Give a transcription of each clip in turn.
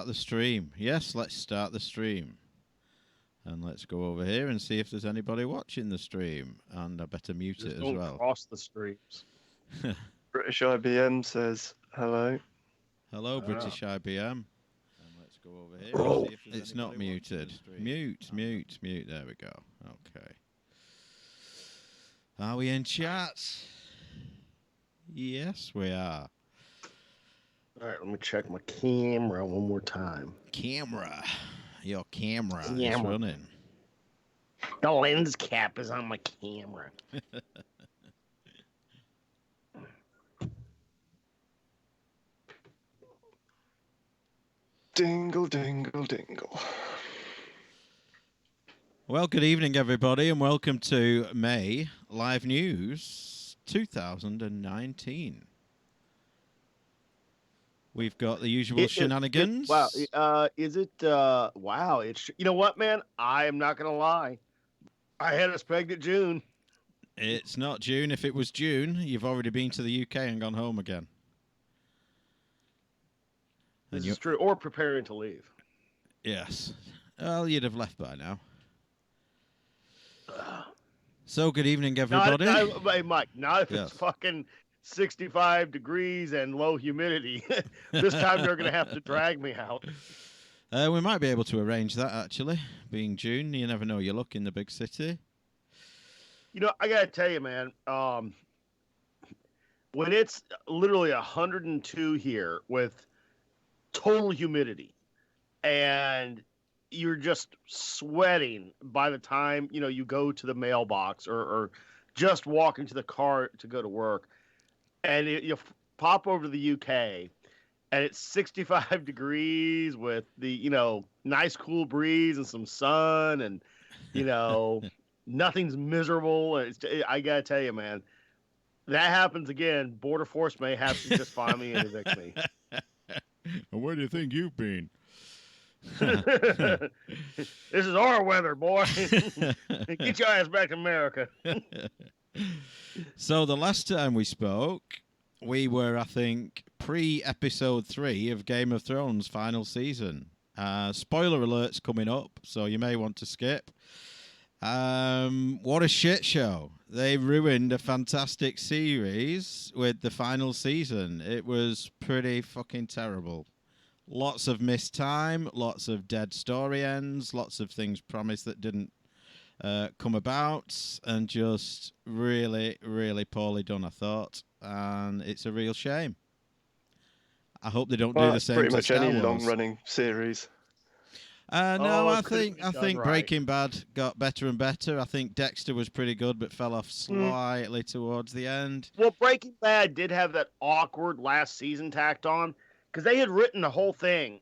start the stream. Yes, let's start the stream. And let's go over here and see if there's anybody watching the stream. And I better mute Just it as don't well. cross the streams. British IBM says hello. Hello, British IBM. And let's go over here Oh. and see if there's It's not muted. Mute. There we go. Okay. Are we in chat? Yes, we are. All right, let me check my camera one more time. Camera. Your camera is Camera. running. The lens cap is on my camera. Dingle, dingle, dingle. Well, good evening, everybody, and welcome to May Live News 2019. We've got the usual shenanigans. Wow, is it? Wow, it's. You know what, man? I am not gonna lie. I had us pegged at June. It's not June. If it was June, you've already been to the UK and gone home again. This is true. Or preparing to leave. Yes. Well, you'd have left by now. So, good evening, everybody. Hey, Mike, not if it's fucking 65 degrees and low humidity. This time they're going to have to drag me out. We might be able to arrange that, actually. Being June, you never know your luck in the big city. You know, I got to tell you, man, when it's literally 102 here with total humidity and you're just sweating by the time, you know, you go to the mailbox or just walk into the car to go to work, and you pop over to the UK and it's 65 degrees with the, you know, nice cool breeze and some sun and, you know, nothing's miserable. I got to tell you, man, that happens again. Border Force may have to just find me and evict me. Well, where do you think you've been? This is our weather, boy. Get your ass back to America. So the last time we spoke, we were, I think, pre-episode 3 of Game of Thrones final season. Spoiler alerts coming up, so you may want to skip. What a shit show. They ruined a fantastic series with the final season. It was pretty fucking terrible. Lots of missed time, lots of dead story ends, lots of things promised that didn't come about, and just really, really poorly done, I thought. And it's a real shame. I hope they don't do the same pretty to much Star any Wars. long-running series. No, I think right. Breaking Bad got better and better. I think Dexter was pretty good, but fell off slightly towards the end. Well, Breaking Bad did have that awkward last season tacked on because they had written the whole thing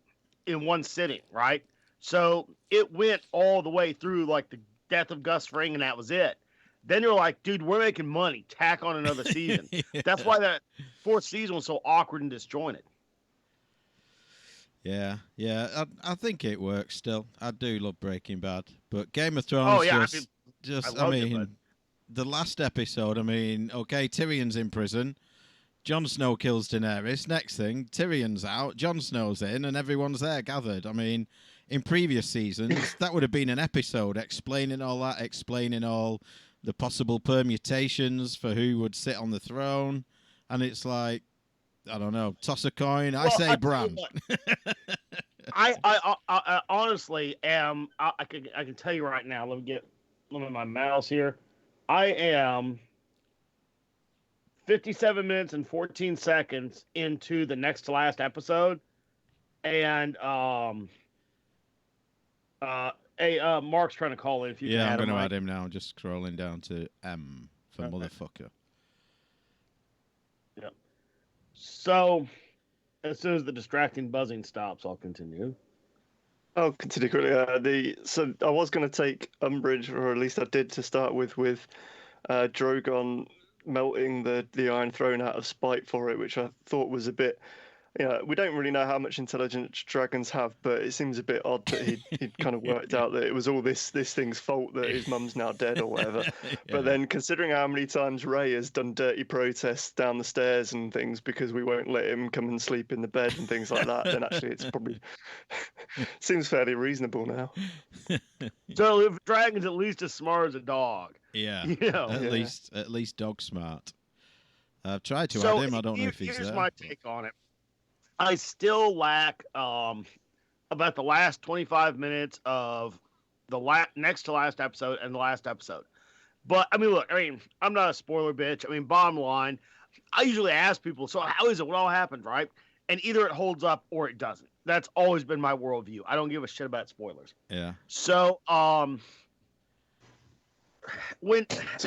in one sitting, right? So it went all the way through like the death of Gus Fring, and that was it. Then they're like, dude, we're making money. Tack on another season. Yeah. That's why that fourth season was so awkward and disjointed. Yeah. I think it works still. I do love Breaking Bad, but Game of Thrones I mean, the last episode, I mean, okay, Tyrion's in prison. Jon Snow kills Daenerys. Next thing, Tyrion's out, Jon Snow's in, and everyone's there gathered. I mean, in previous seasons, that would have been an episode explaining all that, explaining all the possible permutations for who would sit on the throne. And it's like, I don't know, toss a coin. I say Bran. I honestly am. I can tell you right now. Let me get my mouse here. I am 57 minutes and 14 seconds into the next to last episode, and Mark's trying to call in. If you can I'm going to add him now. I'm just scrolling down to M for motherfucker. Yep. So, as soon as the distracting buzzing stops, I'll continue. I'll continue quickly. So I was going to take umbrage, or at least I did to start with Drogon melting the Iron Throne out of spite for it, which I thought was a bit Yeah, we don't really know how much intelligence dragons have, but it seems a bit odd that he'd kind of worked out that it was all this thing's fault that his mum's now dead or whatever. Yeah. But then considering how many times Ray has done dirty protests down the stairs and things because we won't let him come and sleep in the bed and things like that, then actually it's probably seems fairly reasonable now. So if a dragon's at least as smart as a dog. Yeah. You know. At least dog smart. I've tried to add him. I don't know if he's there. Here's my take on it. I still lack about the last 25 minutes of the next to last episode and the last episode. But I mean, look, I'm not a spoiler bitch. I mean, bottom line, I usually ask people, so how is it? What all happened, right? And either it holds up or it doesn't. That's always been my worldview. I don't give a shit about spoilers. Yeah. So, and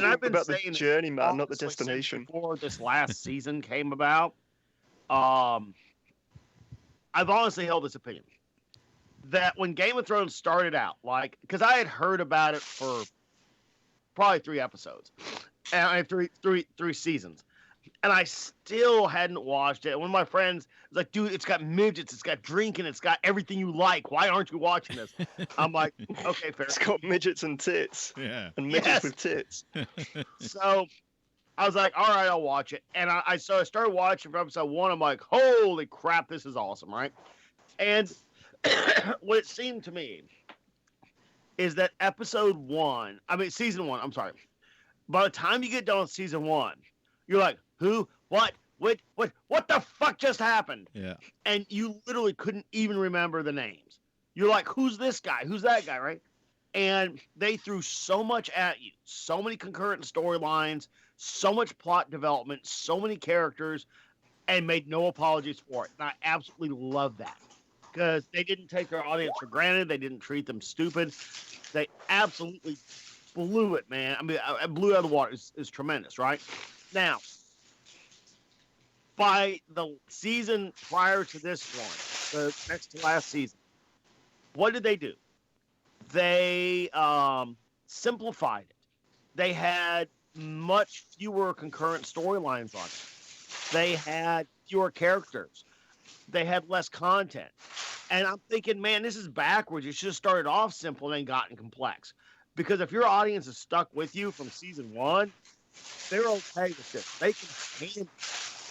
I've been about saying the journey, man, not the destination. Before this last season came about, I've honestly held this opinion that when Game of Thrones started out, like, because I had heard about it for probably 3 episodes, and three seasons, and I still hadn't watched it. And one of my friends was like, "Dude, it's got midgets, it's got drinking, it's got everything you like. Why aren't you watching this?" I'm like, "Okay, fair." It's got midgets and tits. Yeah. And midgets with tits. So I was like, all right, I'll watch it. And I started watching from episode 1. I'm like, holy crap, this is awesome, right? And what it seemed to me is that season 1, I'm sorry. By the time you get done with season 1, you're like, who, what the fuck just happened? Yeah. And you literally couldn't even remember the names. You're like, who's this guy? Who's that guy, right? And they threw so much at you, so many concurrent storylines, so much plot development, so many characters, and made no apologies for it. And I absolutely love that because they didn't take their audience for granted. They didn't treat them stupid. They absolutely blew it, man. I mean, I blew it out of the water. It's tremendous, right? Now, by the season prior to this one, the next to last season, what did they do? They simplified it. They had much fewer concurrent storylines on it. They had fewer characters. They had less content. And I'm thinking, man, this is backwards. You should have started off simple and then gotten complex. Because if your audience is stuck with you from season 1, they're okay with this. They can handle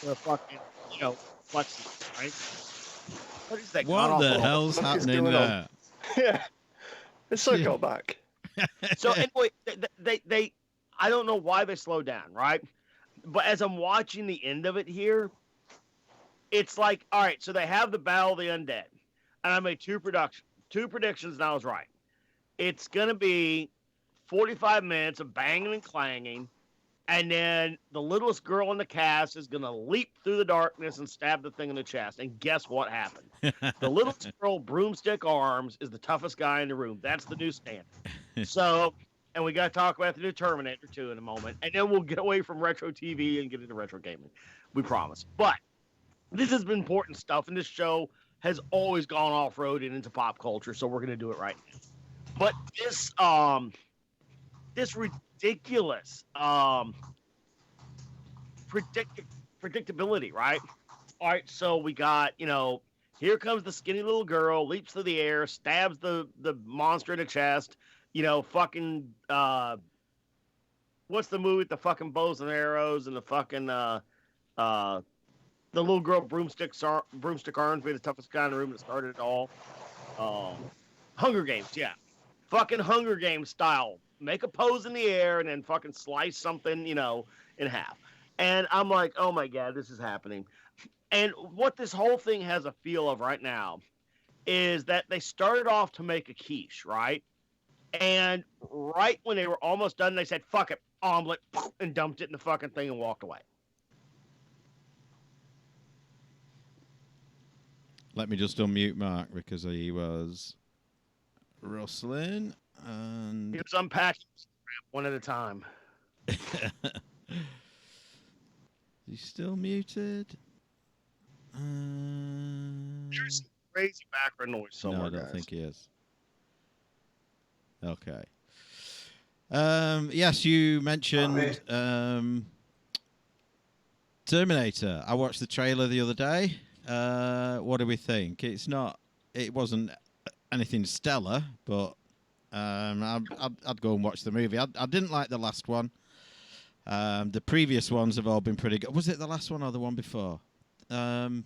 the fucking, complexity, right? What is that? What the hell's happening there? Yeah. It's so got back. So anyway, they I don't know why they slowed down, right? But as I'm watching the end of it here, it's like, all right, so they have the Battle of the Undead. And I made two predictions, and I was right. It's going to be 45 minutes of banging and clanging, and then the littlest girl in the cast is going to leap through the darkness and stab the thing in the chest. And guess what happened? The littlest girl, broomstick arms, is the toughest guy in the room. That's the new standard. So, and we got to talk about the new Terminator 2 in a moment. And then we'll get away from retro TV and get into retro gaming. We promise. But this has been important stuff, and this show has always gone off-road and into pop culture, so we're going to do it right now. But this ridiculous predictability, right? All right, so we got, here comes the skinny little girl, leaps through the air, stabs the monster in the chest, fucking, what's the movie with the fucking bows and arrows and the fucking, the little girl broomstick arms being the toughest guy in the room that started it all. Hunger Games, yeah. Fucking Hunger Games style. Make a pose in the air and then fucking slice something, in half. And I'm like, oh my God, this is happening. And what this whole thing has a feel of right now is that they started off to make a quiche, right? And right when they were almost done, they said, fuck it, omelet, and dumped it in the fucking thing and walked away. Let me just unmute Mark because he was rustling and he was unpacking one at a time. He's still muted. There's some crazy background noise somewhere. No, I don't guys. think he is. Okay. Yes, you mentioned Terminator. I watched the trailer the other day. What do we think? It wasn't anything stellar, but I'd go and watch the movie. I didn't like the last one. The previous ones have all been pretty good. Was it the last one or the one before? What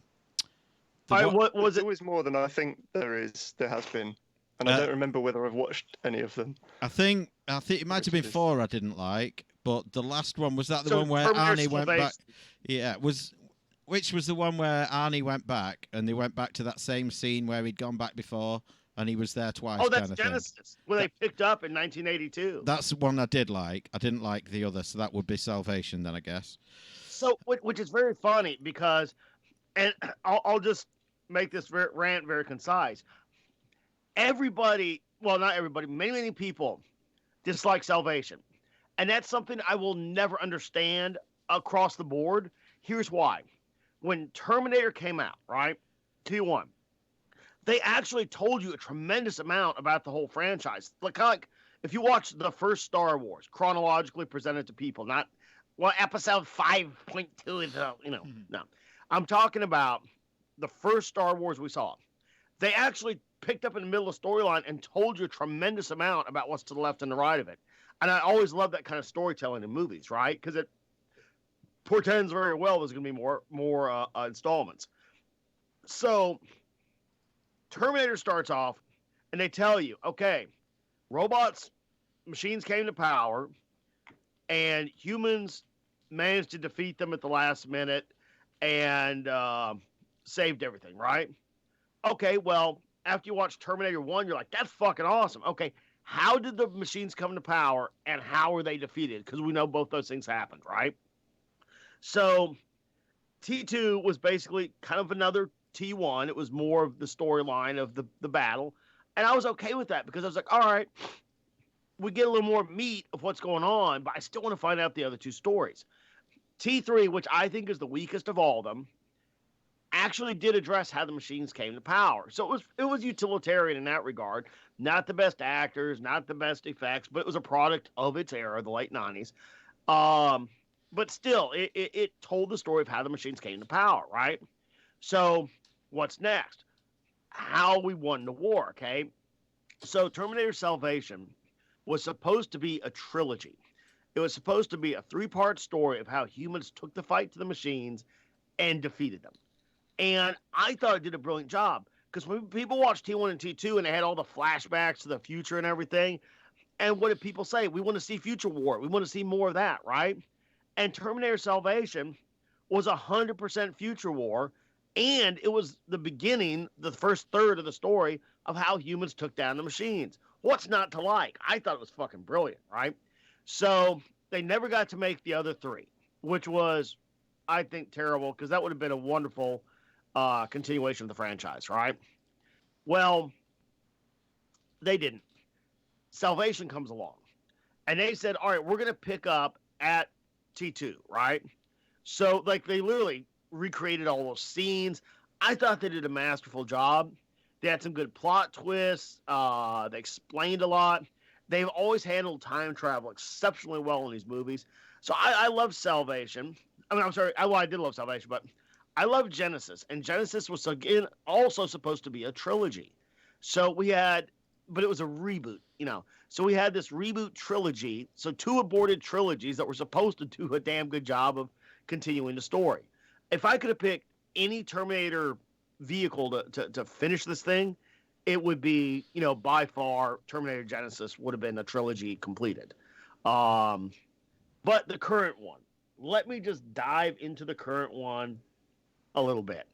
was it? There's always more than I think there has been. And I don't remember whether I've watched any of them. I think it might have been 4 I didn't like, but the last one, was that the one where Arnie went back? Yeah, which was the one where Arnie went back and they went back to that same scene where he'd gone back before and he was there twice. Oh, that's Genesis, where they picked up in 1982. That's one I did like. I didn't like the other, so that would be Salvation then, I guess. So, which is very funny because, and I'll just make this rant very concise. Everybody, well, not everybody, many people dislike Salvation. And that's something I will never understand across the board. Here's why. When Terminator came out, right, T1, they actually told you a tremendous amount about the whole franchise. Like if you watch the first Star Wars, chronologically presented to people, not, well, episode 5.2 is, no. I'm talking about the first Star Wars we saw. They actually picked up in the middle of the storyline and told you a tremendous amount about what's to the left and the right of it. And I always love that kind of storytelling in movies, right? Because it portends very well there's going to be more installments. So Terminator starts off and they tell you, okay, machines came to power and humans managed to defeat them at the last minute and saved everything, right? Okay, well, after you watch Terminator 1, you're like, that's fucking awesome. Okay, how did the machines come to power and how were they defeated? Because we know both those things happened, right? So T2 was basically kind of another T1. It was more of the storyline of the battle. And I was okay with that because I was like, all right, we get a little more meat of what's going on, but I still want to find out the other two stories. T3, which I think is the weakest of all of them, actually did address how the machines came to power. So it was utilitarian in that regard. Not the best actors, not the best effects, but it was a product of its era, the late 90s. But still, it told the story of how the machines came to power, right? So what's next? How we won the war, okay? So Terminator Salvation was supposed to be a trilogy. It was supposed to be a 3-part story of how humans took the fight to the machines and defeated them. And I thought it did a brilliant job because when people watched T1 and T2 and they had all the flashbacks to the future and everything, and what did people say? We want to see future war. We want to see more of that, right? And Terminator Salvation was 100% future war, and it was the beginning, the first third of the story of how humans took down the machines. What's not to like? I thought it was fucking brilliant, right? So they never got to make the other 3, which was, I think, terrible because that would have been a wonderful continuation of the franchise, right? Well, they didn't. Salvation comes along, and they said, all right, we're going to pick up at T2, right? So, like, they literally recreated all those scenes. I thought they did a masterful job. They had some good plot twists. They explained a lot. They've always handled time travel exceptionally well in these movies. So I love Salvation. I mean, I'm sorry. I did love Salvation, but I love Genesis. And Genesis was, again, also supposed to be a trilogy. So but it was a reboot, So we had this reboot trilogy. So 2 aborted trilogies that were supposed to do a damn good job of continuing the story. If I could have picked any Terminator vehicle to finish this thing, it would be, by far, Terminator Genesis would have been a trilogy completed. But the current one, let me just dive into the current one a little bit.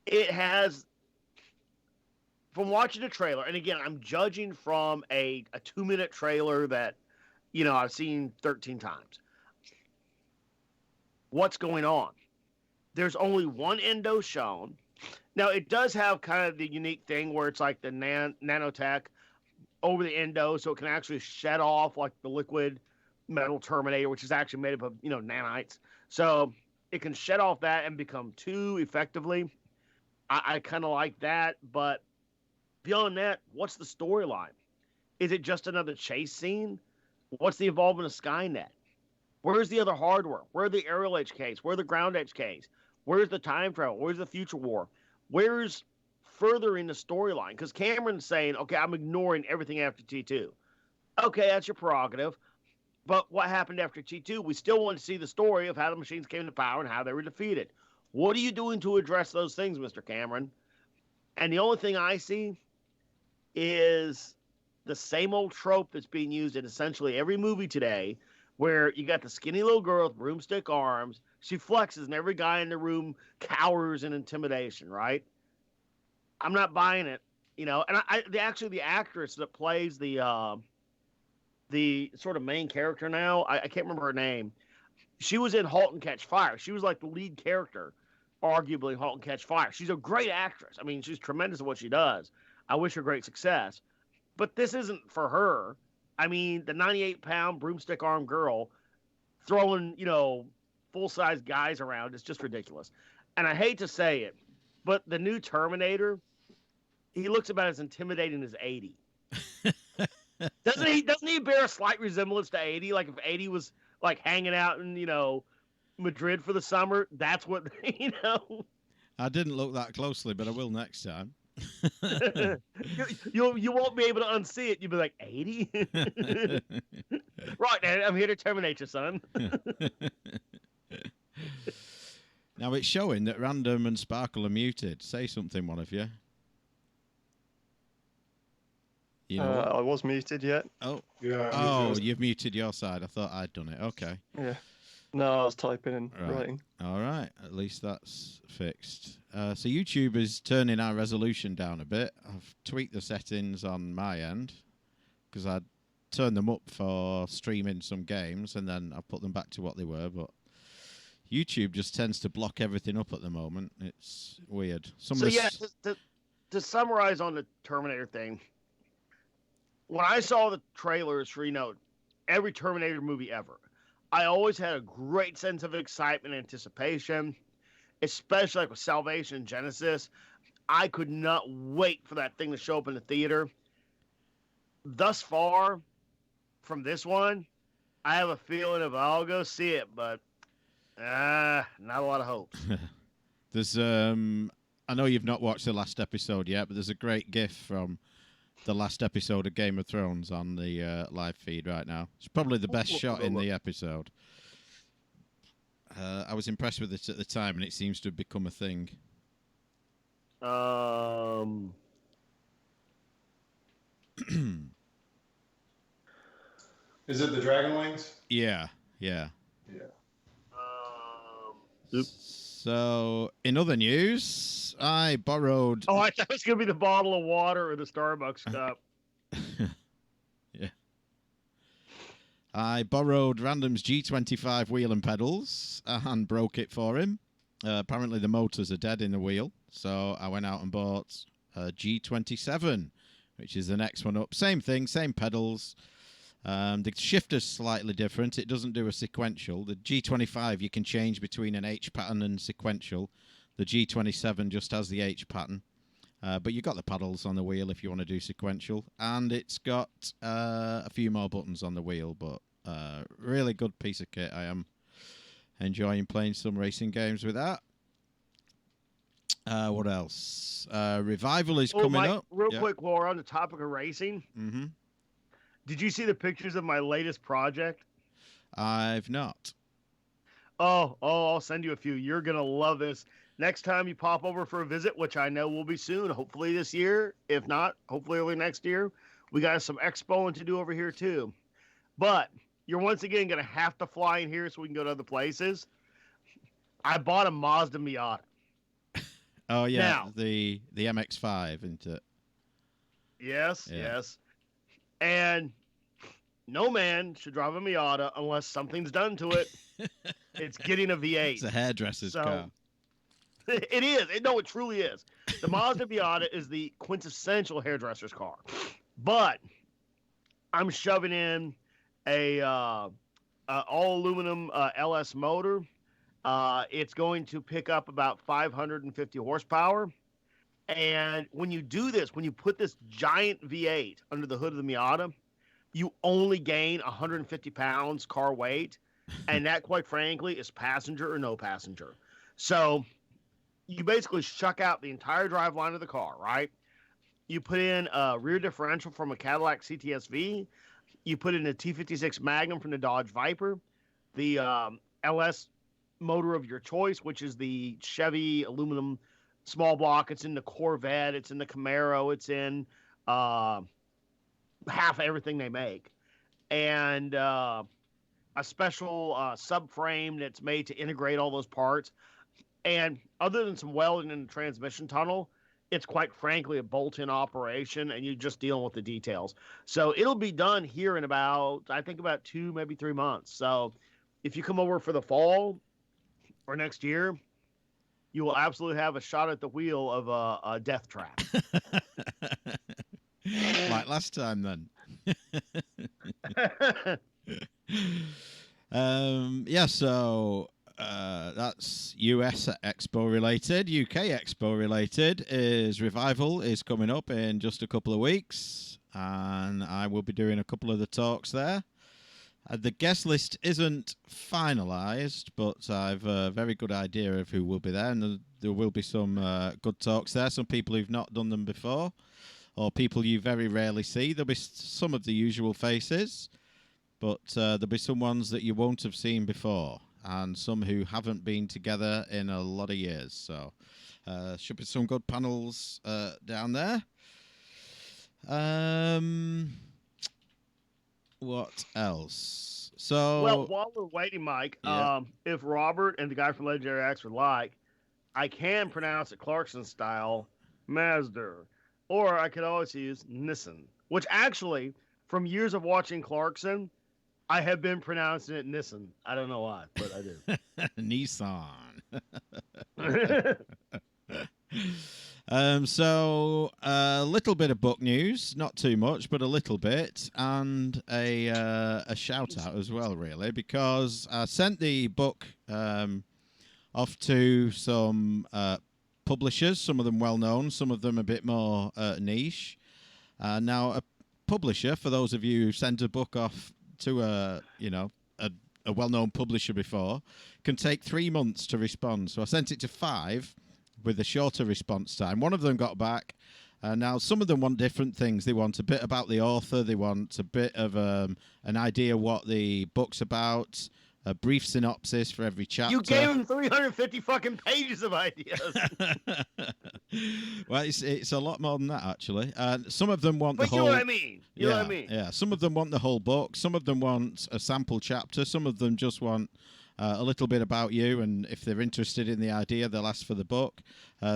It has, from watching the trailer, and again, I'm judging from a 2-minute trailer that, I've seen 13 times. What's going on? There's only one endo shown. Now, it does have kind of the unique thing where it's like the nanotech over the endo, so it can actually shed off like the liquid metal Terminator, which is actually made up of, nanites. So it can shed off that and become 2 effectively. I kind of like that, but beyond that, what's the storyline? Is it just another chase scene? What's the involvement of Skynet? Where's the other hardware? Where are the aerial HKs? Where are the ground HKs? Where's the time travel? Where's the future war? Where's furthering the storyline? Because Cameron's saying, okay, I'm ignoring everything after T2. Okay, that's your prerogative. But what happened after T2? We still want to see the story of how the machines came to power and how they were defeated. What are you doing to address those things, Mr. Cameron? And the only thing I see is the same old trope that's being used in essentially every movie today, where you got the skinny little girl with broomstick arms. She flexes, and every guy in the room cowers in intimidation, right? I'm not buying it, you know. And the actress that plays the sort of main character now, I can't remember her name. She was in *Halt and Catch Fire*. She was like the lead character, arguably, in *Halt and Catch Fire*. She's a great actress. I mean, she's tremendous at what she does. I wish her great success. But this isn't for her. I mean, the 98-pound broomstick arm girl throwing, you know, full-size guys around is just ridiculous. And I hate to say it, but the new Terminator, he looks about as intimidating as 80. Doesn't he bear a slight resemblance to 80? Like if 80 was like hanging out in, you know, Madrid for the summer, that's what, you know. I didn't look that closely, but I will next time. You won't be able to unsee it. You'll be like, 80? Right, Dad, I'm here to terminate you, son. Now it's showing that Random and Sparkle are muted. Say something, one of you. You know I was muted yet. Oh, Yeah. oh, you've muted your side. I thought I'd done it. Okay. Yeah. No, I was typing and writing. All right. At least that's fixed. So YouTube is turning our resolution down a bit. I've tweaked the settings on my end because I'd turned them up for streaming some games and then I put them back to what they were. But YouTube just tends to block everything up at the moment. It's weird. To summarize on the Terminator thing, when I saw the trailers for, you know, every Terminator movie ever, I always had a great sense of excitement and anticipation, especially like with Salvation and Genesis. I could not wait for that thing to show up in the theater. Thus far, from this one, I have a feeling of I'll go see it, but not a lot of hope. There's I know you've not watched the last episode yet, but there's a great GIF from the last episode of Game of Thrones on the live feed right now. It's probably the best shot in the episode. I was impressed with it at the time, and it seems to have become a thing. Is it the Dragon Wings? Yeah. Oops. So, in other news, I borrowed... Oh, I thought it was going to be the bottle of water or the Starbucks cup. Yeah. I borrowed Random's G25 wheel and pedals and broke it for him. Apparently the motors are dead in the wheel, so I went out and bought a G27, which is the next one up. Same thing, same pedals. The shifter's slightly different. It doesn't do a sequential. The G25, you can change between an H pattern and sequential. The G27 just has the H pattern. But you've got the paddles on the wheel if you want to do sequential. And it's got a few more buttons on the wheel. But really good piece of kit. I am enjoying playing some racing games with that. What else? Revival is coming Mike, up. Real quick, while we're on the topic of racing. Mm-hmm. Did you see the pictures of my latest project? I've not. Oh, I'll send you a few. You're going to love this. Next time you pop over for a visit, which I know will be soon, hopefully this year. If not, hopefully early next year. We got some expoing to do over here too. But you're once again going to have to fly in here so we can go to other places. I bought a Mazda Miata. Oh, yeah. Now, the MX-5, isn't it? Yes, Yeah. yes. And no man should drive a Miata unless something's done to it. It's getting a V8. It's a hairdresser's car. It is. No, it truly is. The Mazda Miata is the quintessential hairdresser's car. But I'm shoving in a all aluminum LS motor. It's going to pick up about 550 horsepower. And when you do this, when you put this giant V8 under the hood of the Miata, you only gain 150 pounds car weight. And that, quite frankly, is passenger or no passenger. So you basically shuck out the entire drive line of the car, right? You put in a rear differential from a Cadillac CTS-V. You put in a T56 Magnum from the Dodge Viper, the LS motor of your choice, which is the Chevy aluminum small block. It's in the Corvette. It's in the Camaro. It's in half everything they make. And a special subframe that's made to integrate all those parts. And other than some welding in the transmission tunnel, it's quite frankly a bolt-in operation, and you're just dealing with the details. So it'll be done here in about 2, maybe 3 months. So if you come over for the fall or next year, you will absolutely have a shot at the wheel of a death trap. Like last time, then. Yeah, so that's US Expo related. UK Expo related is Revival is coming up in just a couple of weeks, and I will be doing a couple of the talks there. The guest list isn't finalised, but I've a very good idea of who will be there, and there will be some good talks there. Some people who've not done them before, or people you very rarely see. There'll be some of the usual faces, but there'll be some ones that you won't have seen before, and some who haven't been together in a lot of years. So should be some good panels down there. What else? So, well, while we're waiting, Mike, yeah. If Robert and the guy from Legendary Axe would like, I can pronounce it Clarkson style, Mazda, or I could always use Nissan, which actually, from years of watching Clarkson, I have been pronouncing it Nissan. I don't know why, but I do. Nissan. So a little bit of book news, not too much, but a little bit, and a shout out as well, really, because I sent the book off to some publishers, some of them well known, some of them a bit more niche. Now, a publisher, for those of you who sent a book off to a well known publisher before, can take 3 months to respond. So I sent it to 5. With a shorter response time. One of them got back. Now, some of them want different things. They want a bit about the author. They want a bit of an idea what the book's about, a brief synopsis for every chapter. You gave them 350 fucking pages of ideas. Well, it's a lot more than that, actually. Some of them want but the whole... you know what I mean. You know what I mean. Yeah, some of them want the whole book. Some of them want a sample chapter. Some of them just want... a little bit about you, and if they're interested in the idea, they'll ask for the book.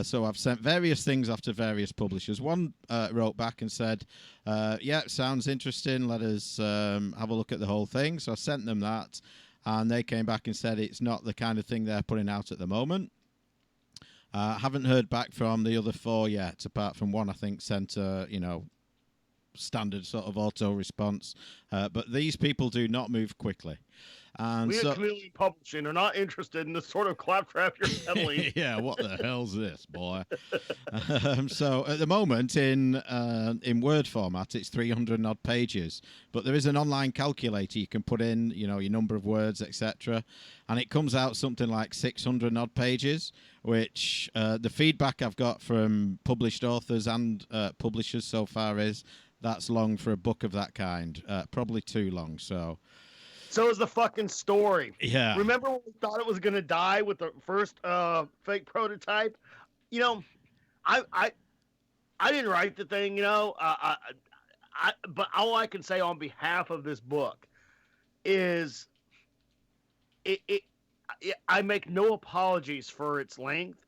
So I've sent various things off to various publishers. One wrote back and said, yeah, sounds interesting. Let us have a look at the whole thing. So I sent them that, and they came back and said it's not the kind of thing they're putting out at the moment. I haven't heard back from the other 4 yet, apart from one I think sent standard sort of auto response. But these people do not move quickly. And we at Chameleon Publishing are not interested in the sort of claptrap you're peddling. Yeah, what the hell's this, boy? So at the moment, in Word format, it's 300 odd pages. But there is an online calculator you can put in, your number of words, etc., and it comes out something like 600 odd pages. Which the feedback I've got from published authors and publishers so far is that's long for a book of that kind. Probably too long. So is the fucking story. Yeah. Remember when we thought it was going to die with the first fake prototype? I didn't write the thing, but all I can say on behalf of this book is I make no apologies for its length.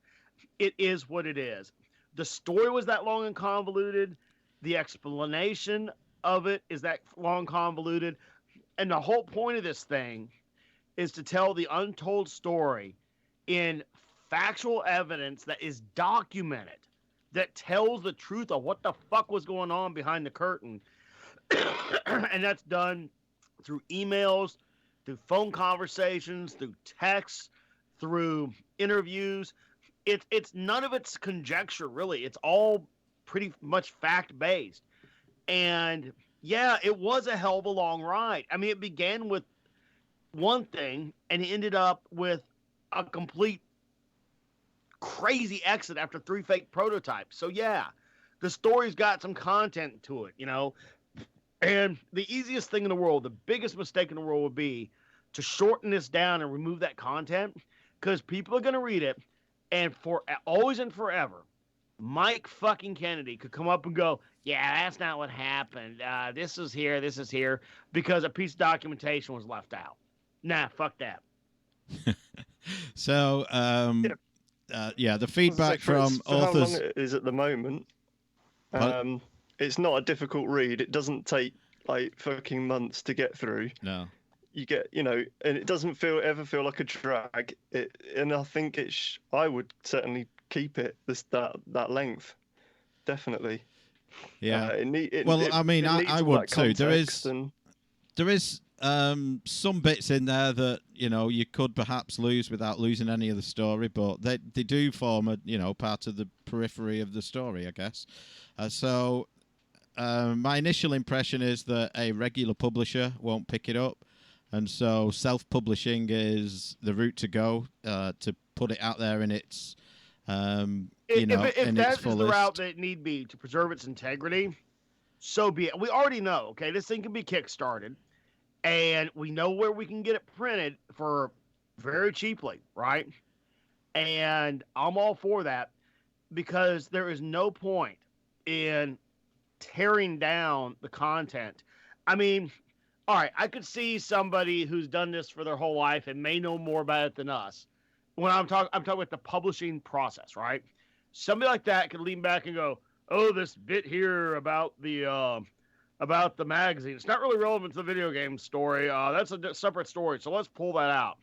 It is what it is. The story was that long and convoluted. The explanation of it is that long convoluted. And the whole point of this thing is to tell the untold story in factual evidence that is documented, that tells the truth of what the fuck was going on behind the curtain. And that's done through emails, through phone conversations, through texts, through interviews. It's none of it's conjecture, really. It's all pretty much fact-based. And... yeah, it was a hell of a long ride. I mean, it began with one thing and ended up with a complete crazy exit after 3 fake prototypes. So yeah, the story's got some content to it, And the easiest thing in the world, the biggest mistake in the world would be to shorten this down and remove that content, because people are going to read it, and for always and forever, Mike fucking Kennedy could come up and go, yeah, that's not what happened. This is here, because a piece of documentation was left out. Nah, fuck that. So, the feedback from authors. How long it is at the moment, it's not a difficult read. It doesn't take like fucking months to get through. No. You get, and it doesn't ever feel like a drag. And I think I would certainly keep it that length, definitely. Yeah. I would too. There is some bits in there that you could perhaps lose without losing any of the story, but they do form a part of the periphery of the story, I guess. So my initial impression is that a regular publisher won't pick it up, and so self-publishing is the route to go to put it out there in its if that is the route that need be to preserve its integrity, so be it. We already know, okay, this thing can be kickstarted, and we know where we can get it printed for very cheaply, right? And I'm all for that, because there is no point in tearing down the content. I mean, all right, I could see somebody who's done this for their whole life and may know more about it than us. When I'm talking about the publishing process, right? Somebody like that could lean back and go, "Oh, this bit here about the magazine, it's not really relevant to the video game story. That's a separate story, so let's pull that out."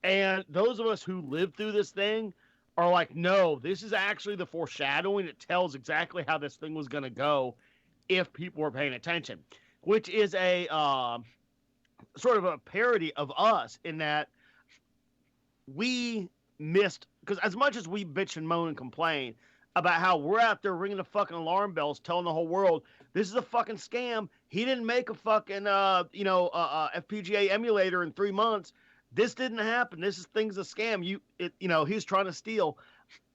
And those of us who lived through this thing are like, "No, this is actually the foreshadowing. It tells exactly how this thing was going to go if people were paying attention," which is a sort of a parody of us, in that we missed, because as much as we bitch and moan and complain about how we're out there ringing the fucking alarm bells, telling the whole world this is a fucking scam. He didn't make a fucking FPGA emulator in 3 months. This didn't happen. Thing's a scam. He's trying to steal.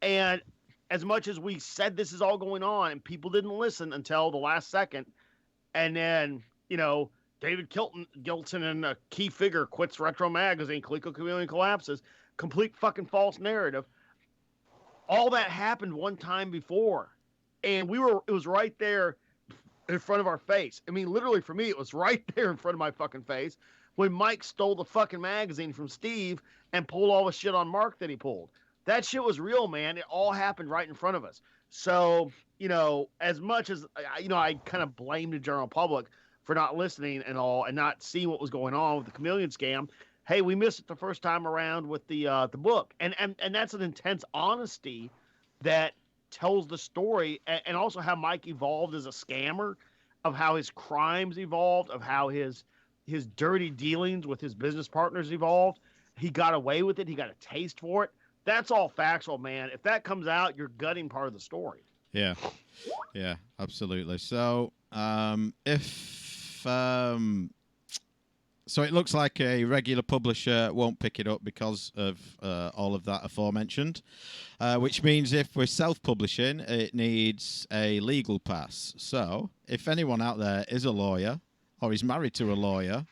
And as much as we said this is all going on, and people didn't listen until the last second, and then David Gilton and a key figure quits Retro Magazine, Coleco Chameleon collapses. Complete fucking false narrative. All that happened one time before, and it was right there in front of our face. I mean, literally for me, it was right there in front of my fucking face when Mike stole the fucking magazine from Steve and pulled all the shit on Mark that he pulled. That shit was real, man. It all happened right in front of us. So, as much as, I kind of blame the general public for not listening and all, and not seeing what was going on with the Chameleon scam, hey, we missed it the first time around with the book. And that's an intense honesty that tells the story, and also how Mike evolved as a scammer, of how his crimes evolved, of how his dirty dealings with his business partners evolved. He got away with it. He got a taste for it. That's all factual, man. If that comes out, you're gutting part of the story. Yeah, absolutely. So So it looks like a regular publisher won't pick it up because of all of that aforementioned, which means if we're self-publishing, it needs a legal pass. So if anyone out there is a lawyer or is married to a lawyer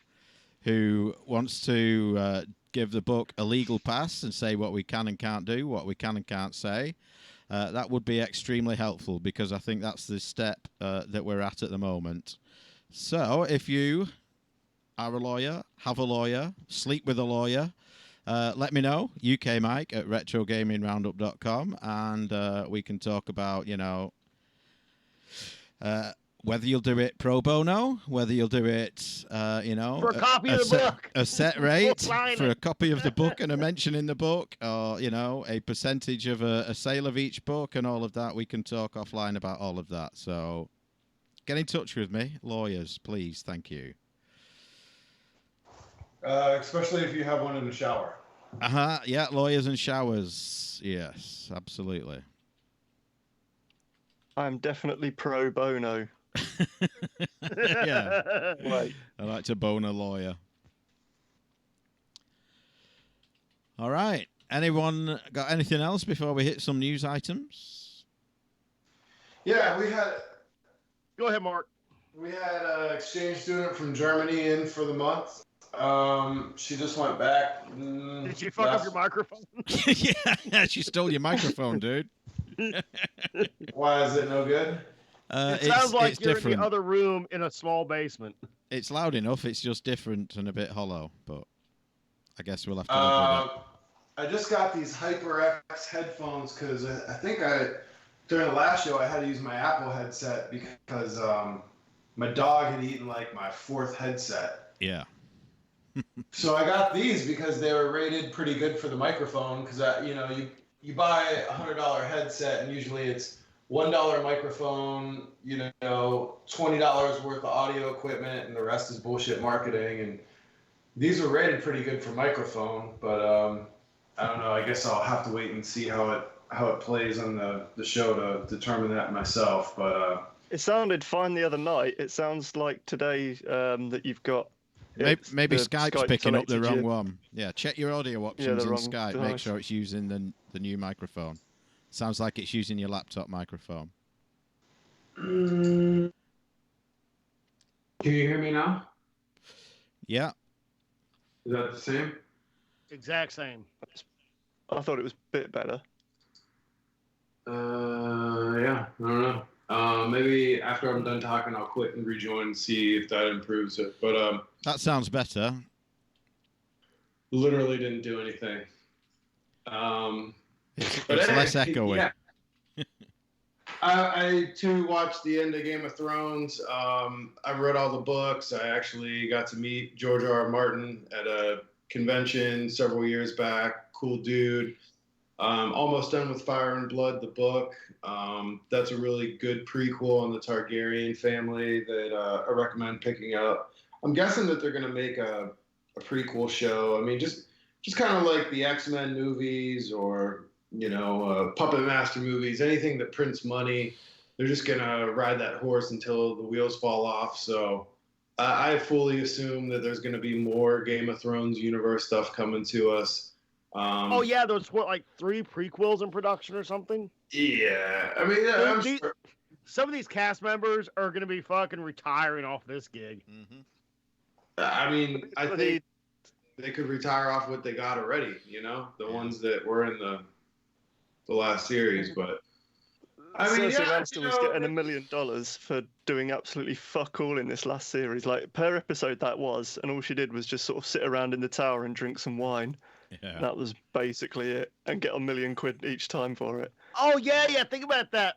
who wants to give the book a legal pass and say what we can and can't do, what we can and can't say, that would be extremely helpful, because I think that's the step that we're at the moment. So if you are a lawyer, have a lawyer, sleep with a lawyer, let me know, ukmike at retrogamingroundup.com, and we can talk about, whether you'll do it pro bono, whether you'll do it, for a copy of the book, a set rate for a copy of the book and a mention in the book, or, a percentage of a sale of each book and all of that. We can talk offline about all of that. So get in touch with me, lawyers, please. Thank you. Especially if you have one in the shower. Yeah, lawyers and showers. Yes, absolutely. I'm definitely pro bono. Yeah. Right. I like to bone a lawyer. All right. Anyone got anything else before we hit some news items? Yeah, we had. Go ahead, Mark. We had an exchange student from Germany in for the month. She just went back. Did she fuck up your microphone? Yeah, she stole your microphone, dude. Why is it no good? It sounds like you're different. in the other room in a small basement. It's loud enough. It's just different and a bit hollow, but I guess we'll have to live with it. I just got these HyperX headphones because I think during the last show I had to use my Apple headset because my dog had eaten like my fourth headset. Yeah. So I got these because they were rated pretty good for the microphone because you buy a $100 headset and usually it's $1 microphone, $20 worth of audio equipment, and the rest is bullshit marketing. And these were rated pretty good for microphone, but I don't know. I guess I'll have to wait and see how it plays on the show to determine that myself. But it sounded fine the other night. It sounds like today that you've got. Maybe Skype's picking up the wrong you. one. Yeah, check your audio options in Skype. Device. Make sure it's using the new microphone. Sounds like it's using your laptop microphone. Can you hear me now? Yeah. Is that the same? Exact same. I thought it was a bit better. Yeah, I don't know. Maybe after I'm done talking, I'll quit and rejoin and see if that improves it. But that sounds better. Literally didn't do anything. It's less echoey. Yeah. I too watched the end of Game of Thrones. I read all the books. I actually got to meet George R.R. Martin at a convention several years back. Cool dude. Almost done with Fire and Blood, the book. That's a really good prequel on the Targaryen family that I recommend picking up. I'm guessing that they're going to make a prequel show. I mean, just kind of like the X-Men movies or, Puppet Master movies, anything that prints money. They're just going to ride that horse until the wheels fall off. So I fully assume that there's going to be more Game of Thrones universe stuff coming to us. Oh yeah, there's like 3 prequels in production or something. Yeah, I mean, some of these cast members are going to be fucking retiring off this gig. Mm-hmm. I mean, I think they could retire off what they got already. The ones that were in the last series. But I mean, Cersei Lannister was getting $1 million for doing absolutely fuck all in this last series. Like per episode that was, and all she did was just sort of sit around in the tower and drink some wine. Yeah. That was basically it, and get $1 million each time for it. Oh yeah. Think about that.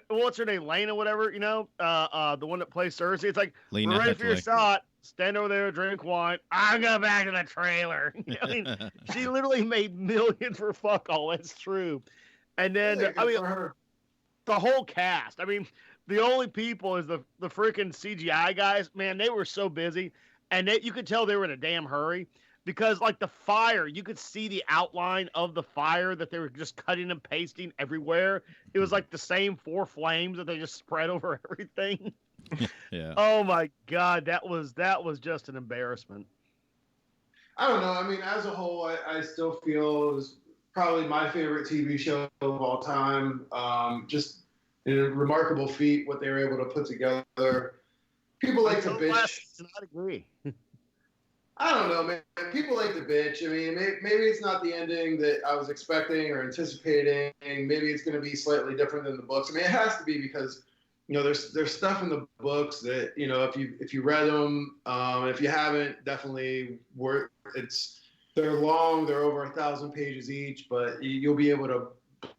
What's her name, Lena, whatever. The one that plays Cersei. It's like, Lena we're ready for your Headley. shot. Stand over there, drink wine. I'm going back to the trailer. I mean, she literally made millions for fuck all. That's true. And then the whole cast. I mean, the only people is the freaking CGI guys. Man, they were so busy, and you could tell they were in a damn hurry. Because, like, the fire, you could see the outline of the fire that they were just cutting and pasting everywhere. It was like the same 4 flames that they just spread over everything. Yeah. Oh, my God. That was just an embarrassment. I don't know. I mean, as a whole, I still feel it was probably my favorite TV show of all time. Just a remarkable feat, what they were able to put together. People like to bitch. I agree. I don't know, man. People like to bitch. I mean, maybe it's not the ending that I was expecting or anticipating. Maybe it's going to be slightly different than the books. I mean, it has to be because, there's stuff in the books that, if you read them, if you haven't, definitely they're long. They're over 1,000 pages each, but you'll be able to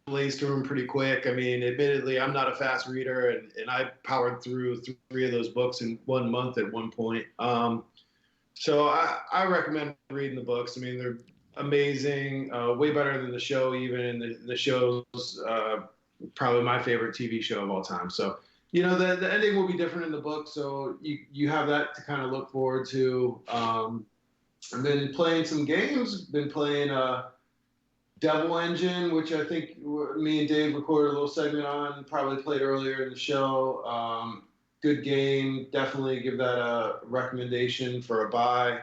blaze through them pretty quick. I mean, admittedly, I'm not a fast reader, and I powered through 3 of those books in 1 month at one point. So I recommend reading the books. I mean, they're amazing, way better than the show even, and the show's probably my favorite TV show of all time. So, the ending will be different in the book, so you have that to kind of look forward to. I've been playing some games, been playing Devil Engine, which I think me and Dave recorded a little segment on, probably played earlier in the show. Good game. Definitely give that a recommendation for a buy.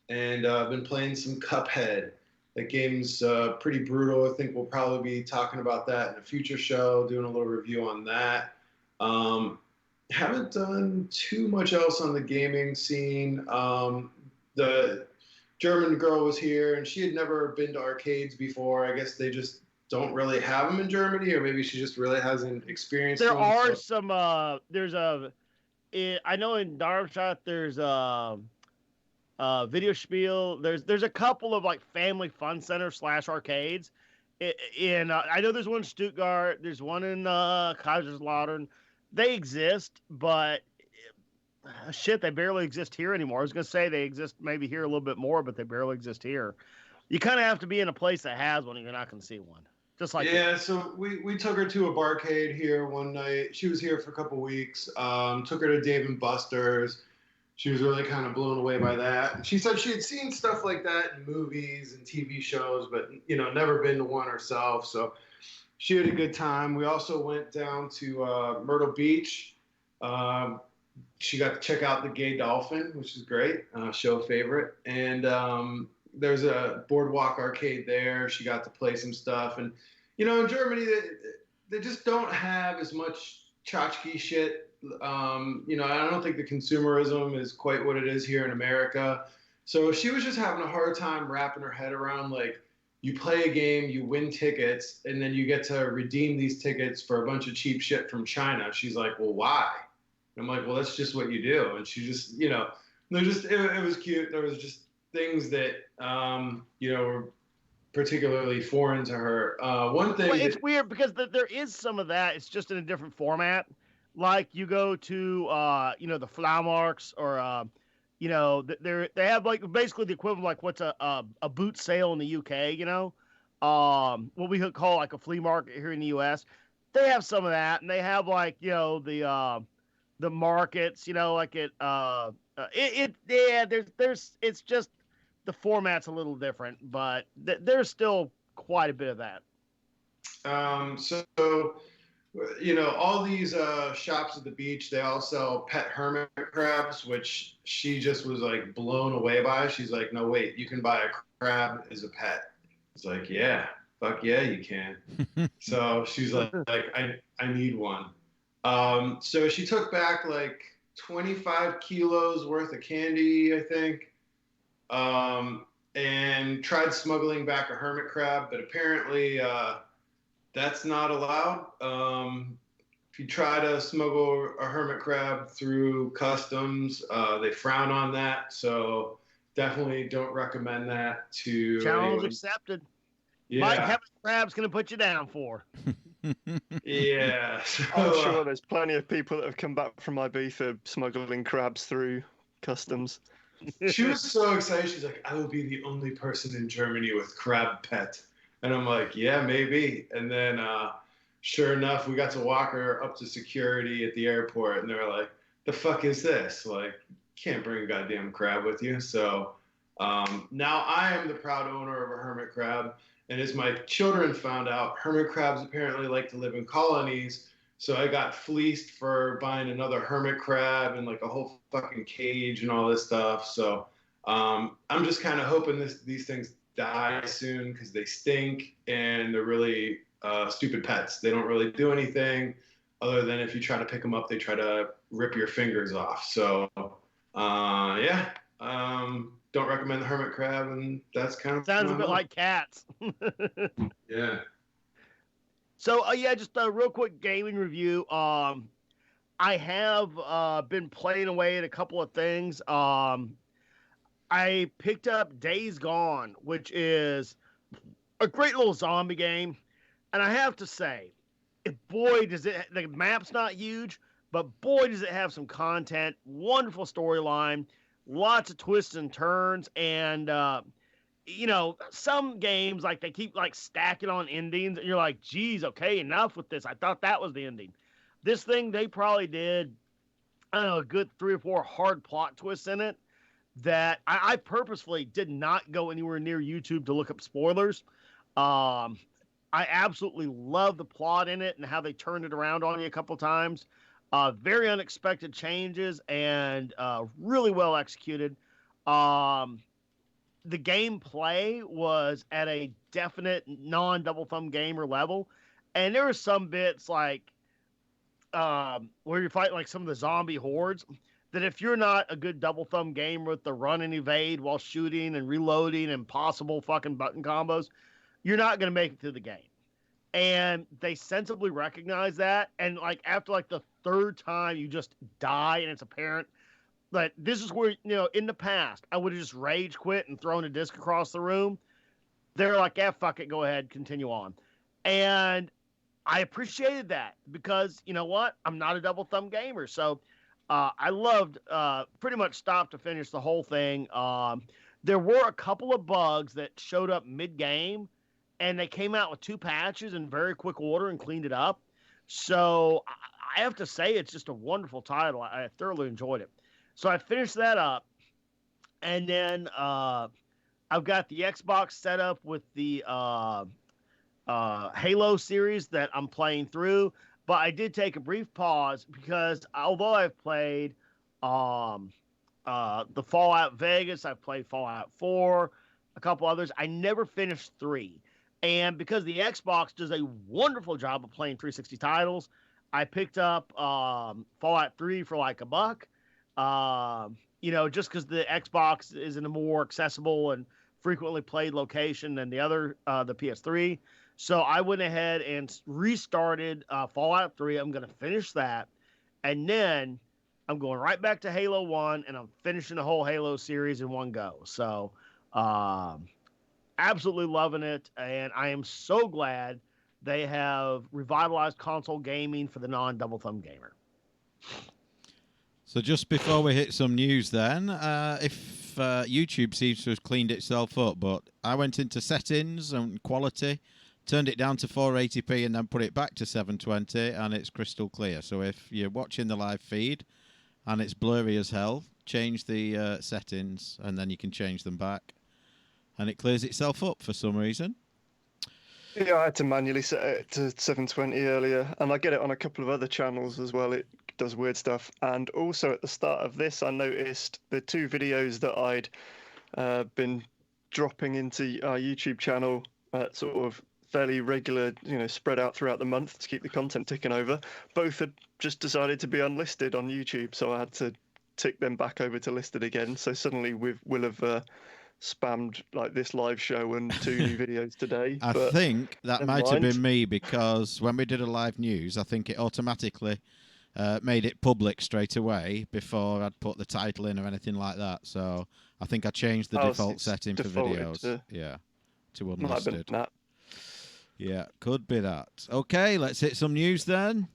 And I've been playing some Cuphead. That game's pretty brutal. I think we'll probably be talking about that in a future show, doing a little review on that. Haven't done too much else on the gaming scene. The German girl was here, and she had never been to arcades before. I guess they just don't really have them in Germany, or maybe she just really hasn't experienced there them. Are some, I know in Darmstadt there's Video Spiel. There's a couple of like family fun centers / arcades. I know there's one in Stuttgart. There's one in Kaiserslautern. They exist, but shit, they barely exist here anymore. I was gonna say they exist maybe here a little bit more, but they barely exist here. You kind of have to be in a place that has one, and you're not gonna see one. Just like so we took her to a barcade here one night. She was here for a couple weeks. Took her to Dave and Buster's. She was really kind of blown away by that. And she said she had seen stuff like that in movies and TV shows, but never been to one herself. So she had a good time. We also went down to Myrtle Beach. She got to check out the Gay Dolphin, which is great, show favorite. And there's a boardwalk arcade there. She got to play some stuff. And, in Germany, they just don't have as much tchotchke shit. I don't think the consumerism is quite what it is here in America. So she was just having a hard time wrapping her head around, like, you play a game, you win tickets, and then you get to redeem these tickets for a bunch of cheap shit from China. She's like, well, why? And I'm like, well, that's just what you do. And she just, it was cute. There was just things that, were particularly foreign to her. One thing. Well, it's weird because there is some of that. It's just in a different format. Like you go to, the Flaumarks or, they have like basically the equivalent of like what's a boot sale in the UK, what we call like a flea market here in the US. They have some of that, and they have like, the markets, like it's just the format's a little different, but there's still quite a bit of that. All these shops at the beach, they all sell pet hermit crabs, which she just was like blown away by. She's like, no, wait, you can buy a crab as a pet. It's like, yeah, fuck yeah, you can. So she's like, I need one. So she took back like 25 kilos worth of candy, I think, and tried smuggling back a hermit crab, but apparently that's not allowed. If you try to smuggle a hermit crab through customs, they frown on that. So definitely don't recommend that to Challenge accepted. Yeah. Mike, how many crabs can I put you down for? Yeah. So, I'm sure there's plenty of people that have come back from Ibiza smuggling crabs through customs. She was so excited. She's like, I will be the only person in Germany with crab pet. And I'm like, yeah, maybe. And then sure enough, we got to walk her up to security at the airport. And they're like, the fuck is this? Like, can't bring a goddamn crab with you. So now I am the proud owner of a hermit crab. And as my children found out, hermit crabs apparently like to live in colonies. So I got fleeced for buying another hermit crab and like a whole fucking cage and all this stuff. So I'm just kind of hoping these things die soon because they stink and they're really stupid pets. They don't really do anything other than if you try to pick them up, they try to rip your fingers off. So don't recommend the hermit crab, and that's kind of sounds a bit like cats. Yeah. So just a real quick gaming review. I have been playing away at a couple of things. I picked up Days Gone, which is a great little zombie game, and I have to say, boy does it. The map's not huge, but boy does it have some content. Wonderful storyline. Lots of twists and turns, and some games like they keep like stacking on endings, and you're like, geez, okay, enough with this. I thought that was the ending. This thing, they probably did, I don't know, a good 3 or 4 hard plot twists in it that I purposefully did not go anywhere near YouTube to look up spoilers. I absolutely love the plot in it and how they turned it around on you a couple times. Very unexpected changes and really well executed. The the gameplay was at a definite non-double thumb gamer level, and there were some bits like where you're fighting like some of the zombie hordes that if you're not a good double thumb gamer with the run and evade while shooting and reloading and possible fucking button combos, you're not going to make it through the game. And they sensibly recognize that. And like after like the third time you just die and it's apparent that this is where, in the past, I would have just rage quit and thrown a disc across the room. They're like, yeah, fuck it, go ahead, continue on. And I appreciated that because, you know what? I'm not a double thumb gamer. So I loved pretty much stop to finish the whole thing. There were a couple of bugs that showed up mid-game, and they came out with 2 patches in very quick order and cleaned it up. So I have to say it's just a wonderful title. I thoroughly enjoyed it. So I finished that up, and then I've got the Xbox set up with the Halo series that I'm playing through. But I did take a brief pause because although I've played the Fallout Vegas, I've played Fallout 4, a couple others, I never finished 3. And because the Xbox does a wonderful job of playing 360 titles, I picked up Fallout 3 for like $1. Just because the Xbox is in a more accessible and frequently played location than the PS3. So I went ahead and restarted Fallout 3. I'm going to finish that. And then I'm going right back to Halo 1, and I'm finishing the whole Halo series in one go. So absolutely loving it. And I am so glad they have revitalized console gaming for the non-double thumb gamer. So just before we hit some news then, if YouTube seems to have cleaned itself up, but I went into settings and quality, turned it down to 480p and then put it back to 720 and it's crystal clear. So if you're watching the live feed and it's blurry as hell, change the settings and then you can change them back. And it clears itself up for some reason. Yeah, I had to manually set it to 720 earlier, and I get it on a couple of other channels as well. It does weird stuff. And also at the start of this, I noticed the 2 videos that I'd been dropping into our YouTube channel at sort of fairly regular, spread out throughout the month to keep the content ticking over. Both had just decided to be unlisted on YouTube, so I had to tick them back over to listed again. So suddenly we'll have spammed like this live show and 2 new videos today. I think that might have been me because when we did a live news, I think it automatically made it public straight away before I'd put the title in or anything like that. So I think I changed the default setting for videos. To unlisted. Yeah, could be that. Okay, let's hit some news then.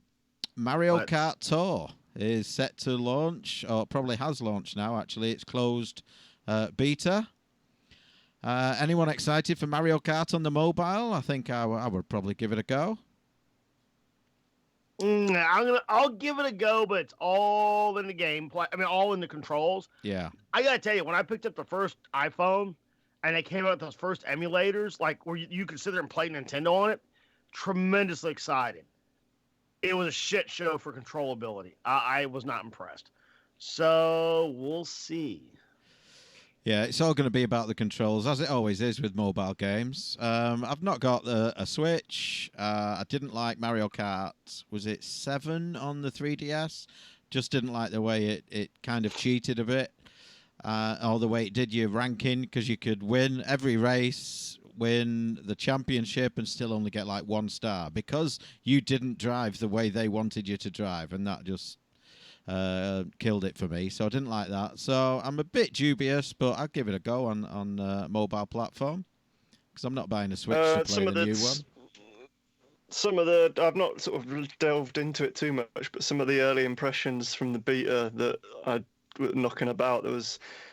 Mario Kart Tour is set to launch, or probably has launched now, actually. It's closed beta. Anyone excited for Mario Kart on the mobile? I think I would probably give it a go. I'll give it a go, but it's all in the gameplay. I mean, all in the controls. Yeah. I gotta tell you, when I picked up the first iPhone and they came out with those first emulators, like where you could sit there and play Nintendo on it, tremendously excited. It was a shit show for controllability. I was not impressed. So we'll see. Yeah, it's all going to be about the controls, as it always is with mobile games. I've not got a Switch. I didn't like Mario Kart. Was it 7 on the 3DS? Just didn't like the way it kind of cheated a bit. Or the way it did your ranking, because you could win every race, win the championship, and still only get like 1 star, because you didn't drive the way they wanted you to drive, and that just killed it for me. So I didn't like that. So I'm a bit dubious, but I'll give it a go on mobile platform, because I'm not buying a Switch to play the new one. Some of the, I've not sort of delved into it too much, but some of the early impressions from the beta that I was knocking about,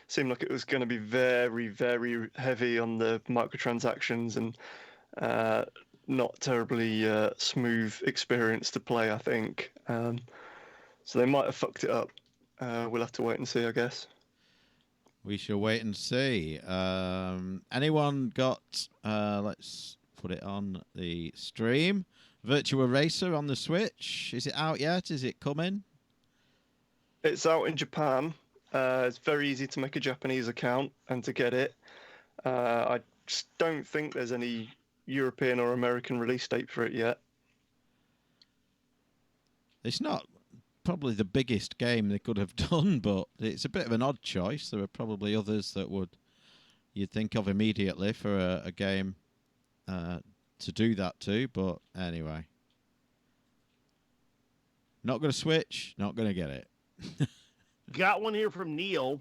seemed like it was going to be very, very heavy on the microtransactions and not terribly smooth experience to play, I think. So they might have fucked it up. We'll have to wait and see, I guess. We shall wait and see. Anyone got, let's put it on the stream, Virtua Racer on the Switch? Is it out yet? Is it coming? It's out in Japan. It's very easy to make a Japanese account and to get it. I just don't think there's any European or American release date for it yet. It's not probably the biggest game they could have done, but it's a bit of an odd choice. There are probably others that you'd think of immediately for a game to do that to, but anyway. Not going to switch, not going to get it. Got one here from Neil,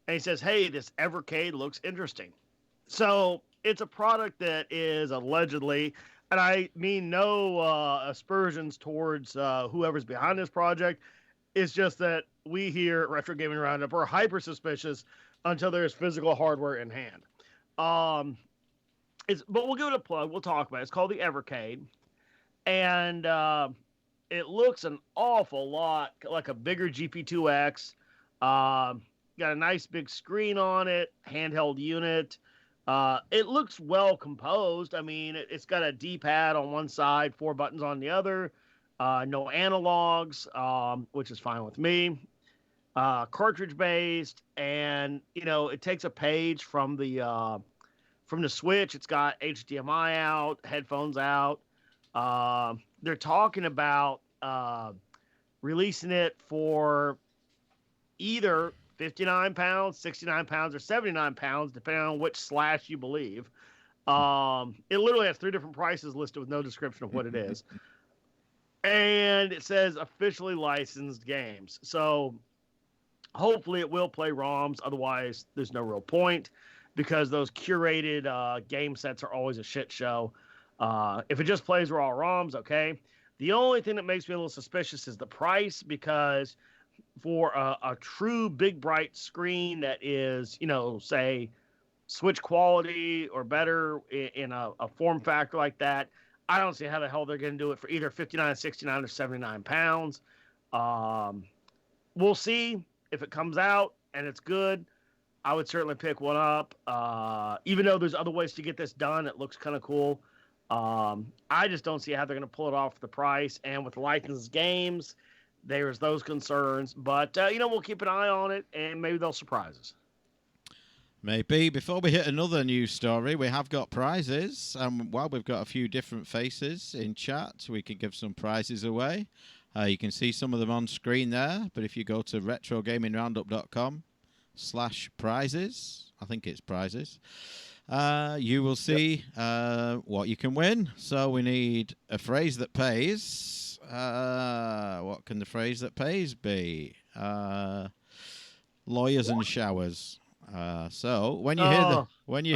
and he says, hey, this Evercade looks interesting. So it's a product that is allegedly, and I mean no aspersions towards whoever's behind this project. It's just that we here at Retro Gaming Roundup are hyper suspicious until there's physical hardware in hand. But we'll give it a plug. We'll talk about it. It's called the Evercade, and it looks an awful lot like a bigger GP2X. Got a nice big screen on it, handheld unit. It looks well composed. I mean, it's got a D-pad on one side, 4 buttons on the other. No analogs, which is fine with me. Cartridge based, and it takes a page from the Switch. It's got HDMI out, headphones out. They're talking about releasing it for either 59 pounds, 69 pounds, or 79 pounds, depending on which slash you believe. It literally has 3 different prices listed with no description of what it is. And it says officially licensed games. So hopefully it will play ROMs. Otherwise, there's no real point, because those curated game sets are always a shit show. If it just plays raw ROMs, okay. The only thing that makes me a little suspicious is the price, because for a true big bright screen that is, say, Switch quality or better in a form factor like that, I don't see how the hell they're going to do it for either 59, 69, or 79 pounds. We'll see if it comes out and it's good. I would certainly pick one up. Even though there's other ways to get this done, it looks kind of cool. I just don't see how they're going to pull it off for the price. And with licensed games, there's those concerns. But, we'll keep an eye on it, and maybe they'll surprise us. Maybe. Before we hit another news story, we have got prizes. While we've got a few different faces in chat, we can give some prizes away. You can see some of them on screen there. But if you go to retrogamingroundup.com/prizes, I think it's prizes, you will see what you can win. So we need a phrase that pays. What can the phrase that pays be? Lawyers and showers. So when you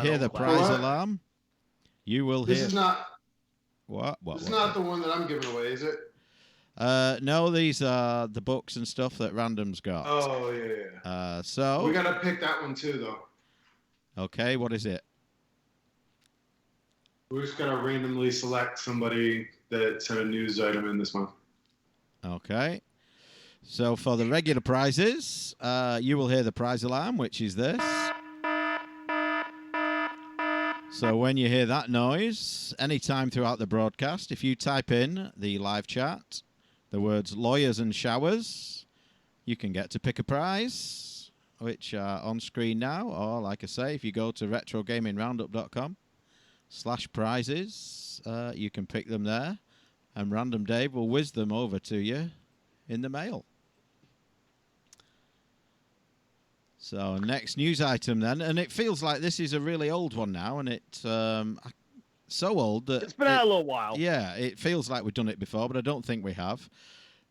hear the prize alarm, you will hear. This is not. What? This is not the one that I'm giving away, is it? No, these are the books and stuff that Random's got. Oh yeah. So we gotta pick that one too, though. Okay, what is it? We're just gonna randomly select somebody that sent a news item in this month. Okay. So for the regular prizes, you will hear the prize alarm, which is this. So when you hear that noise, anytime throughout the broadcast, if you type in the live chat, the words lawyers and showers, you can get to pick a prize, which are on screen now. Or like I say, if you go to retrogamingroundup.com/prizes, you can pick them there, and Random Dave will whiz them over to you in the mail. So next news item then, and it feels like this is a really old one now, and it's so old that it's been out a little while. Yeah, it feels like we've done it before, but I don't think we have.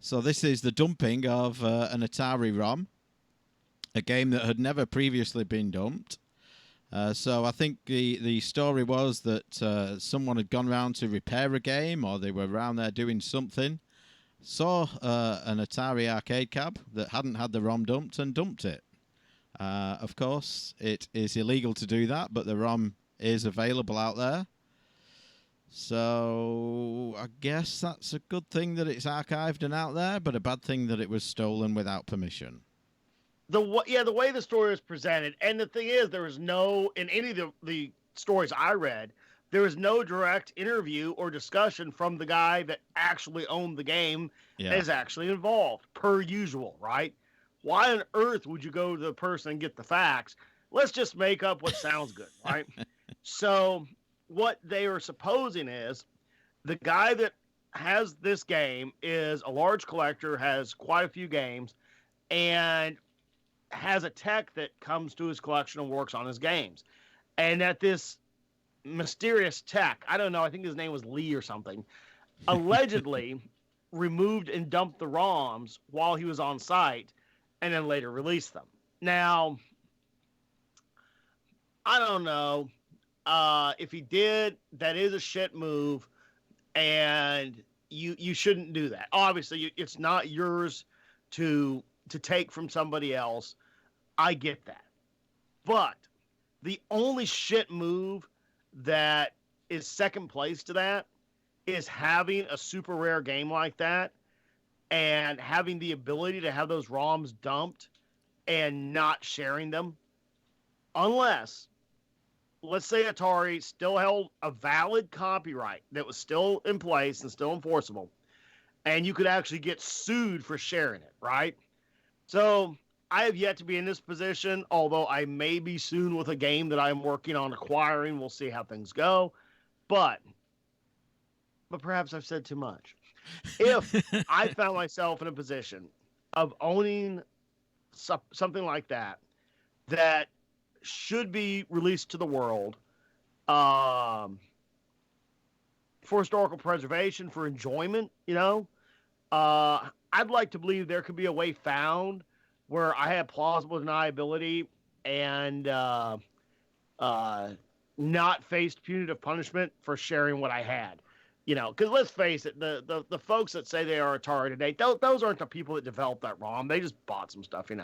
So this is the dumping of an Atari ROM, a game that had never previously been dumped. So I think the story was that someone had gone around to repair a game, or they were around there doing something, saw an Atari arcade cab that hadn't had the ROM dumped, and dumped it. Of course, it is illegal to do that, but the ROM is available out there. So I guess that's a good thing that it's archived and out there, but a bad thing that it was stolen without permission. The way the story is presented, and the thing is, there was no, in any of the stories I read, there was no direct interview or discussion from the guy that actually owned the game and is actually involved, per usual, right? Why on earth would you go to the person and get the facts? let's just make up what sounds good, right? So what they are supposing is the guy that has this game is a large collector, has quite a few games, and has a tech that comes to his collection and works on his games. And that this mysterious tech, I don't know, I think his name was Lee or something, allegedly removed and dumped the ROMs while he was on site and then later released them. Now, I don't know. If he did, that is a shit move, and you shouldn't do that. Obviously, it's not yours to take from somebody else. I get that. But the only shit move that is second place to that is having a super rare game like that and having the ability to have those ROMs dumped and not sharing them. Unless, let's say Atari still held a valid copyright that was still in place and still enforceable, and you could actually get sued for sharing it, right? So I have yet to be in this position, although I may be soon with a game that I'm working on acquiring. We'll see how things go. But perhaps I've said too much. If I found myself in a position of owning something like that should be released to the world for historical preservation, for enjoyment, I'd like to believe there could be a way found where I had plausible deniability and not faced punitive punishment for sharing what I had. Because let's face it, the folks that say they are Atari today, those aren't the people that developed that ROM. They just bought some stuff, And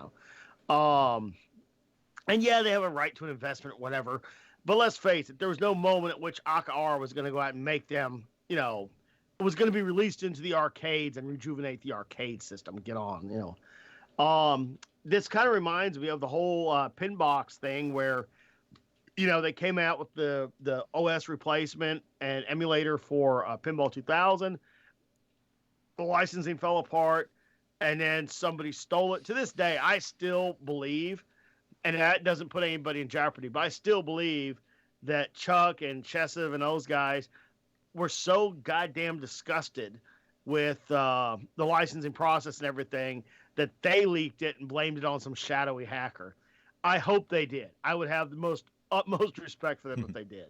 yeah, they have a right to an investment, whatever. But let's face it, there was no moment at which AKR was going to go out and make them, it was going to be released into the arcades and rejuvenate the arcade system. Get on, This kind of reminds me of the whole Pinbox thing where, they came out with the OS replacement and emulator for Pinball 2000. The licensing fell apart, and then somebody stole it. To this day, I still believe, and that doesn't put anybody in jeopardy, but I still believe that Chuck and Chesev and those guys were so goddamn disgusted with the licensing process and everything that they leaked it and blamed it on some shadowy hacker. I hope they did. I would have the utmost respect for them if they did.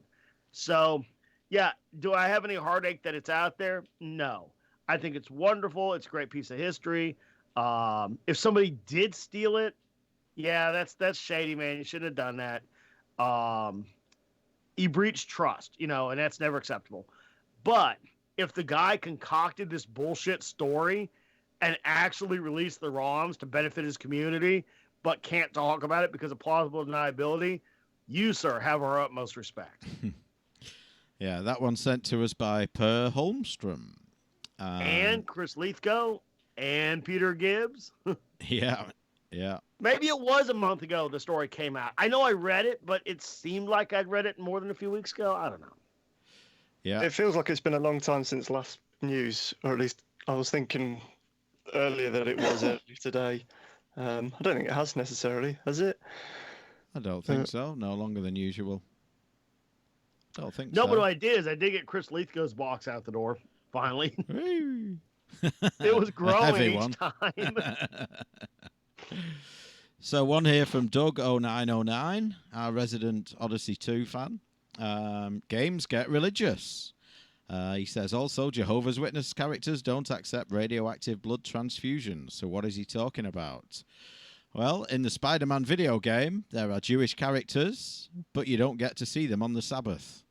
So, yeah, do I have any heartache that it's out there? No. I think it's wonderful. It's a great piece of history. If somebody did steal it, yeah, that's shady, man. You shouldn't have done that. You breached trust, and that's never acceptable. But if the guy concocted this bullshit story and actually released the ROMs to benefit his community, but can't talk about it because of plausible deniability, you, sir, have our utmost respect. Yeah, that one sent to us by Per Holmstrom. And Chris Leithco and Peter Gibbs. Yeah. Maybe it was a month ago the story came out. I know I read it, but it seemed like I'd read it more than a few weeks ago. I don't know. Yeah. It feels like it's been a long time since last news, or at least I was thinking earlier that it was early today. I don't think it has necessarily, has it? I don't think so. No longer than usual. Don't think no, so. No, but what I did is I did get Chris Leithco's box out the door, finally. It was growing each time. So one here from Doug0909, our resident Odyssey 2 fan. Games get religious. He says also Jehovah's Witness characters don't accept radioactive blood transfusions. So what is he talking about? Well, in the Spider-Man video game, there are Jewish characters, but you don't get to see them on the Sabbath.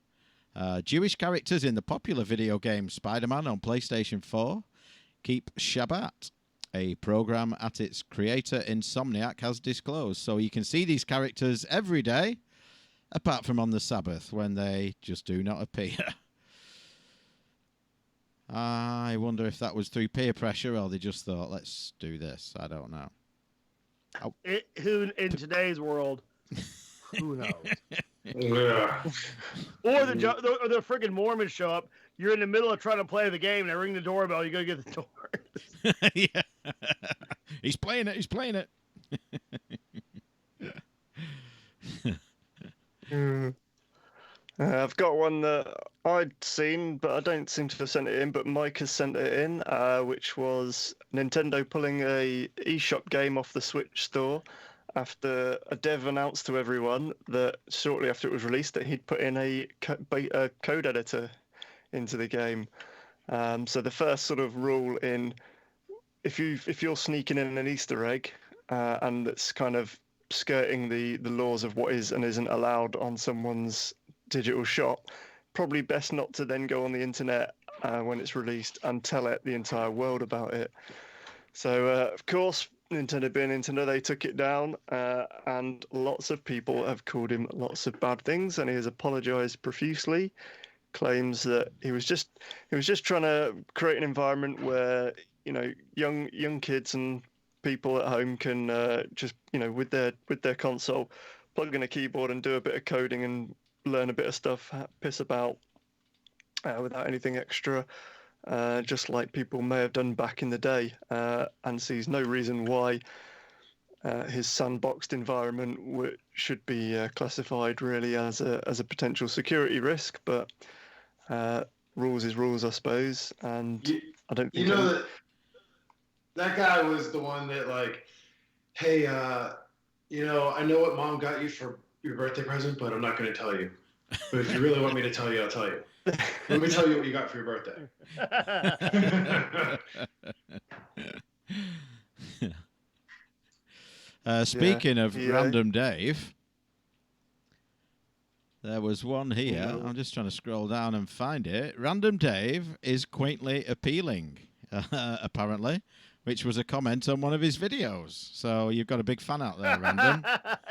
Jewish characters in the popular video game Spider-Man on PlayStation 4 keep Shabbat, a program at its creator Insomniac has disclosed. So you can see these characters every day, apart from on the Sabbath, when they just do not appear. I wonder if that was through peer pressure or they just thought, let's do this. I don't know. Who in today's world, who knows? Yeah. Or the friggin' Mormons show up. You're in the middle of trying to play the game. They ring the doorbell. You go get the door. Yeah, he's playing it. I've got one that I'd seen, but I don't seem to have sent it in. But Mike has sent it in, which was Nintendo pulling a eShop game off the Switch store after a dev announced to everyone that shortly after it was released that he'd put in a code editor into the game. So the first sort of rule in if you're sneaking in an Easter egg and it's kind of skirting the laws of what is and isn't allowed on someone's digital shop, probably best not to then go on the internet when it's released and tell the entire world about it. So of course, Nintendo being Nintendo, they took it down, and lots of people have called him lots of bad things, and he has apologized profusely. Claims that he was just trying to create an environment where young kids and people at home can just with their console plug in a keyboard and do a bit of coding and learn a bit of stuff, piss about without anything extra, just like people may have done back in the day, and sees no reason why his sandboxed environment should be classified really as a potential security risk. But rules is rules, I suppose, and I don't think that guy was the one that like, hey, I know what mom got you for your birthday present, but I'm not going to tell you. But if you really want me to tell you, I'll tell you. Let me tell you what you got for your birthday. Speaking of Random Dave, there was one here. I'm just trying to scroll down and find it. Random Dave is quaintly appealing, apparently, which was a comment on one of his videos. So you've got a big fan out there, Random.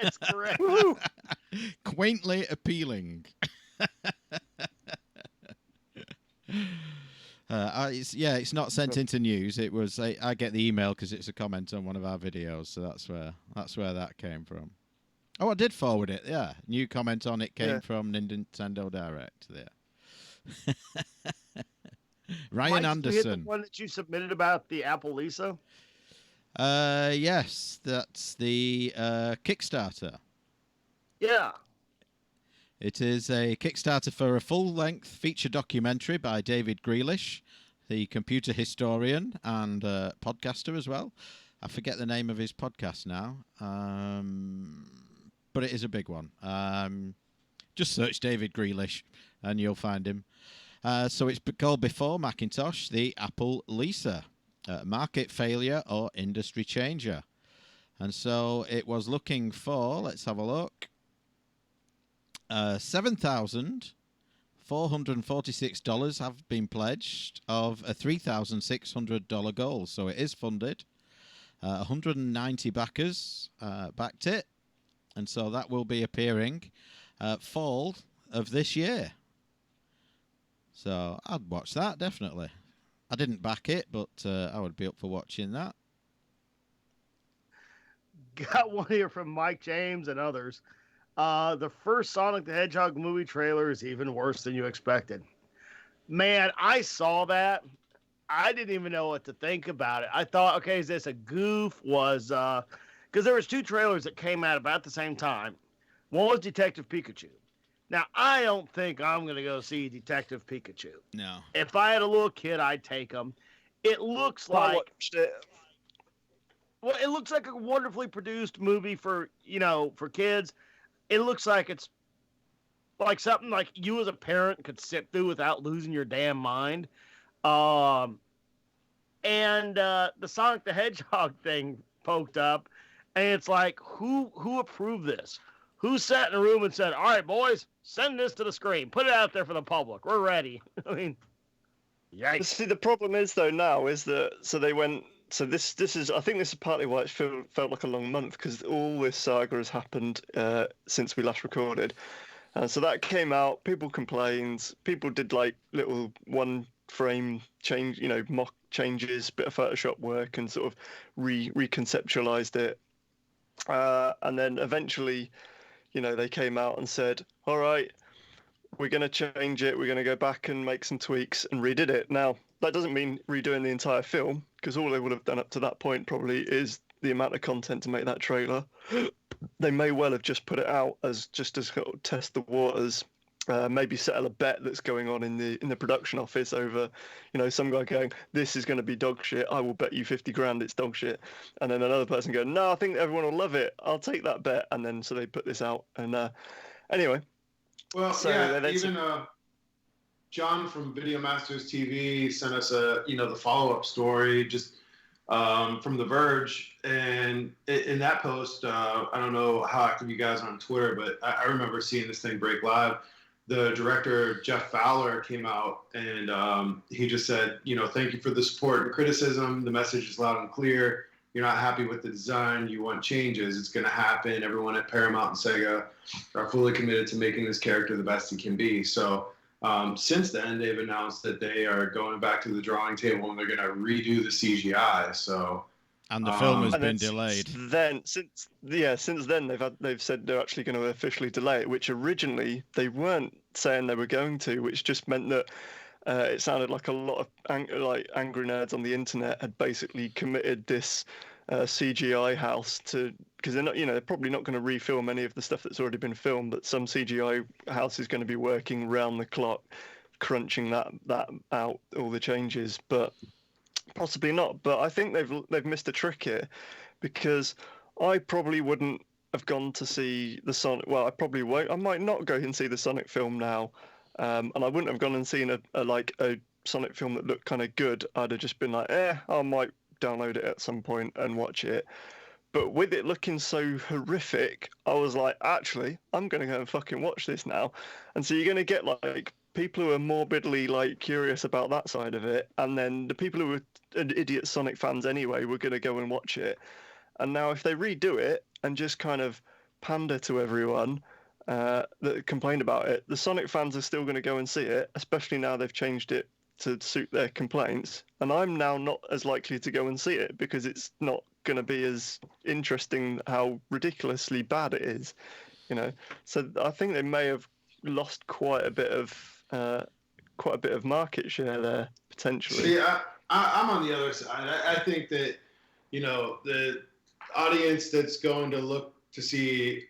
That's correct. Quaintly appealing. It's not sent into news. It was I get the email because it's a comment on one of our videos, so that's where that came from. Oh, I did forward it. Yeah, new comment on it came from Nintendo Direct. There. Ryan Mike, Anderson. Did you hit the one that you submitted about the Apple Lisa? Yes, that's the Kickstarter. Yeah. It is a Kickstarter for a full-length feature documentary by David Grealish, the computer historian and podcaster as well. I forget the name of his podcast now, but it is a big one. Just search David Grealish and you'll find him. So it's called Before Macintosh, the Apple Lisa, Market Failure or Industry Changer. And so it was looking for, let's have a look, $7,446 have been pledged of a $3,600 goal. So it is funded. 190 backers backed it. And so that will be appearing fall of this year. So I'd watch that, definitely. I didn't back it, but I would be up for watching that. Got one here from Mike James and others. The first Sonic the Hedgehog movie trailer is even worse than you expected. Man, I saw that. I didn't even know what to think about it. I thought, okay, is this a goof? Because there was two trailers that came out about the same time. One was Detective Pikachu. Now, I don't think I'm going to go see Detective Pikachu. No. If I had a little kid, I'd take him. It looks like... Well, it looks like a wonderfully produced movie for kids. It looks like it's like something like you as a parent could sit through without losing your damn mind. And the Sonic the Hedgehog thing poked up, and it's like, who approved this? Who sat in a room and said, all right, boys, send this to the screen. Put it out there for the public. We're ready. I mean, yikes. See, the problem is, though, now is that, so they went, so this is, I think this is partly why it felt like a long month, because all this saga has happened since we last recorded. So that came out, people complained, people did like little one frame change, mock changes, bit of Photoshop work, and sort of reconceptualized it. And then eventually, they came out and said, all right, we're going to change it. We're going to go back and make some tweaks and redid it. Now, that doesn't mean redoing the entire film, because all they would have done up to that point probably is the amount of content to make that trailer. they may well have just put it out as just as test the waters. Maybe settle a bet that's going on in the production office over, some guy going, this is going to be dog shit. I will bet you 50 grand it's dog shit. And then another person going, no, I think everyone will love it. I'll take that bet. And then so they put this out. And anyway. Well, so yeah, even John from Video Masters TV sent us the follow-up story just from The Verge. And in that post, I don't know how active you guys are on Twitter, but I remember seeing this thing break live. The director, Jeff Fowler, came out and he just said, thank you for the support and criticism. The message is loud and clear. You're not happy with the design. You want changes. It's going to happen. Everyone at Paramount and Sega are fully committed to making this character the best it can be. So since then, they've announced that they are going back to the drawing table and they're going to redo the CGI. So. And the film has been delayed. Since then, they've said they're actually going to officially delay it, which originally they weren't saying they were going to, which just meant that it sounded like a lot of angry nerds on the internet had basically committed this CGI house to, because they're not, they're probably not going to refilm any of the stuff that's already been filmed, but some CGI house is going to be working round the clock, crunching that out, all the changes, but. Possibly not, but I think they've missed a trick here, because I probably wouldn't have gone to see the Sonic. Well, I probably won't. I might not go and see the Sonic film now, and I wouldn't have gone and seen a Sonic film that looked kind of good. I'd have just been like, I might download it at some point and watch it. But with it looking so horrific, I was like, actually, I'm going to go and fucking watch this now. And so you're going to get like people who are morbidly curious about that side of it, and then the people who were idiot Sonic fans anyway were going to go and watch it. And now if they redo it and just kind of pander to everyone that complained about it, the Sonic fans are still going to go and see it, especially now they've changed it to suit their complaints. And I'm now not as likely to go and see it because it's not going to be as interesting how ridiculously bad it is, So I think they may have lost quite a bit of market share there potentially. See, I'm on the other side. I think that the audience that's going to look to see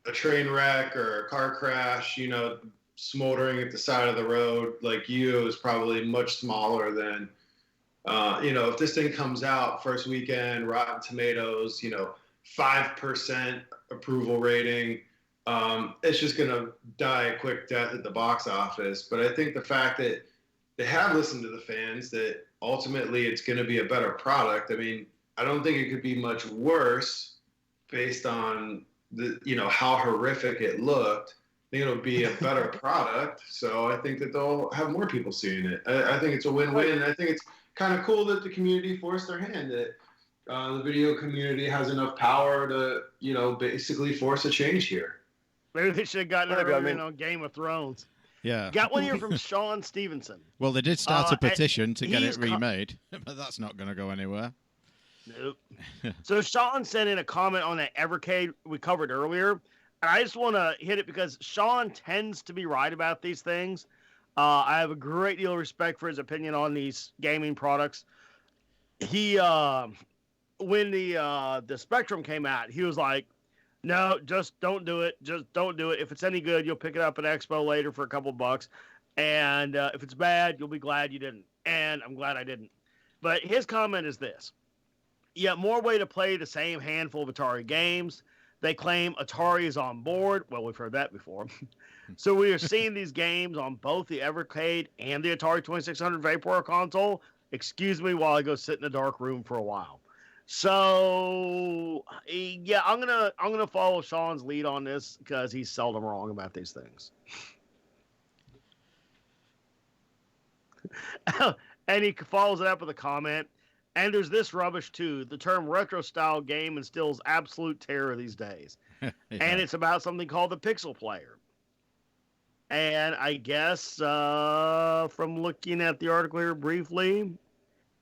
a train wreck or a car crash, smoldering at the side of the road like you is probably much smaller than if this thing comes out first weekend, Rotten Tomatoes, 5% approval rating. It's just going to die a quick death at the box office. But I think the fact that they have listened to the fans, that ultimately it's going to be a better product. I mean, I don't think it could be much worse based on how horrific it looked. I think it'll be a better product. So I think that they'll have more people seeing it. I think it's a win-win. I think it's kind of cool that the community forced their hand, that the video community has enough power to, basically force a change here. Maybe they should have gotten it on Game of Thrones. Yeah. Got one here from Sean Stevenson. Well, they did start a petition to get it remade, but that's not going to go anywhere. Nope. So Sean sent in a comment on that Evercade we covered earlier, and I just want to hit it because Sean tends to be right about these things. I have a great deal of respect for his opinion on these gaming products. He, when the Spectrum came out, he was like, no, just don't do it. Just don't do it. If it's any good, you'll pick it up at Expo later for a couple bucks. And if it's bad, you'll be glad you didn't. And I'm glad I didn't. But his comment is this. Yet more way to play the same handful of Atari games. They claim Atari is on board. Well, we've heard that before. So we are seeing these games on both the Evercade and the Atari 2600 Vaporware console. Excuse me while I go sit in a dark room for a while. So yeah, I'm gonna follow Sean's lead on this because he's seldom wrong about these things. And he follows it up with a comment. And there's this rubbish too. The term retro style game instills absolute terror these days. Yeah. And it's about something called the pixel player. And I guess from looking at the article here briefly,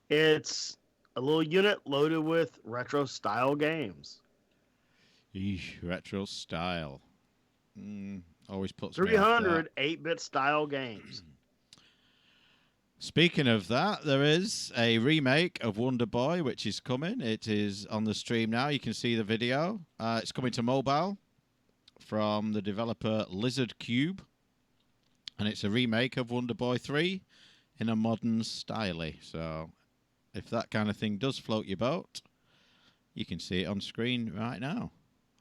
it's a little unit loaded with retro style games. Eesh, retro style. Always puts 300 8-bit style games. Speaking of that, there is a remake of Wonder Boy, which is coming. It is on the stream now. You can see the video. It's coming to mobile from the developer Lizard Cube. And it's a remake of Wonder Boy 3 in a modern style. So if that kind of thing does float your boat, you can see it on screen right now.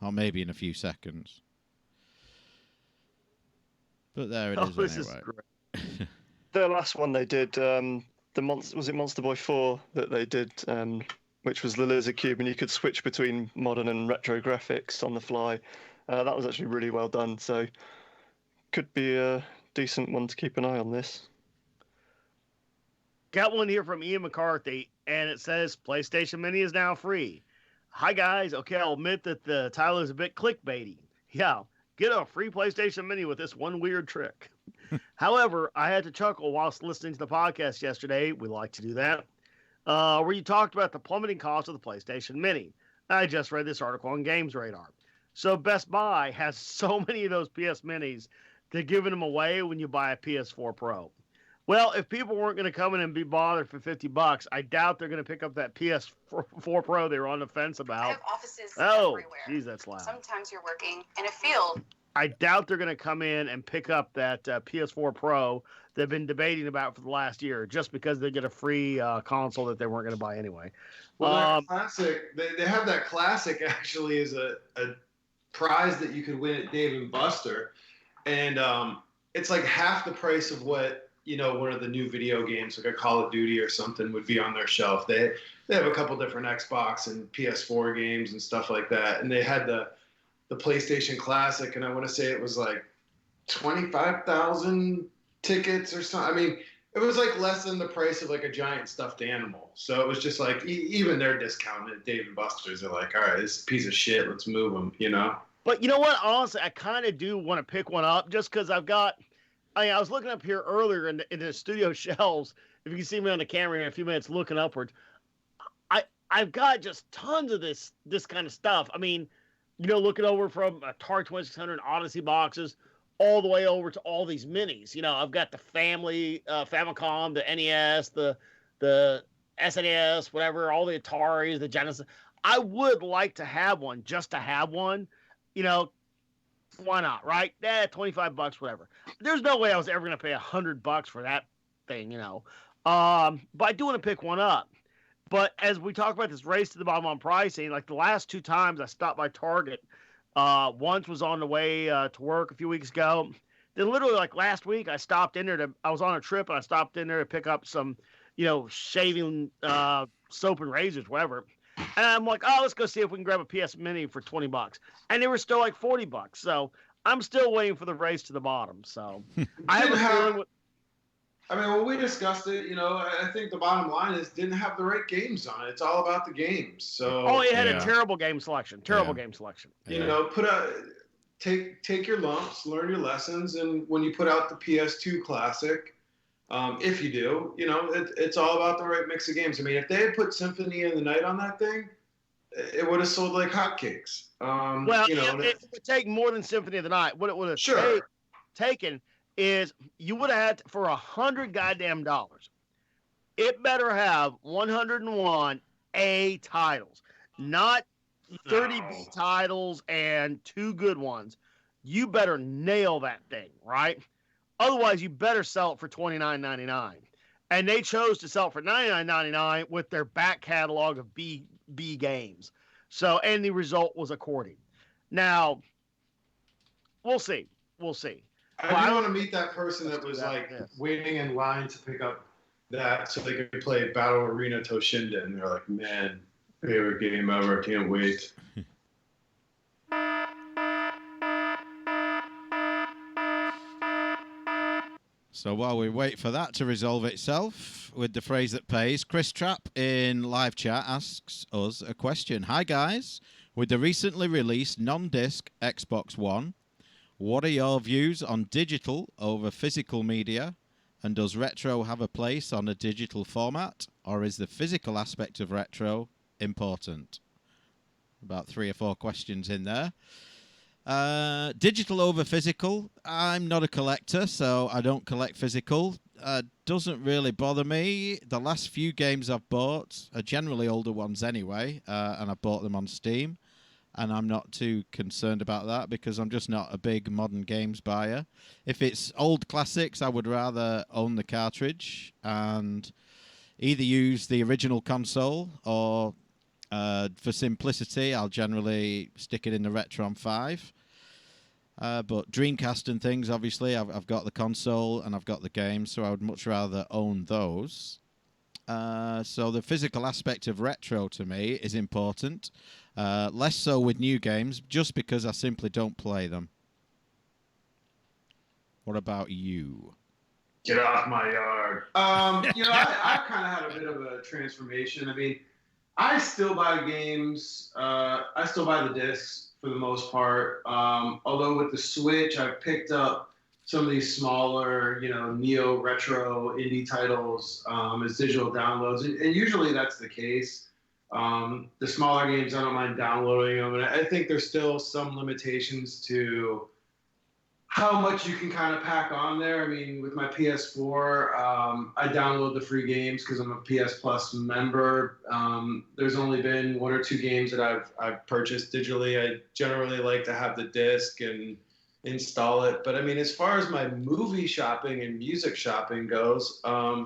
Or maybe in a few seconds. But there it is anyway. The last one they did, was it Monster Boy 4 that they did, which was the Lizard Cube, and you could switch between modern and retro graphics on the fly. That was actually really well done, so could be a decent one to keep an eye on this. Got one here from Ian McCarthy, and it says PlayStation Mini is now free. Hi guys, okay, I'll admit that the title is a bit clickbaity. Yeah, get a free PlayStation Mini with this one weird trick. However, I had to chuckle whilst listening to the podcast yesterday. We like to do that. Where you talked about the plummeting cost of the PlayStation Mini. I just read this article on Games Radar. So Best Buy has so many of those PS Minis, they're giving them away when you buy a PS4 Pro. Well, if people weren't going to come in and be bothered for $50, I doubt they're going to pick up that PS4 Pro they were on the fence about. I have offices everywhere. Geez, that's loud. Sometimes you're working in a field. I doubt they're going to come in and pick up that PS4 Pro they've been debating about for the last year, just because they get a free console that they weren't going to buy anyway. Well, that classic, they have that classic actually as a prize that you could win at Dave & Buster, and it's like half the price of what one of the new video games, like a Call of Duty or something, would be on their shelf. They have a couple different Xbox and PS4 games and stuff like that, and they had the PlayStation Classic, and I want to say it was like 25,000 tickets or something. I mean, it was like less than the price of like a giant stuffed animal. So it was just like, even they're discounted at Dave & Buster's. They're like, all right, this piece of shit, let's move them, But you know what? Honestly, I kind of do want to pick one up just because I was looking up here earlier in the studio shelves. If you can see me on the camera in a few minutes looking upwards, I've got just tons of this kind of stuff. I mean, looking over from Atari 2600 Odyssey boxes all the way over to all these minis. I've got the family Famicom, the NES, the SNES, whatever, all the Ataris, the Genesis. I would like to have one, just to have one. Why not, right? $25, whatever. There's no way I was ever going to pay $100 for that thing, But I do want to pick one up. But as we talk about this race to the bottom on pricing, like the last two times I stopped by Target, once was on the way to work a few weeks ago. Then literally like last week, I stopped in there I was on a trip and I stopped in there to pick up some, shaving soap and razors, whatever. And I'm like, let's go see if we can grab a PS Mini for $20. And they were still like $40. So I'm still waiting for the race to the bottom. So I have a feeling. When we discussed it, I think the bottom line is didn't have the right games on it. It's all about the games. So it had a terrible game selection. Game selection. Take your lumps, learn your lessons, and when you put out the PS2 Classic, if you do, it's all about the right mix of games. I mean, if they had put Symphony of the Night on that thing, it would have sold like hotcakes. It would take more than Symphony of the Night. What it would have taken is you would have had for $100 goddamn dollars. It better have 101 A titles, not 30 B titles and 2 good ones. You better nail that thing, right? Otherwise, you better sell it for $29.99. And they chose to sell it for $99.99 with their back catalog of B games. So, and the result was according. Now, we'll see. I do want to meet that person that was waiting in line to pick up that so they could play Battle Arena Toshinden. And they're like, man, favorite game ever. Can't wait. So while we wait for that to resolve itself with the phrase that pays, Chris Trapp in live chat asks us a question. Hi guys, with the recently released non-disc Xbox One, what are your views on digital over physical media? And does retro have a place on a digital format? Or is the physical aspect of retro important? About 3 or 4 questions in there. Digital over physical. I'm not a collector, so I don't collect physical. doesn't really bother me. The last few games I've bought are generally older ones anyway, and I bought them on Steam, and I'm not too concerned about that because I'm just not a big modern games buyer. If it's old classics, I would rather own the cartridge and either use the original console or, for simplicity, I'll generally stick it in the Retron 5. But Dreamcast and things, obviously, I've got the console and I've got the game, so I would much rather own those. So the physical aspect of retro to me is important. Less so with new games, just because I simply don't play them. What about you? Get off my yard. I kind of had a bit of a transformation. I mean, I still buy games. I still buy the discs for the most part. Although with the Switch, I've picked up some of these smaller, neo retro indie titles as digital downloads, and usually that's the case. The smaller games, I don't mind downloading them, and I think there's still some limitations to how much you can kind of pack on there. I mean, with my PS4, I download the free games because I'm a PS Plus member. There's only been 1 or 2 games that I've purchased digitally. I generally like to have the disc and install it. But I mean, as far as my movie shopping and music shopping goes, I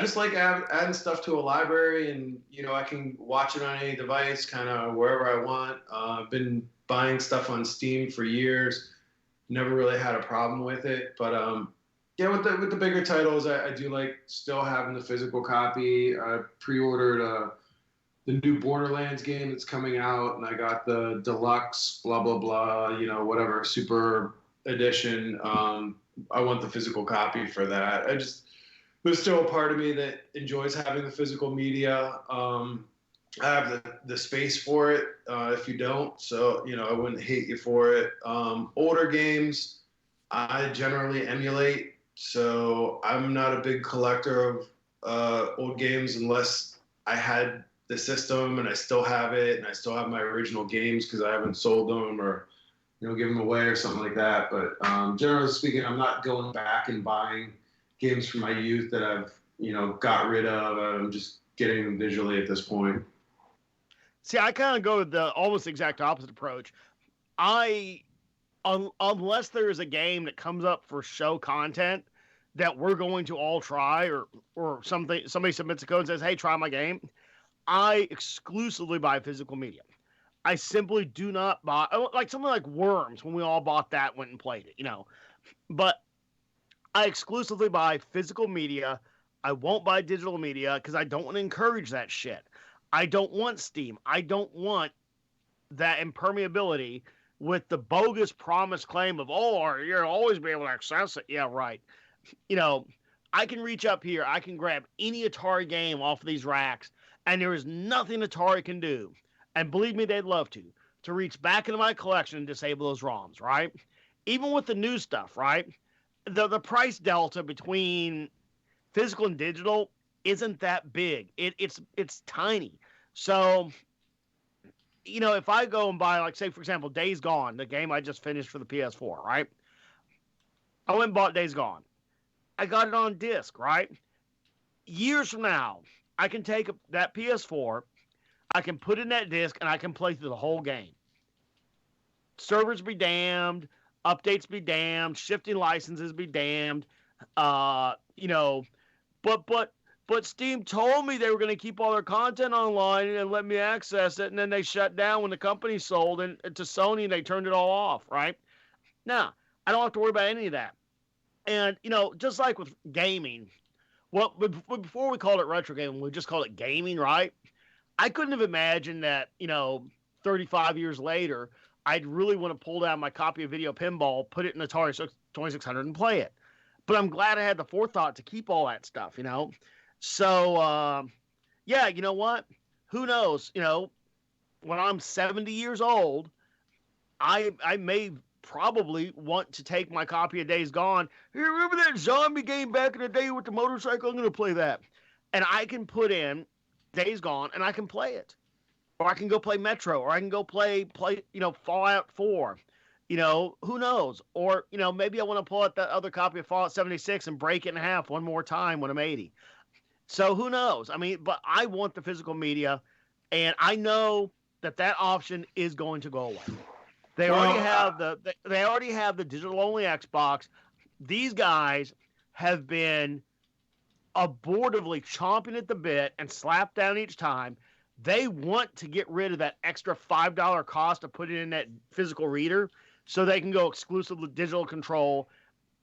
just like adding stuff to a library, and I can watch it on any device, kind of wherever I want. I've been buying stuff on Steam for years. Never really had a problem with it, but with the bigger titles, I do like still having the physical copy. I pre-ordered the new Borderlands game that's coming out, and I got the deluxe blah blah blah, whatever super edition. I want the physical copy for that. There's still a part of me that enjoys having the physical media. I have the space for it if you don't, so I wouldn't hate you for it. Older games, I generally emulate, so I'm not a big collector of old games unless I had the system and I still have it and I still have my original games because I haven't sold them or give them away or something like that. But generally speaking, I'm not going back and buying games from my youth that I've got rid of. I'm just getting them digitally at this point. See, I kind of go with the almost exact opposite approach. Unless there is a game that comes up for show content that we're going to all try, or somebody submits a code and says, "Hey, try my game," I exclusively buy physical media. I simply do not buy like something like Worms when we all bought that, went and played it, But I exclusively buy physical media. I won't buy digital media because I don't want to encourage that shit. I don't want Steam. I don't want that impermeability with the bogus promise claim of, you'll always be able to access it. Yeah, right. I can reach up here. I can grab any Atari game off of these racks, and there is nothing Atari can do. And believe me, they'd love to reach back into my collection and disable those ROMs, right? Even with the new stuff, right? The price delta between physical and digital isn't that big. It's tiny. So, if I go and buy, like, say, for example, Days Gone, the game I just finished for the PS4, right? I went and bought Days Gone. I got it on disc, right? Years from now, I can take that PS4, I can put in that disc, and I can play through the whole game. Servers be damned, updates be damned, shifting licenses be damned, But Steam told me they were going to keep all their content online and let me access it, and then they shut down when the company sold to Sony and they turned it all off, right? Now, I don't have to worry about any of that. And, just like with gaming, before we called it retro gaming, we just called it gaming, right? I couldn't have imagined that, 35 years later, I'd really want to pull down my copy of Video Pinball, put it in Atari 2600 and play it. But I'm glad I had the forethought to keep all that stuff, So, you know what? Who knows? When I'm 70 years old, I may probably want to take my copy of Days Gone. Hey, remember that zombie game back in the day with the motorcycle? I'm going to play that. And I can put in Days Gone and I can play it. Or I can go play Metro, or I can go play Fallout 4. Who knows? Or, maybe I want to pull out that other copy of Fallout 76 and break it in half one more time when I'm 80. So who knows? I mean, but I want the physical media, and I know that option is going to go away. They already have the digital only Xbox. These guys have been abortively chomping at the bit and slapped down each time. They want to get rid of that extra $5 cost of putting in that physical reader so they can go exclusively digital control,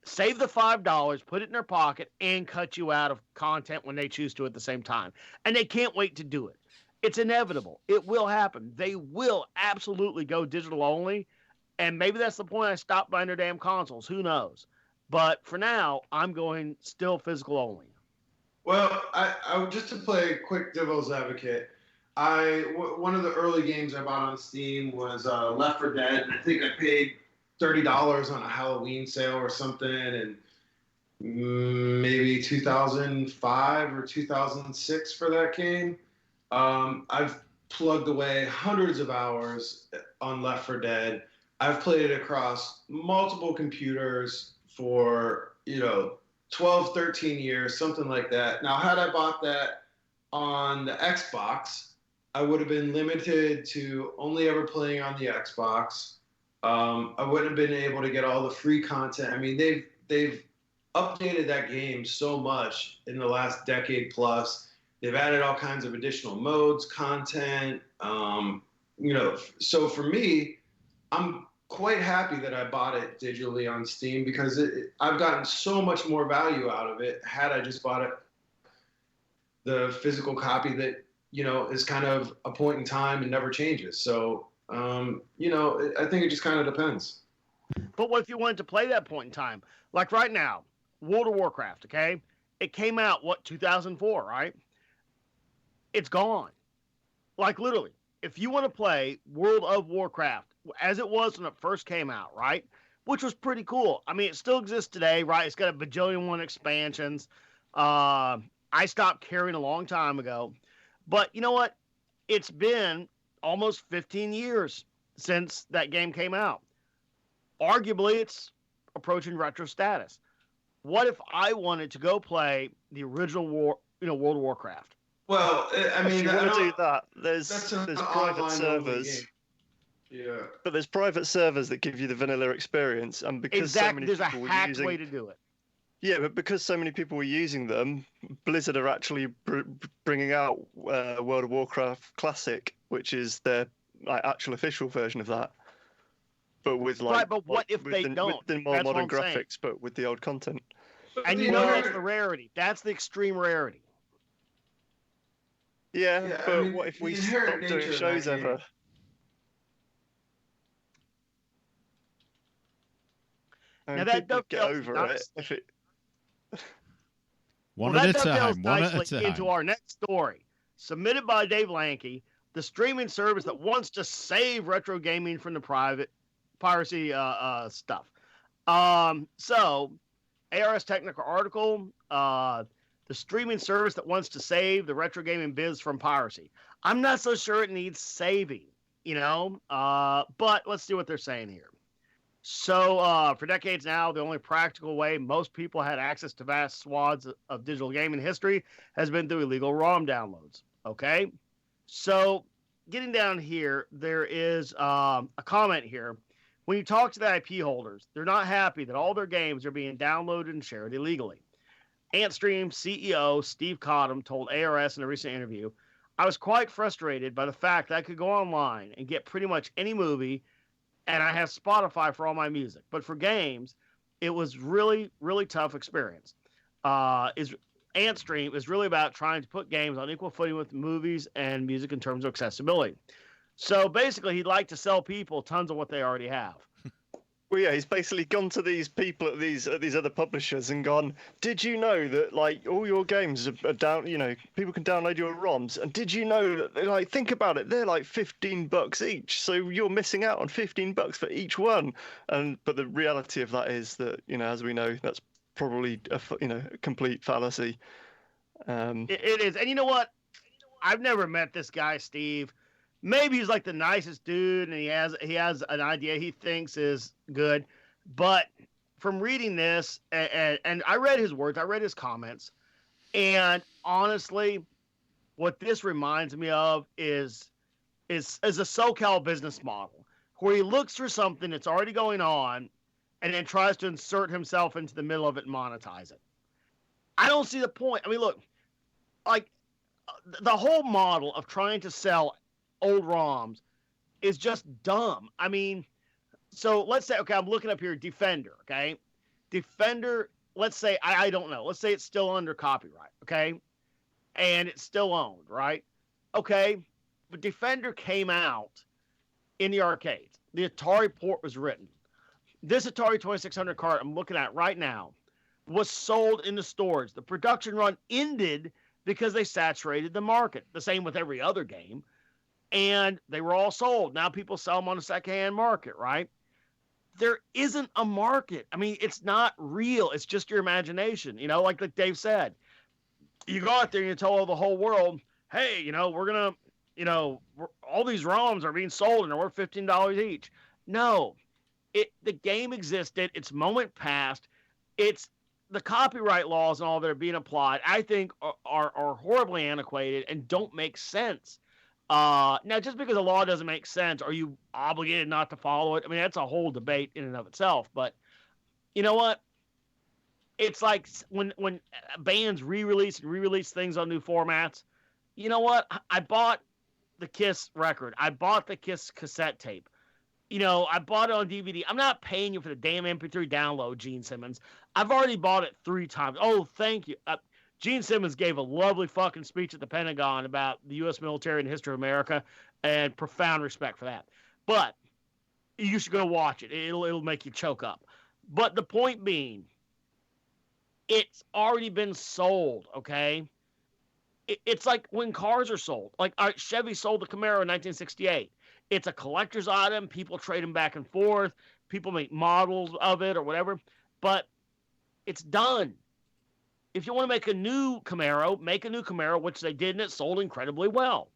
save the $5, put it in their pocket, and cut you out of content when they choose to at the same time. And they can't wait to do it. It's inevitable. It will happen. They will absolutely go digital only. And maybe that's the point I stop buying their damn consoles. Who knows? But for now, I'm going still physical only. Well, I just to play quick devil's advocate, one of the early games I bought on Steam was Left 4 Dead. I think I paid $30 on a Halloween sale or something, and maybe 2005 or 2006 for that game. I've plugged away hundreds of hours on Left 4 Dead. I've played it across multiple computers for 12, 13 years, something like that. Now, had I bought that on the Xbox, I would have been limited to only ever playing on the Xbox. I wouldn't have been able to get all the free content. I mean, they've updated that game so much in the last decade plus. They've added all kinds of additional modes, content. So for me, I'm quite happy that I bought it digitally on Steam because I've gotten so much more value out of it had I just bought it the physical copy that is kind of a point in time and never changes. So I think it just kind of depends. But what if you wanted to play that point in time? Like right now, World of Warcraft, okay? It came out, 2004, right? It's gone. Like literally, if you want to play World of Warcraft as it was when it first came out, right? Which was pretty cool. I mean, it still exists today, right? It's got a bajillion one expansions. I stopped caring a long time ago. But you know what? It's been almost 15 years since that game came out. Arguably, it's approaching retro status. What if I wanted to go play the original World of Warcraft? Well, I mean, if you want to do that, there's private servers. Yeah. But there's private servers that give you the vanilla experience, and because exactly, so many there's a hacked way to do it. Yeah, but because so many people were using them, Blizzard are actually bringing out World of Warcraft Classic, which is their actual official version of that. But with right, but what if they don't? With the more modern graphics, but with the old content. And that's the rarity. That's the extreme rarity. Yeah, but I mean, what if we stop doing shows ever? Now that people get over it if it. One at a time. Into our next story, submitted by Dave Lankey, the streaming service that wants to save retro gaming from the piracy stuff. So, ARS technical article, the streaming service that wants to save the retro gaming biz from piracy. I'm not so sure it needs saving, but let's see what they're saying here. So, for decades now, the only practical way most people had access to vast swaths of digital gaming history has been through illegal ROM downloads. Okay? So, getting down here, there is a comment here. When you talk to the IP holders, they're not happy that all their games are being downloaded and shared illegally. Antstream CEO Steve Cottam told ARS in a recent interview, I was quite frustrated by the fact that I could go online and get pretty much any movie, and I have Spotify for all my music. But for games, it was really, really tough experience. Antstream is really about trying to put games on equal footing with movies and music in terms of accessibility. So basically, he'd like to sell people tons of what they already have. Well, yeah, he's basically gone to these people at these other publishers and gone, did you know that, all your games are down, people can download your ROMs, and did you know that, think about it, they're $15 each, so you're missing out on $15 for each one. But the reality of that is that, as we know, that's probably a complete fallacy. It is. And you know what? I've never met this guy, Steve. maybe he's like the nicest dude, and he has an idea he thinks is good, but from reading this, and I read his words, I read his comments, and honestly, what this reminds me of is a SoCal business model where he looks for something that's already going on, and then tries to insert himself into the middle of it and monetize it. I don't see the point. I mean, look, like the whole model of trying to sell old ROMs is just dumb. I mean, so let's say, okay, I'm looking up here, Defender, okay? Defender, let's say, I don't know. Let's say it's still under copyright, okay? And it's still owned, right? Okay, but Defender came out in the arcades. The Atari port was written. This Atari 2600 card I'm looking at right now was sold in the stores. The production run ended because they saturated the market. The same with every other game. And they were all sold. Now people sell them on the secondhand market, right? There isn't a market. I mean, it's not real. It's just your imagination. You know, like Dave said. You go out there and you tell the whole world, hey, you know, we're going to, you know, all these ROMs are being sold and they're worth $15 each. No, the game existed. Its moment passed. It's the copyright laws and all that are being applied, I think, are horribly antiquated and don't make sense. Now, just because a law doesn't make sense, are you obligated not to follow it? I mean, that's a whole debate in and of itself. But you know what? It's like when bands re-release things on new formats. You know what? I bought the Kiss record. I bought the Kiss cassette tape. You know, I bought it on DVD. I'm not paying you for the damn MP3 download, Gene Simmons. I've already bought it 3 times. Oh, thank you. Gene Simmons gave a lovely fucking speech at the Pentagon about the U.S. military and the history of America, and profound respect for that. But you should go watch it. It'll make you choke up. But the point being, it's already been sold, okay? It's like when cars are sold. Like Chevy sold the Camaro in 1968. It's a collector's item. People trade them back and forth. People make models of it or whatever. But it's done. If you want to make a new Camaro, which they did, and it sold incredibly well.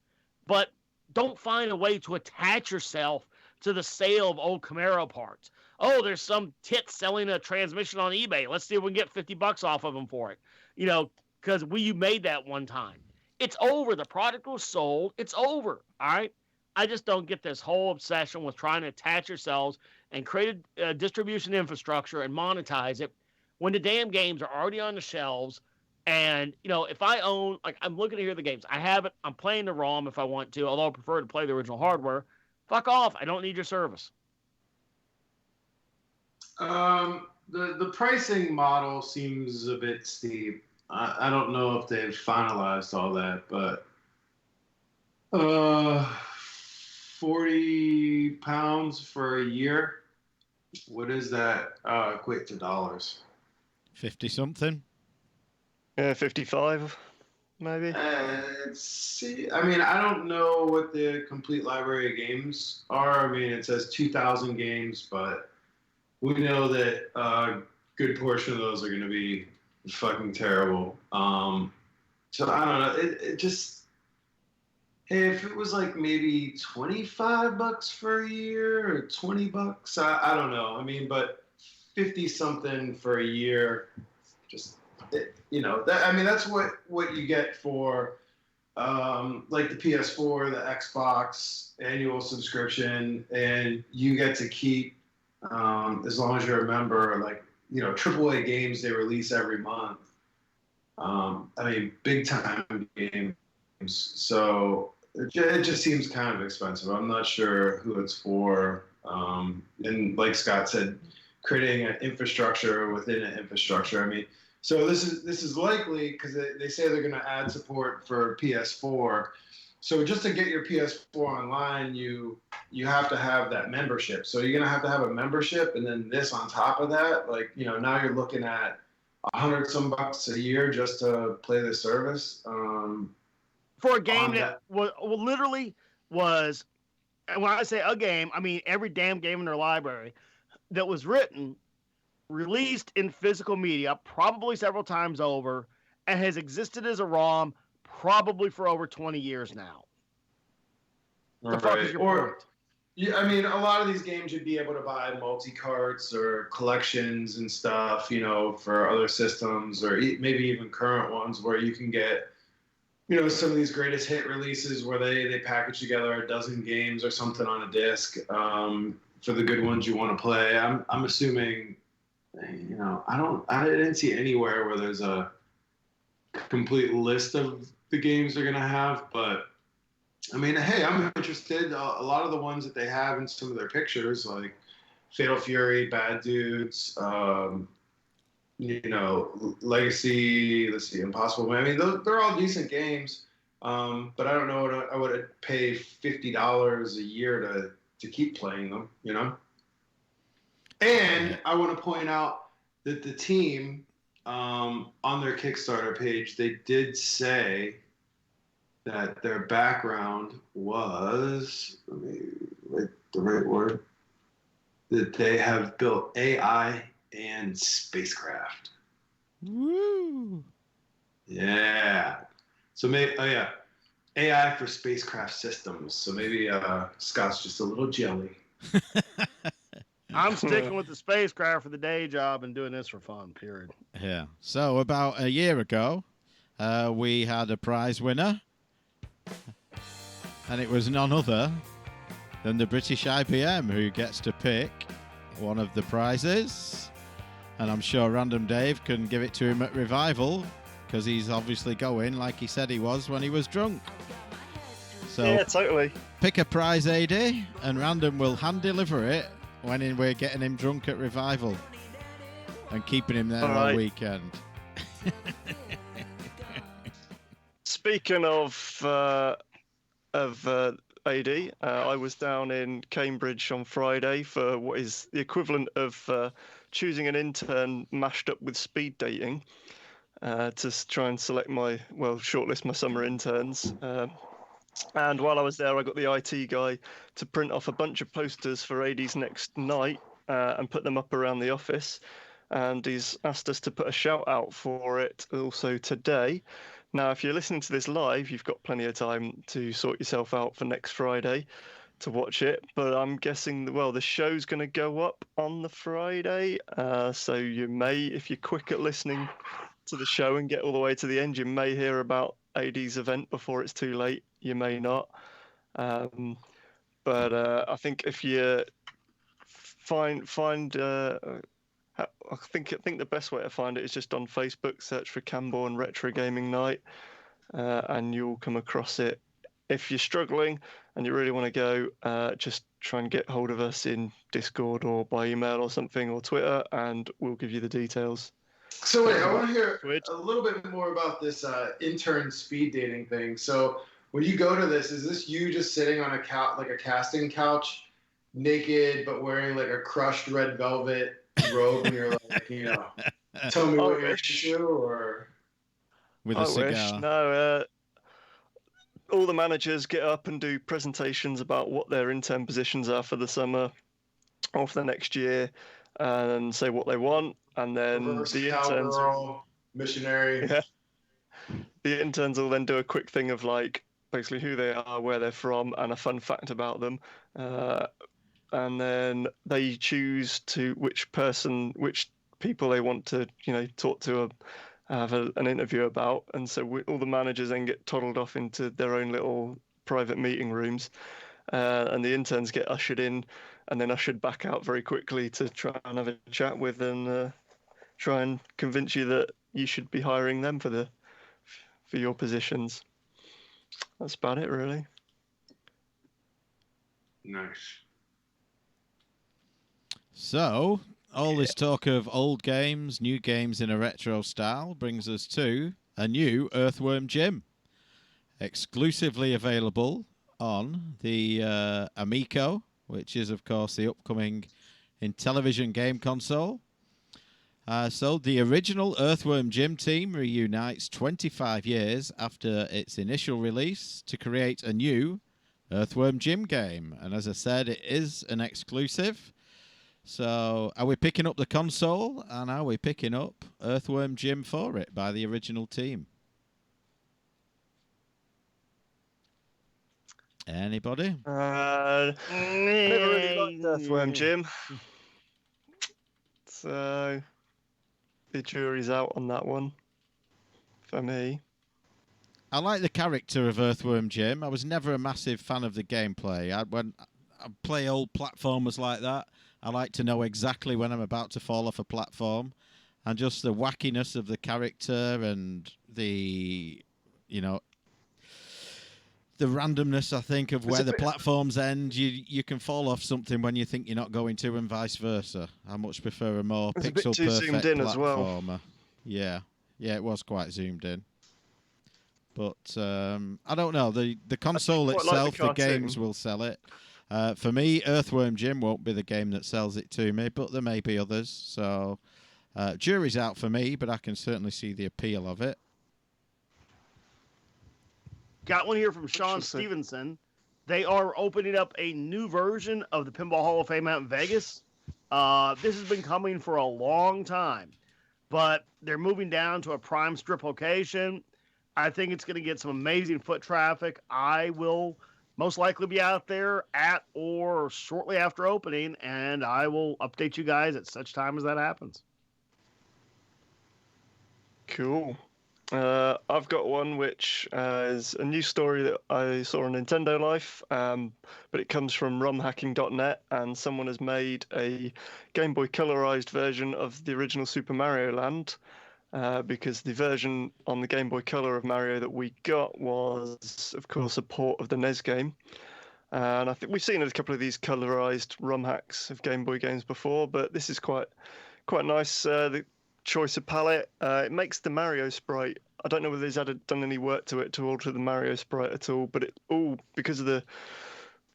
But don't find a way to attach yourself to the sale of old Camaro parts. Oh, there's some tit selling a transmission on eBay. Let's see if we can get $50 off of them for it. You know, because you made that one time. It's over. The product was sold. It's over. All right? I just don't get this whole obsession with trying to attach yourselves and create a distribution infrastructure and monetize it when the damn games are already on the shelves. And, you know, if I own, like, I'm looking to hear the games. I have it. I'm playing the ROM if I want to, although I prefer to play the original hardware. Fuck off. I don't need your service. The pricing model seems a bit steep. I don't know if they've finalized all that, but £40 for a year. What does that equate to dollars? 50 something. 55, maybe. See, I mean, I don't know what the complete library of games are. I mean, it says 2,000 games, but we know that a good portion of those are going to be fucking terrible. So I don't know. It just, if it was like maybe $25 for a year or $20, I don't know. I mean, but 50 something for a year, just, you know, that, I mean, that's what you get for like the PS4, the Xbox annual subscription, and you get to keep, as long as you're a member, like, you know, AAA games they release every month. I mean, big time games. So it just seems kind of expensive. I'm not sure who it's for. And like Scott said, creating an infrastructure within an infrastructure. I mean, so this is likely because they say they're going to add support for PS4. So just to get your PS4 online, you have to have that membership. So you're going to have a membership, and then this on top of that. Like, you know, now you're looking at $100 some a year just to play the service. For a game that literally was, and when I say a game, I mean every damn game in their library that was written, released in physical media, probably several times over, and has existed as a ROM probably for over 20 years now. The fuck is your point? Yeah, I mean, a lot of these games you'd be able to buy multi-carts or collections and stuff, for other systems or maybe even current ones where you can get, some of these greatest hit releases where they package together a dozen games or something on a disc for the good ones you want to play. I'm assuming, I didn't see anywhere where there's a complete list of the games they're gonna have, but I mean, hey, I'm interested. A lot of the ones that they have in some of their pictures, like Fatal Fury, Bad Dudes, Legacy, let's see, Impossible Man. I mean, they're all decent games, but I don't know what I would pay $50 a year to keep playing them, And I want to point out that the team on their Kickstarter page, they did say that their background was, let me write the right word, that they have built AI and spacecraft. Woo! Yeah. So maybe, AI for spacecraft systems. So maybe Scott's just a little jelly. I'm sticking with the spacecraft for the day job and doing this for fun, period. Yeah. So about a year ago, we had a prize winner. And it was none other than the British IBM who gets to pick one of the prizes. And I'm sure Random Dave can give it to him at Revival because he's obviously going like he said he was when he was drunk. So yeah, totally. Pick a prize, AD, and Random will hand deliver it when we're getting him drunk at Revival and keeping him there all weekend. Speaking of AD, I was down in Cambridge on Friday for what is the equivalent of choosing an intern mashed up with speed dating to try and shortlist my summer interns. And while I was there, I got the IT guy to print off a bunch of posters for AD's next night and put them up around the office. And he's asked us to put a shout out for it also today. Now, if you're listening to this live, you've got plenty of time to sort yourself out for next Friday to watch it. But I'm guessing, the show's going to go up on the Friday. So you may, if you're quick at listening to the show and get all the way to the end, you may hear about AD's event before it's too late. You may not. But I think if you find I think the best way to find it is just on Facebook. Search for Camborne Retro Gaming Night, and you'll come across it. If you're struggling and you really want to go, just try and get hold of us in Discord or by email or something or Twitter, and we'll give you the details. So wait, I want to hear a little bit more about this intern speed dating thing. So when you go to this, is this you just sitting on a casting couch, naked but wearing like a crushed red velvet robe, and you're like, tell me what you're into, or with a cigar? Wish. No, all the managers get up and do presentations about what their intern positions are for the summer or for the next year, and say what they want, and then the interns, missionary. Yeah, the interns will then do a quick thing of like basically who they are, where they're from, and a fun fact about them. And then they choose which people they want to, talk to, have an interview about. And so all the managers then get toddled off into their own little private meeting rooms, and the interns get ushered in and then ushered back out very quickly to try and have a chat with and try and convince you that you should be hiring them for your positions. That's about it, really. Nice. So, all this talk of old games, new games in a retro style brings us to a new Earthworm Jim. Exclusively available on the Amico, which is, of course, the upcoming Intellivision game console. So, the original Earthworm Jim team reunites 25 years after its initial release to create a new Earthworm Jim game. And as I said, it is an exclusive. So, are we picking up the console, and are we picking up Earthworm Jim for it by the original team? Anybody? I never really liked Earthworm Jim. So the jury's out on that one for me. I like the character of Earthworm Jim. I was never a massive fan of the gameplay. When I play old platformers like that, I like to know exactly when I'm about to fall off a platform, and just the wackiness of the character and the, the randomness, I think, of where the platforms end. You can fall off something when you think you're not going to, and vice versa. I much prefer a more pixel perfect platformer. Well. Yeah, it was quite zoomed in. But I don't know. The console itself, the games will sell it. For me, Earthworm Jim won't be the game that sells it to me, but there may be others. So jury's out for me, but I can certainly see the appeal of it. Got one here from Sean Stevenson. They are opening up a new version of the Pinball Hall of Fame out in Vegas. This has been coming for a long time, but they're moving down to a prime strip location. I think it's going to get some amazing foot traffic. I will most likely be out there at or shortly after opening, and I will update you guys at such time as that happens. Cool. I've got one which is a new story that I saw on Nintendo Life, but it comes from romhacking.net, and someone has made a Game Boy colorized version of the original Super Mario Land. Because the version on the Game Boy Color of Mario that we got was, of course, a port of the NES game. And I think we've seen a couple of these colorized ROM hacks of Game Boy games before, but this is quite nice. The choice of palette, it makes the Mario sprite. I don't know whether he's done any work to it to alter the Mario sprite at all, but it all because of the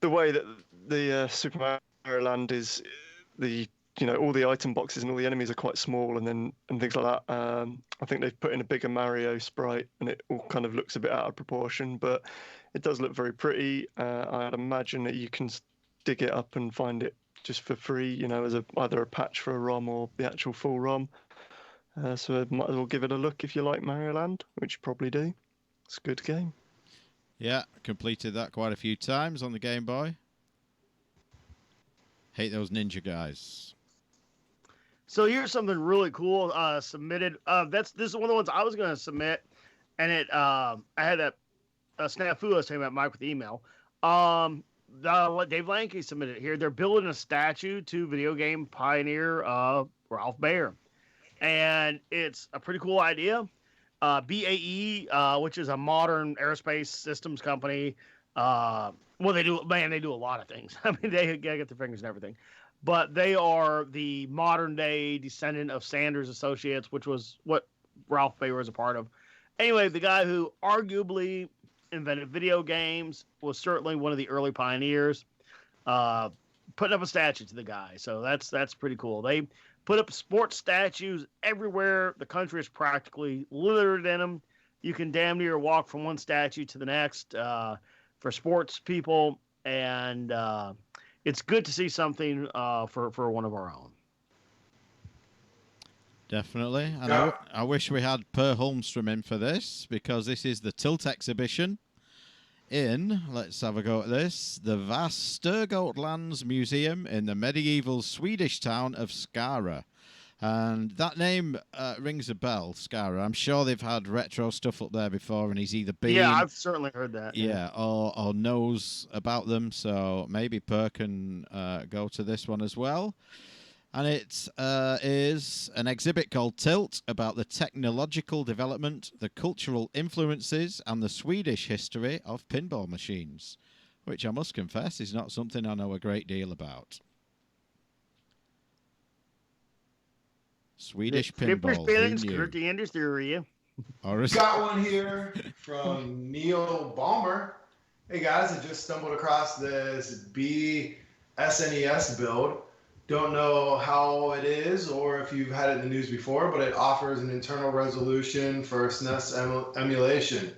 way that the Super Mario Land is all the item boxes and all the enemies are quite small and things like that. I think they've put in a bigger Mario sprite and it all kind of looks a bit out of proportion, but it does look very pretty. I'd imagine that you can dig it up and find it just for free, as either a patch for a ROM or the actual full ROM. So I might as well give it a look if you like Mario Land, which you probably do. It's a good game. Yeah, completed that quite a few times on the Game Boy. Hate those ninja guys. So here's something really cool submitted. This is one of the ones I was going to submit, and I had a snafu I was talking about Mike with the email. Dave Lanke submitted it here. They're building a statue to video game pioneer Ralph Baer, and it's a pretty cool idea. BAE, which is a modern aerospace systems company. They do a lot of things. I mean, they get their fingers in everything. But they are the modern-day descendant of Sanders Associates, which was what Ralph Baer was a part of. Anyway, the guy who arguably invented video games was certainly one of the early pioneers. Putting up a statue to the guy, so that's pretty cool. They put up sports statues everywhere. The country is practically littered in them. You can damn near walk from one statue to the next for sports people, and it's good to see something for one of our own. Definitely. And I wish we had Per Holmstrom in for this, because this is the Tilt exhibition in, let's have a go at this, the Västergötlands Museum in the medieval Swedish town of Skara. And that name rings a bell, Skara. I'm sure they've had retro stuff up there before, and he's either been... Yeah, I've certainly heard that. Yeah, or knows about them, so maybe Per can go to this one as well. And it is an exhibit called Tilt, about the technological development, the cultural influences, and the Swedish history of pinball machines, which I must confess is not something I know a great deal about. Swedish pinball. Got one here from Neil Ballmer. Hey guys, I just stumbled across this SNES build. Don't know how it is or if you've had it in the news before, but it offers an internal resolution for SNES emulation,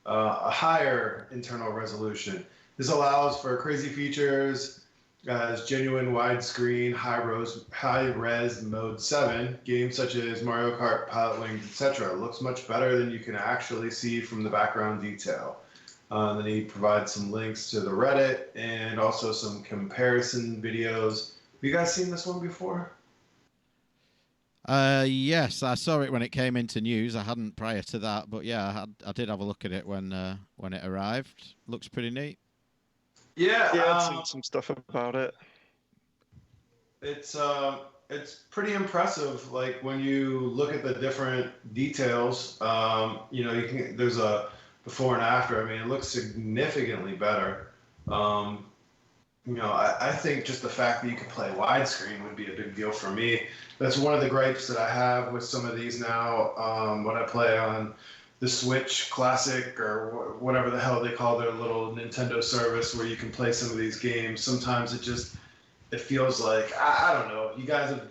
a higher internal resolution. This allows for crazy features as genuine widescreen, high-res mode 7, games such as Mario Kart, Pilot Wings, etc. It looks much better than you can actually see from the background detail. Then he provides some links to the Reddit and also some comparison videos. Have you guys seen this one before? Yes, I saw it when it came into news. I hadn't prior to that, but yeah, I did have a look at it when it arrived. Looks pretty neat. Yeah, I've seen some stuff about it. It's pretty impressive. Like when you look at the different details, there's a before and after. I mean, it looks significantly better. I think just the fact that you can play widescreen would be a big deal for me. That's one of the gripes that I have with some of these now. When I play on the Switch Classic or whatever the hell they call their little Nintendo service where you can play some of these games, sometimes it feels like, I don't know, you guys have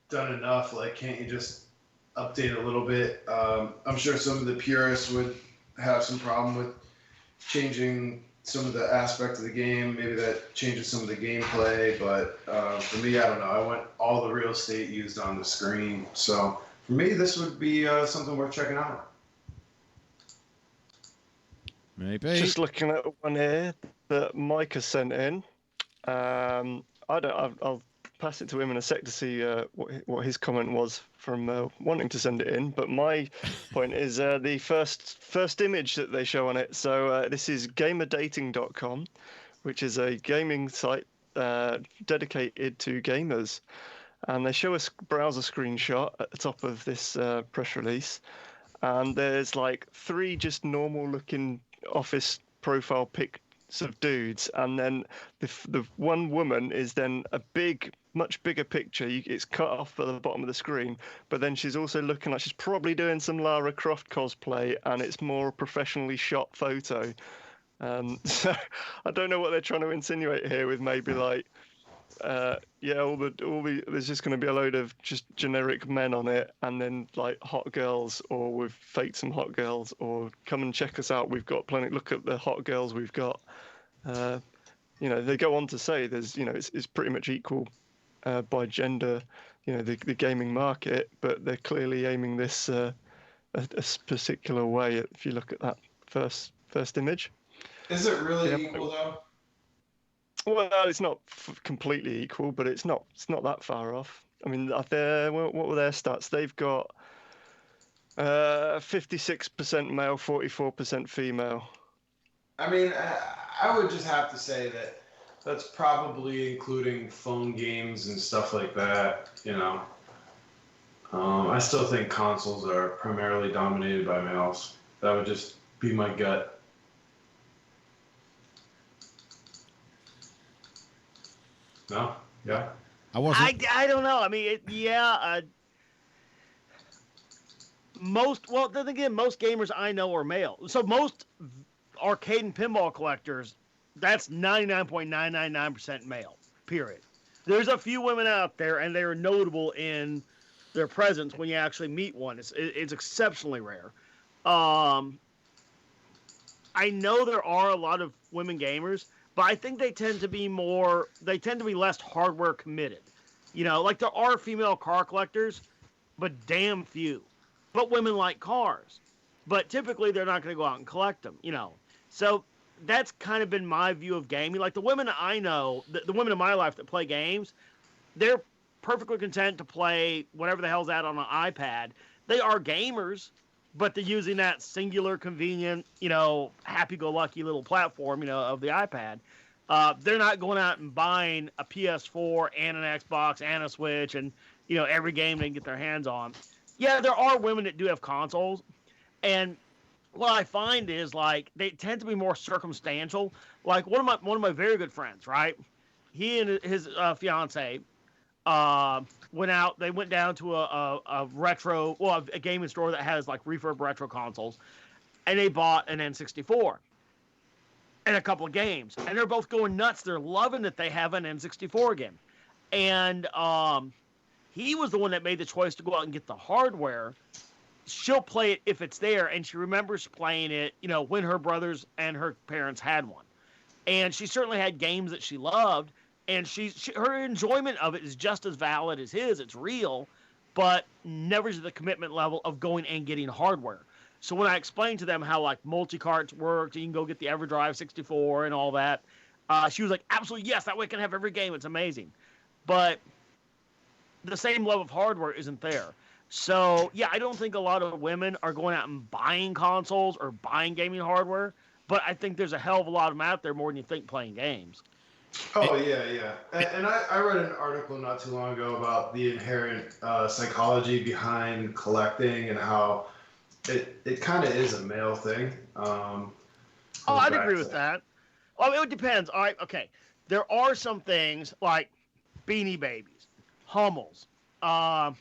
done enough. Like, can't you just update a little bit? I'm sure some of the purists would have some problem with changing some of the aspects of the game. Maybe that changes some of the gameplay, but for me, I don't know. I want all the real estate used on the screen. So for me, this would be something worth checking out. Maybe. Just looking at one here that Mike has sent in. I'll pass it to him in a sec to see what his comment was from wanting to send it in. But my point is the first image that they show on it. So this is gamerdating.com, which is a gaming site dedicated to gamers. And they show a browser screenshot at the top of this press release. And there's like 3 just normal looking office profile pics of dudes, and then the one woman is then a much bigger picture. It's cut off at the bottom of the screen, but then she's also looking like she's probably doing some Lara Croft cosplay, and it's more a professionally shot photo. So I don't know what they're trying to insinuate here with maybe like there's just going to be a load of just generic men on it, and then like hot girls, or we've faked some hot girls, or come and check us out, we've got plenty, look at the hot girls we've got. They go on to say there's it's pretty much equal by gender, the gaming market, but they're clearly aiming this a particular way if you look at that first image. Is it really equal though? Well, it's not completely equal, but it's not that far off. I mean, what were their stats? They've got 56% male, 44% female. I mean, I would just have to say that that's probably including phone games and stuff like that, I still think consoles are primarily dominated by males. That would just be my gut. No? Yeah? I don't know. I mean, most gamers I know are male. So most arcade and pinball collectors, that's 99.999% male, period. There's a few women out there, and they are notable in their presence when you actually meet one. It's exceptionally rare. I know there are a lot of women gamers, but I think they tend to be less hardware committed. Like there are female car collectors, but damn few. But women like cars. But typically they're not going to go out and collect them, So that's kind of been my view of gaming. Like the women I know, the women in my life that play games, they're perfectly content to play whatever the hell's out on an iPad. They are gamers, but they're using that singular, convenient, happy-go-lucky little platform, of the iPad. They're not going out and buying a PS4 and an Xbox and a Switch and, every game they can get their hands on. Yeah, there are women that do have consoles. And what I find is, like, they tend to be more circumstantial. Like, one of my very good friends, right? He and his fiance went out. They went down to a gaming store that has, like, refurb retro consoles. And they bought an N64. And a couple of games, and they're both going nuts. They're loving that they have an N64 again, and he was the one that made the choice to go out and get the hardware. She'll play it if it's there, and she remembers playing it, when her brothers and her parents had one, and she certainly had games that she loved, and her enjoyment of it is just as valid as his. It's real, but never to the commitment level of going and getting hardware. So when I explained to them how like multi-carts worked, you can go get the EverDrive 64 and all that, she was like, absolutely, yes, that way I can have every game. It's amazing. But the same level of hardware isn't there. So, yeah, I don't think a lot of women are going out and buying consoles or buying gaming hardware, but I think there's a hell of a lot of them out there more than you think playing games. Oh, yeah. And I read an article not too long ago about the inherent psychology behind collecting and how it kind of is a male thing. I'd agree with that. Well, it depends. All right, okay. There are some things like Beanie Babies, Hummels,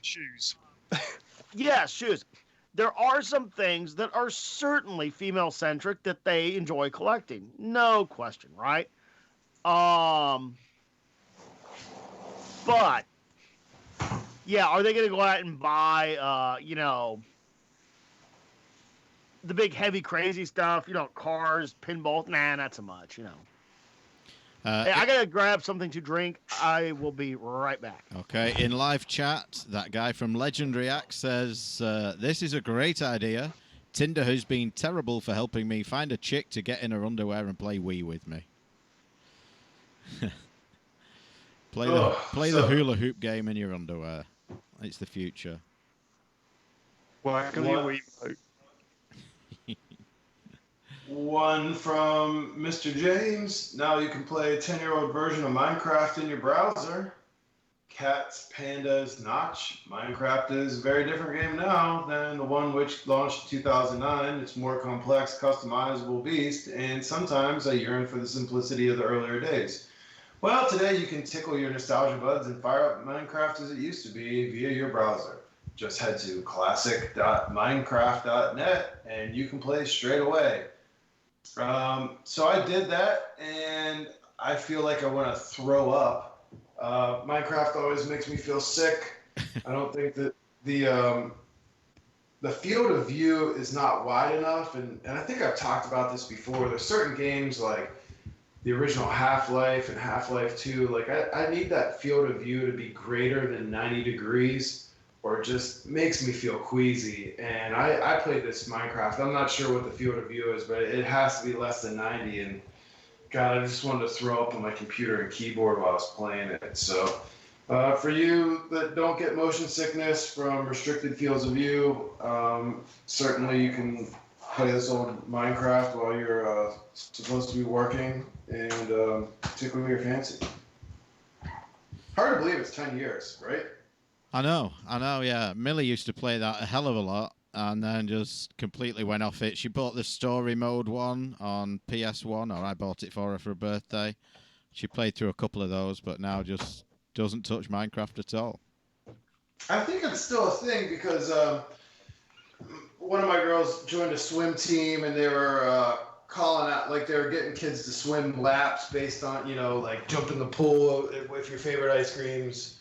shoes. Yes, shoes. There are some things that are certainly female-centric that they enjoy collecting. No question, right? But yeah, are they going to go out and buy, the big, heavy, crazy stuff? Cars, pinball? Nah, not so much. Hey, I gotta grab something to drink. I will be right back. Okay, in live chat, that guy from Legendary Axe says, this is a great idea. Tinder has been terrible for helping me find a chick to get in her underwear and play Wii with me. play the hula hoop game in your underwear. It's the future. Waggle your Wii. One from Mr. James. Now you can play a 10-year-old version of Minecraft in your browser. Cats, Pandas, Notch. Minecraft is a very different game now than the one which launched in 2009. It's more complex, customizable beast, and sometimes I yearn for the simplicity of the earlier days. Well, today you can tickle your nostalgia buds and fire up Minecraft as it used to be via your browser. Just head to classic.minecraft.net and you can play straight away. So I did that, and I feel like I want to throw up. Minecraft always makes me feel sick. I don't think that the field of view is not wide enough, and I think I've talked about this before. There's certain games like the original Half-Life and Half-Life 2. Like I need that field of view to be greater than 90 degrees. Or it just makes me feel queasy. And I played this Minecraft. I'm not sure what the field of view is, but it has to be less than 90. And God, I just wanted to throw up on my computer and keyboard while I was playing it. So for you that don't get motion sickness from restricted fields of view, certainly you can play this old Minecraft while you're supposed to be working and tickle your fancy. Hard to believe it's 10 years, right? I know, yeah. Millie used to play that a hell of a lot and then just completely went off it. She bought the story mode one on PS1, or I bought it for her for a birthday. She played through a couple of those, but now just doesn't touch Minecraft at all. I think it's still a thing because one of my girls joined a swim team and they were calling out, like they were getting kids to swim laps based on, like jump in the pool with your favorite ice creams.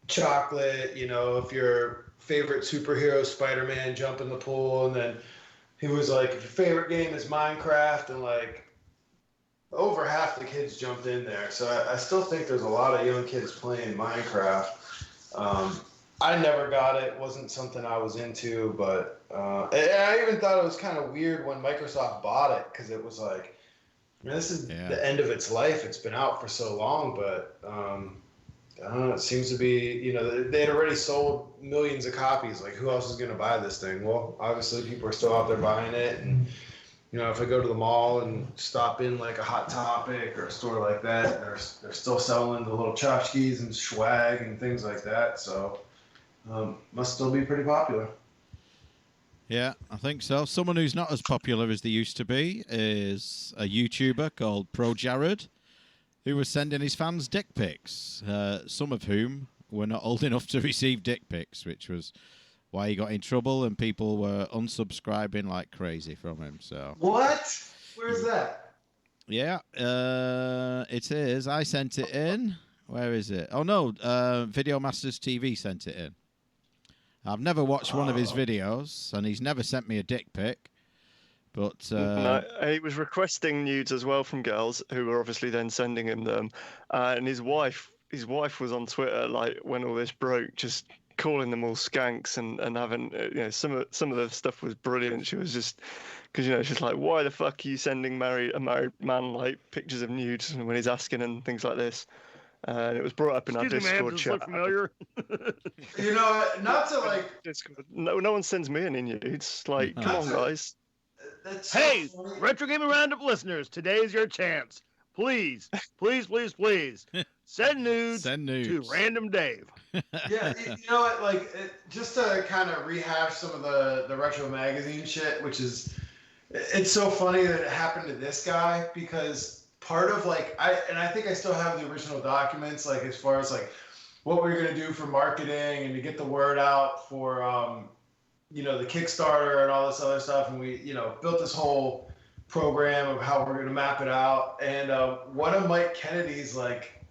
Chocolate, if your favorite superhero Spider-Man, jump in the pool. And then he was like, if your favorite game is Minecraft, and like over half the kids jumped in there. So I still think there's a lot of young kids playing Minecraft. I never got it. It wasn't something I was into, but I even thought it was kind of weird when Microsoft bought it, because it was like, this is the end of its life. It's been out for so long, but I don't know, it seems to be, they had already sold millions of copies. Like, who else is going to buy this thing? Well, obviously people are still out there buying it. And, if I go to the mall and stop in like a Hot Topic or a store like that, they're still selling the little tchotchkes and swag and things like that. So, must still be pretty popular. Yeah, I think so. Someone who's not as popular as they used to be is a YouTuber called Pro Jared, who was sending his fans dick pics, some of whom were not old enough to receive dick pics, which was why he got in trouble, and people were unsubscribing like crazy from him. So what? Where's that? Yeah, it is. I sent it in. Where is it? Oh, no, Video Masters TV sent it in. I've never watched one of his videos, and he's never sent me a dick pic. But no, he was requesting nudes as well from girls who were obviously then sending him them. And his wife was on Twitter, like, when all this broke, just calling them all skanks and having some of the stuff was brilliant. She was just because she's like, why the fuck are you sending a married man like pictures of nudes when he's asking and things like this. And it was brought up in our Discord chat. Look familiar? Not to like. Discord. No one sends me any nudes. Like, come on, guys. Hey, Retro Gaming Roundup listeners, today is your chance. Please, please, please, please, send nudes to Random Dave. Yeah, you know what? Like, just to kind of rehash some of the retro magazine shit, which is, it's so funny that it happened to this guy because part of like I think I still have the original documents, like as far as like what we were gonna do for marketing and to get the word out for the Kickstarter and all this other stuff, and we built this whole program of how we're gonna map it out. And one of Mike Kennedy's like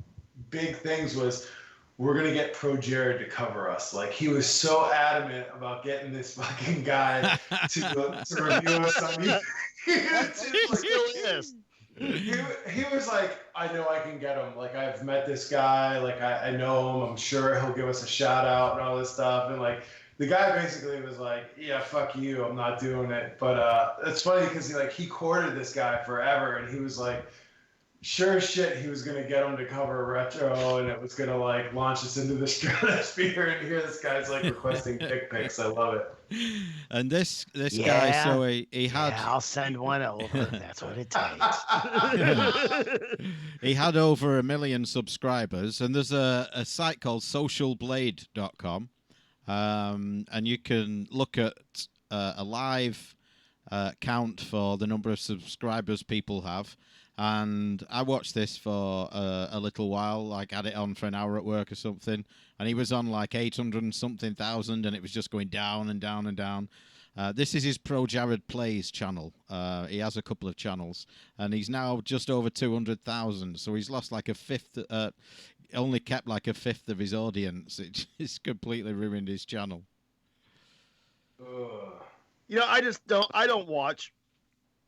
big things was we're gonna get Pro Jared to cover us. Like he was so adamant about getting this fucking guy to review us on He was like, I know I can get him. Like I've met this guy. Like I know him. I'm sure he'll give us a shout out and all this stuff. And like the guy basically was like, yeah, fuck you. I'm not doing it. But it's funny because he courted this guy forever, and he was like, sure as shit, he was gonna get him to cover retro, and it was gonna like launch us into the stratosphere. And here this guy's like requesting dick pics. I love it. And this guy, so he had. Yeah, I'll send one over. That's what it takes. He had over 1 million subscribers, and there's a site called socialblade.com, and you can look at a live count for the number of subscribers people have. And I watched this for a little while, like had it on for an hour at work or something, and he was on like 800 and something thousand, and it was just going down and down and down. This is his Pro Jared Plays channel. He has a couple of channels, and he's now just over 200,000. So he's lost like a fifth, only kept like a fifth of his audience. It's completely ruined his channel. I don't watch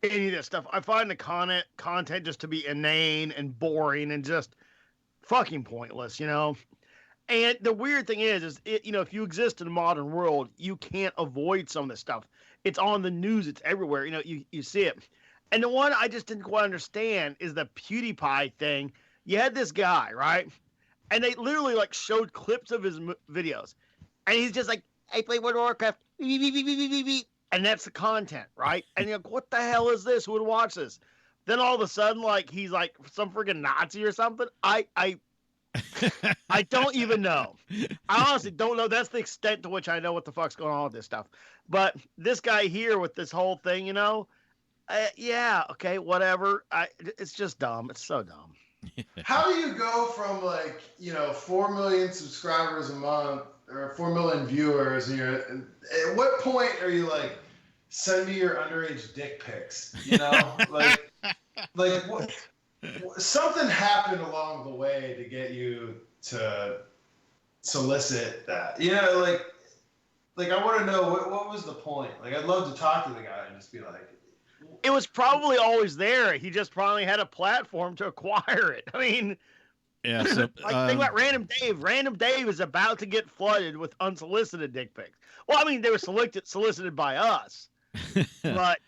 any of that stuff. I find the content just to be inane and boring and just fucking pointless, And the weird thing is if you exist in the modern world, you can't avoid some of this stuff. It's on the news. It's everywhere. You see it. And the one I just didn't quite understand is the PewDiePie thing. You had this guy, right? And they literally like showed clips of his videos. And he's just like, I play World of Warcraft. And that's the content, right? And you're like, what the hell is this? Who would watch this? Then all of a sudden, like he's like some freaking Nazi or something. I don't even know. I honestly don't know. That's the extent to which I know what the fuck's going on with this stuff. But this guy here with this whole thing, yeah, okay, whatever. It's just dumb. It's so dumb. How do you go from 4 million subscribers a month or 4 million viewers, and at what point are you like, send me your underage dick pics? Like what? Something happened along the way to get you to solicit that. Like I want to know what was the point? Like I'd love to talk to the guy and just be like, it was probably always there. He just probably had a platform to acquire it. I mean, yeah. So think about Random Dave. Random Dave is about to get flooded with unsolicited dick pics. Well, I mean, they were solicited by us, but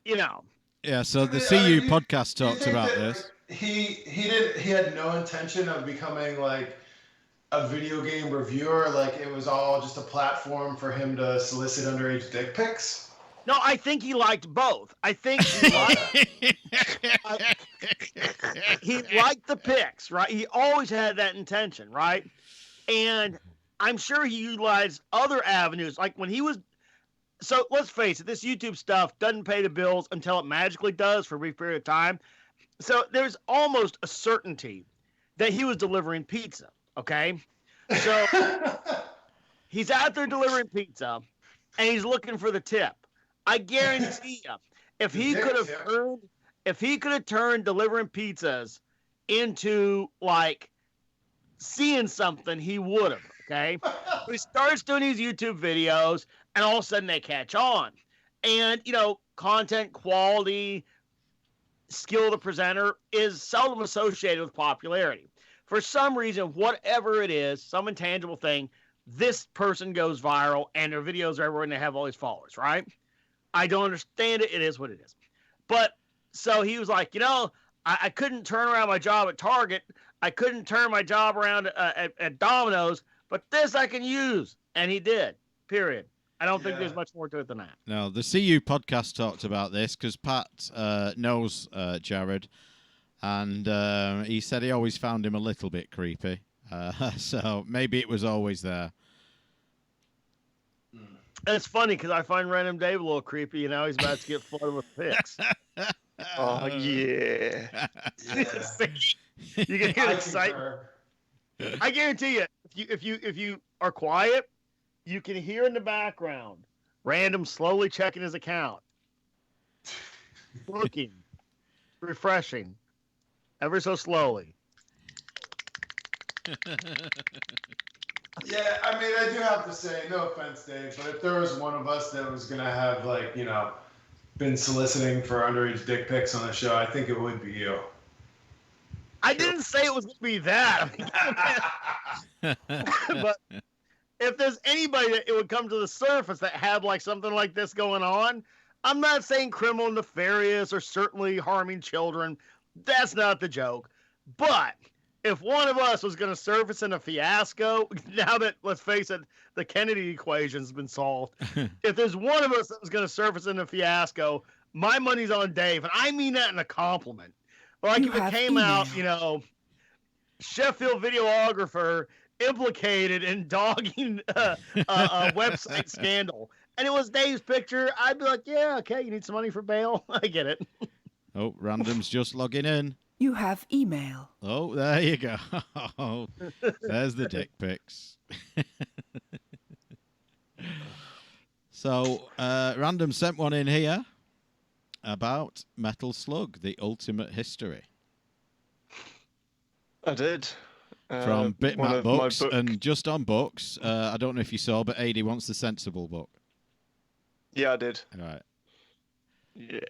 Yeah. So the CU podcast talks about this. He had no intention of becoming like a video game reviewer. Like it was all just a platform for him to solicit underage dick pics. No, I think he liked both. I think he liked the pics, right? He always had that intention, right? And I'm sure he utilized other avenues. Like when he was... So let's face it, this YouTube stuff doesn't pay the bills until it magically does for a brief period of time. So there's almost a certainty that he was delivering pizza, okay? So he's out there delivering pizza, and he's looking for the tip. I guarantee you, if he could have turned delivering pizzas into like seeing something, he would have. Okay, so he starts doing these YouTube videos, and all of a sudden they catch on, and content quality, skill of the presenter is seldom associated with popularity. For some reason, whatever it is, some intangible thing, this person goes viral and their videos are everywhere and they have all these followers, right? I don't understand it. It is what it is. But so he was like, I couldn't turn around my job at Target. I couldn't turn my job around at Domino's, but this I can use. And he did, period. I don't think there's much more to it than that. No, the CU podcast talked about this because Pat knows Jared, and he said he always found him a little bit creepy. So maybe it was always there. It's funny because I find Random Dave a little creepy, and now he's about to get flooded with pics. Oh, yeah. You can hear excitement. I guarantee you, if you are quiet, you can hear in the background Random slowly checking his account, looking, refreshing, ever so slowly. Yeah, I mean, I do have to say, no offense, Dave, but if there was one of us that was going to have, like, been soliciting for underage dick pics on the show, I think it would be you. I didn't say it was going to be that. But if there's anybody that it would come to the surface that had, like, something like this going on, I'm not saying criminal, nefarious, or certainly harming children. That's not the joke. But if one of us was going to surface in a fiasco, now that, let's face it, the Kennedy equation's been solved, if there's one of us that was going to surface in a fiasco, my money's on Dave. And I mean that in a compliment. Like if it came out, Sheffield videographer implicated in dogging a website scandal, and it was Dave's picture, I'd be like, yeah, okay, you need some money for bail? I get it. Oh, Random's just logging in. You have email. Oh, there you go. There's the dick pics. So, Random sent one in here about Metal Slug, the ultimate history. I did. From Bitmap Books, and just on books, I don't know if you saw, but AD wants the Sensible book. Yeah, I did. All right. Yeah.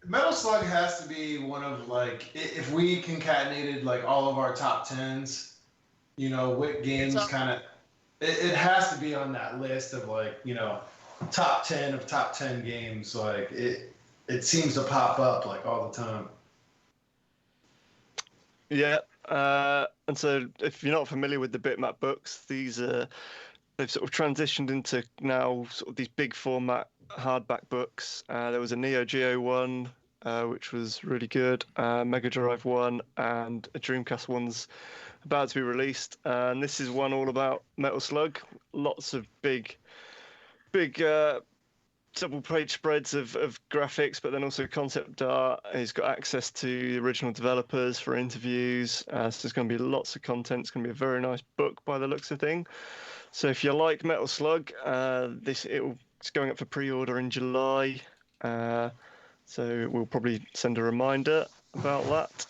Metal Slug has to be one of, like, if we concatenated, like, all of our top 10s, what games kind of, it has to be on that list of, like, top 10 of top 10 games. Like, it seems to pop up, like, all the time. Yeah. And so if you're not familiar with the Bitmap books, these they've sort of transitioned into now sort of these big format hardback books. There was a Neo Geo one, which was really good, Mega Drive one, and a Dreamcast one's about to be released. And this is one all about Metal Slug. Lots of big double-page spreads of graphics, but then also concept art. He's got access to the original developers for interviews. So there's going to be lots of content. It's going to be a very nice book by the looks of things. So if you like Metal Slug, it's going up for pre-order in July. So we'll probably send a reminder about that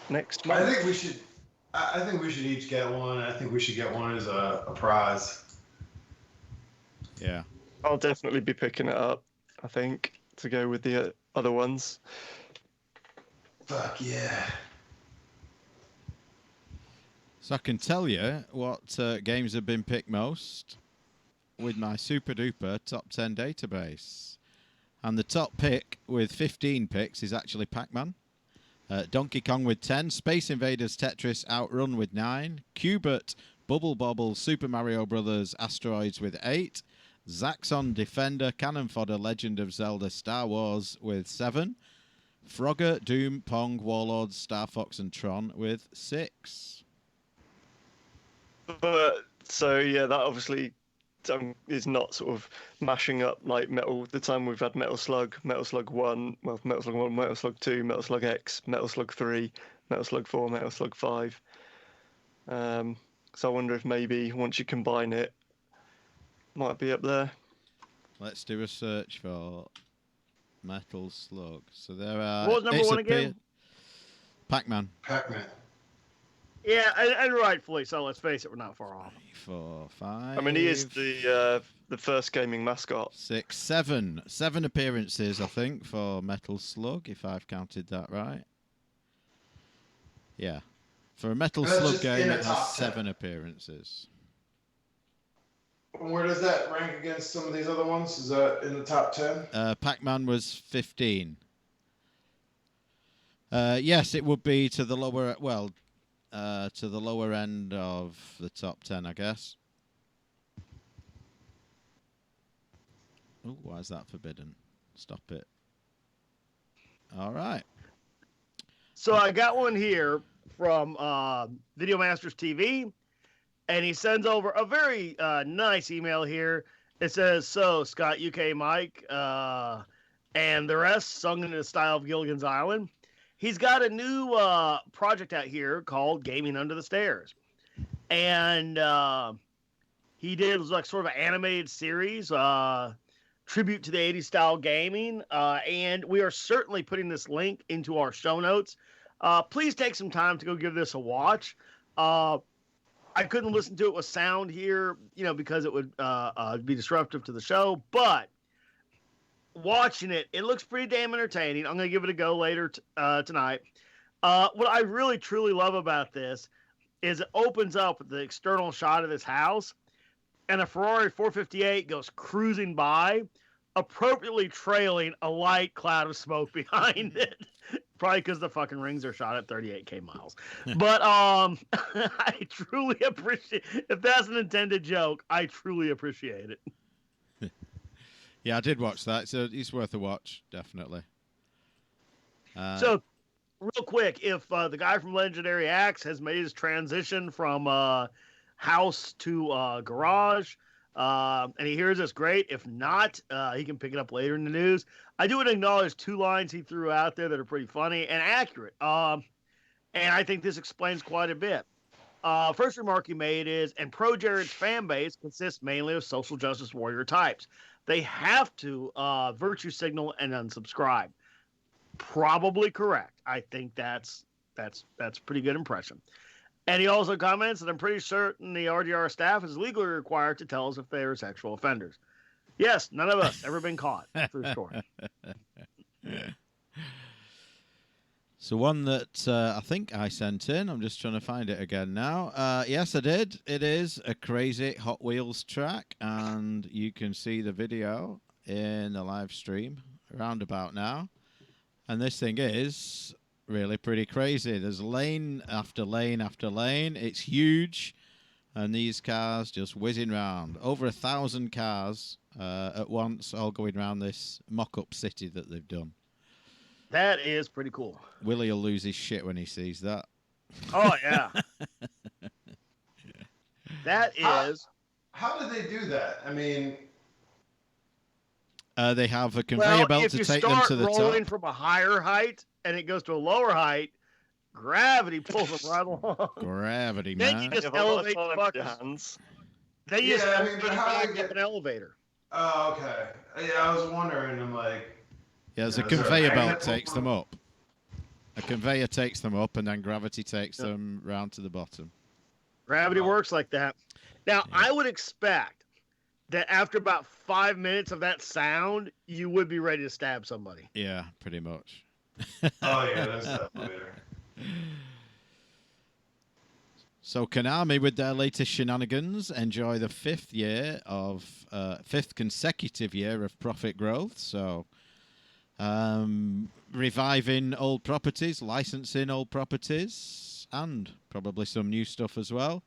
next month. I think we should each get one. I think we should get one as a prize. Yeah. I'll definitely be picking it up, I think, to go with the other ones. Fuck yeah. So I can tell you what games have been picked most with my super duper top 10 database. And the top pick with 15 picks is actually Pac-Man. Donkey Kong with 10, Space Invaders, Tetris, Outrun with 9, Qbert, Bubble Bobble, Super Mario Brothers, Asteroids with 8, Zaxxon, Defender, Cannon Fodder, Legend of Zelda, Star Wars with 7, Frogger, Doom, Pong, Warlords, Star Fox and Tron with 6. But so yeah, that obviously is not sort of mashing up like the time we've had Metal Slug 1, Metal Slug 1, Metal Slug 2, Metal Slug X, Metal Slug 3, Metal Slug 4, Metal Slug 5. So I wonder if maybe once you combine it, might be up there. Let's do a search for Metal Slug. So there are. What was number one again? Pac-Man. Yeah, and rightfully so. Let's face it, we're not far off. 3, 4, 5. I mean, he is the first gaming mascot. 6, 7. 7 appearances, I think, for Metal Slug, if I've counted that right. Yeah. For a Metal Slug game, it has 7 appearances. Where does that rank against some of these other ones? Is that in the top 10? Pac-Man was 15. Yes, it would be to the lower, to the lower end of the top 10, I guess. Oh, why is that forbidden? Stop it. All right. So I got one here from Video Masters TV, and he sends over a very nice email here. It says, "So Scott, UK Mike, and the rest, sung in the style of Gilligan's Island. He's got a new project out here called Gaming Under the Stairs, and he did like sort of an animated series." Tribute to the 80s style gaming, and we are certainly putting this link into our show notes. Please take some time to go give this a watch. I couldn't listen to it with sound here, because it would be disruptive to the show, but watching it, it looks pretty damn entertaining. I'm going to give it a go later tonight. What I really, truly love about this is it opens up with the external shot of this house, and a Ferrari 458 goes cruising by, appropriately trailing a light cloud of smoke behind it. Probably because the fucking rings are shot at 38k miles. But I truly appreciate, if that's an intended joke, I truly appreciate it. Yeah, I did watch that. So it's worth a watch, definitely. So, real quick, if the guy from Legendary Axe has made his transition from house to garage, and he hears us, great. If not, he can pick it up later in the news. I do want to acknowledge 2 lines he threw out there that are pretty funny and accurate. And I think this explains quite a bit. First remark he made is, and Pro Jared's fan base consists mainly of social justice warrior types. They have to virtue signal and unsubscribe. Probably correct. I think that's a pretty good impression. And he also comments that I'm pretty certain the RDR staff is legally required to tell us if they are sexual offenders. Yes, none of us ever been caught. True story. So one that I think I sent in. I'm just trying to find it again now. Yes, I did. It is a crazy Hot Wheels track, and you can see the video in the live stream around about now. And this thing is really pretty crazy. There's lane after lane after lane. It's huge, and these cars just whizzing around. Over 1,000 cars at once, all going around this mock-up city that they've done. That is pretty cool. Willie will lose his shit when he sees that. Oh, yeah. That is... How do they do that? I mean... they have a conveyor belt to take them to the top. If you start rolling from a higher height and it goes to a lower height, gravity pulls them right along. Gravity, man. man. Then you just elevate the fuckers. Then you just but how do they get an elevator. Oh, okay. Yeah, I was wondering. I'm like... Yeah, there's a conveyor belt takes them up. A conveyor takes them up, and then gravity takes them round to the bottom. Gravity works like that. Now, I would expect that after about 5 minutes of that sound, you would be ready to stab somebody. Yeah, pretty much. Oh, yeah, that's definitely there. So Konami, with their latest shenanigans, enjoy the fifth consecutive year of profit growth. So, reviving old properties, licensing old properties, and probably some new stuff as well.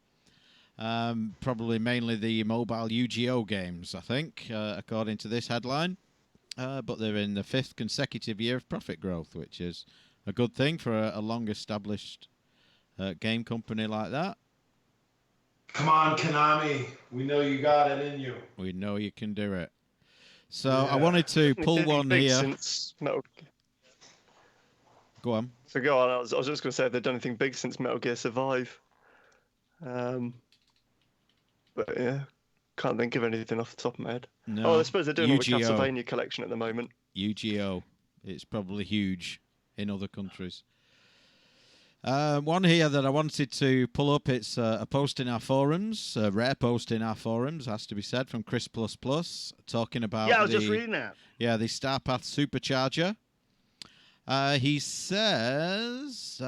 Probably mainly the mobile Yu-Gi-Oh games, I think, according to this headline. But they're in the 5th consecutive year of profit growth, which is a good thing for a long-established game company like that. Come on, Konami. We know you got it in you. We know you can do it. So I wanted to pull one here. Go on. So go on. I was just going to say they've done anything big since Metal Gear Survive. But yeah, can't think of anything off the top of my head. No. Oh, I suppose they're doing all the Castlevania collection at the moment. Yu-Gi-Oh! It's probably huge in other countries. One here that I wanted to pull up, it's a post in our forums, a rare post in our forums, has to be said, from Chris++, talking about yeah, I was just reading that. Yeah, the Starpath Supercharger. He says,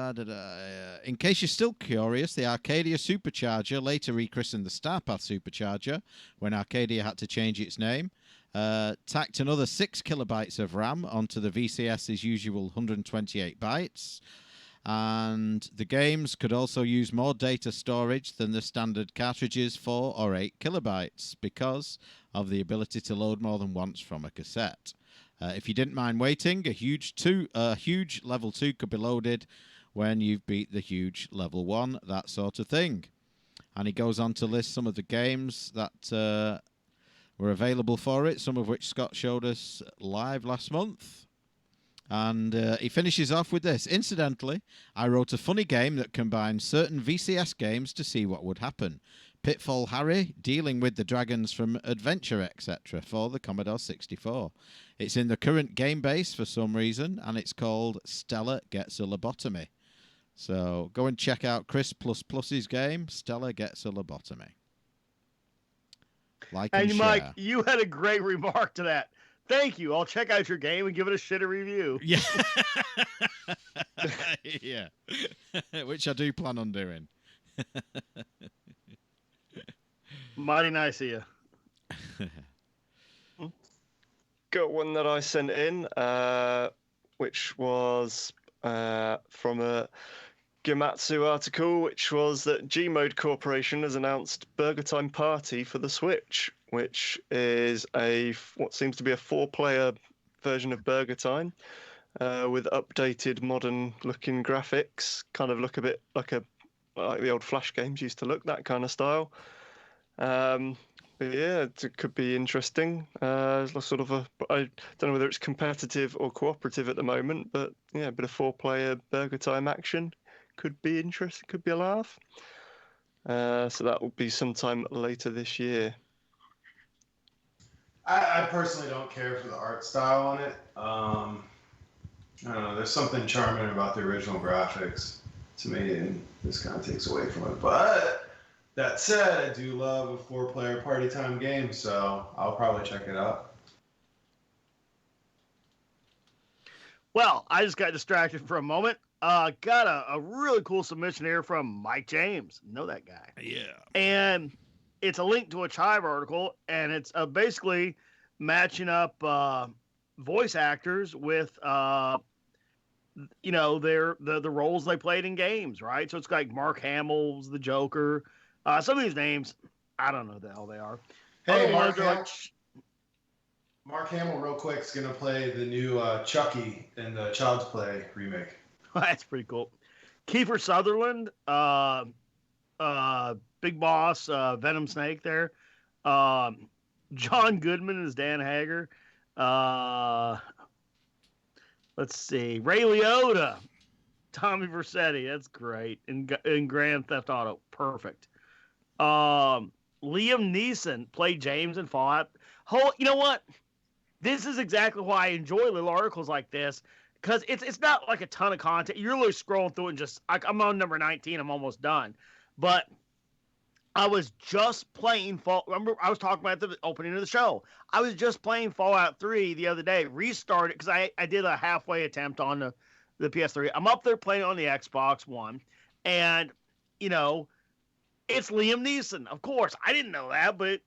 in case you're still curious, the Arcadia Supercharger, later rechristened the Starpath Supercharger, when Arcadia had to change its name, tacked another 6 kilobytes of RAM onto the VCS's usual 128 bytes. And the games could also use more data storage than the standard cartridges, 4 or 8 kilobytes, because of the ability to load more than once from a cassette. If you didn't mind waiting, a huge level 2 could be loaded when you've beat the huge level 1, that sort of thing. And he goes on to list some of the games that were available for it, some of which Scott showed us live last month. And he finishes off with this. Incidentally, I wrote a funny game that combines certain VCS games to see what would happen. Pitfall Harry, dealing with the dragons from Adventure, etc. for the Commodore 64. It's in the current game base for some reason, and it's called Stella Gets a Lobotomy. So go and check out Chris ++'s game, Stella Gets a Lobotomy. Like and share. Mike, you had a great remark to that. Thank you. I'll check out your game and give it a shitty review. Yeah. Yeah. Which I do plan on doing. Mighty nice of you. Got one that I sent in, which was from a Gematsu article, which was that Gmode Corporation has announced Burger Time Party for the Switch, which is what seems to be a 4-player version of Burger Time, with updated, modern-looking graphics. Kind of look a bit like the old Flash games used to look, that kind of style. But yeah, it could be interesting. Sort of I don't know whether it's competitive or cooperative at the moment, but yeah, a bit of 4-player Burger Time action could be interesting. Could be a laugh. So that will be sometime later this year. I personally don't care for the art style on it. I don't know. There's something charming about the original graphics to me, and this kind of takes away from it. But that said, I do love a 4-player party time game, so I'll probably check it out. Well, I just got distracted for a moment. Got a really cool submission here from Mike James. Know that guy. Yeah. And it's a link to a Chive article, and it's basically matching up voice actors with the roles they played in games, right? So it's like Mark Hamill's the Joker. Some of these names, I don't know who the hell they are. Hey, Mark Hamill, real quick, is going to play the new Chucky in the Child's Play remake. That's pretty cool. Kiefer Sutherland, Big Boss, Venom Snake there. John Goodman is Dan Hager. Let's see. Ray Liotta, Tommy Vercetti. That's great. In Grand Theft Auto. Perfect. Liam Neeson played James in Fallout. You know what? This is exactly why I enjoy little articles like this, because it's not like a ton of content. You're really scrolling through it and just, I'm on number 19. I'm almost done. But I was just playing remember, I was talking about the opening of the show. I was just playing Fallout 3 the other day, restarted, because I did a halfway attempt on the PS3. I'm up there playing on the Xbox One, and, it's Liam Neeson. Of course, I didn't know that, but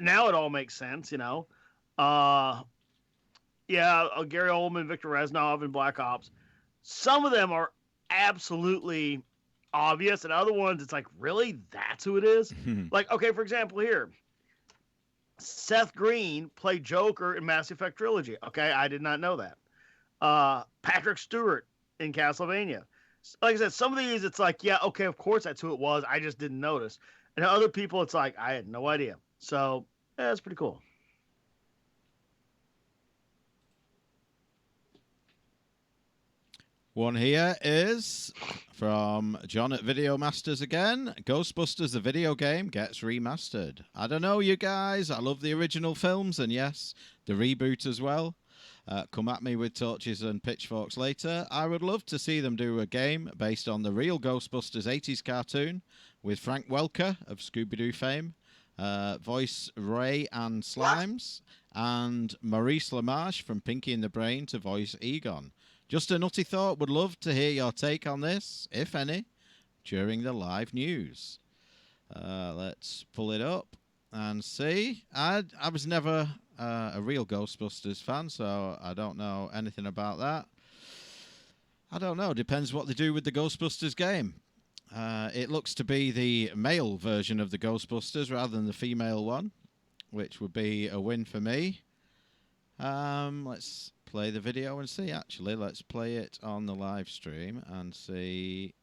now it all makes sense, Gary Oldman, Victor Reznov, and Black Ops. Some of them are absolutely obvious, and other ones, it's like, really? That's who it is? Like, okay, for example, here, Seth Green played Joker in Mass Effect Trilogy. Okay, I did not know that. Patrick Stewart in Castlevania. Like I said, some of these, it's like, yeah, okay, of course that's who it was. I just didn't notice. And other people, it's like, I had no idea. So, yeah, that's pretty cool. One here is from John at Video Masters again. Ghostbusters, the video game, gets remastered. I don't know, you guys. I love the original films, and yes, the reboot as well. Come at me with torches and pitchforks later. I would love to see them do a game based on the real Ghostbusters 80s cartoon with Frank Welker of Scooby-Doo fame, voice Ray and Slimes, and Maurice LaMarche from Pinky and the Brain to voice Egon. Just a nutty thought. Would love to hear your take on this, if any, during the live news. Let's pull it up and see. I was never a real Ghostbusters fan, so I don't know anything about that. I don't know. Depends what they do with the Ghostbusters game. It looks to be the male version of the Ghostbusters rather than the female one, which would be a win for me. Let's play the video and see. Actually, let's play it on the live stream and see.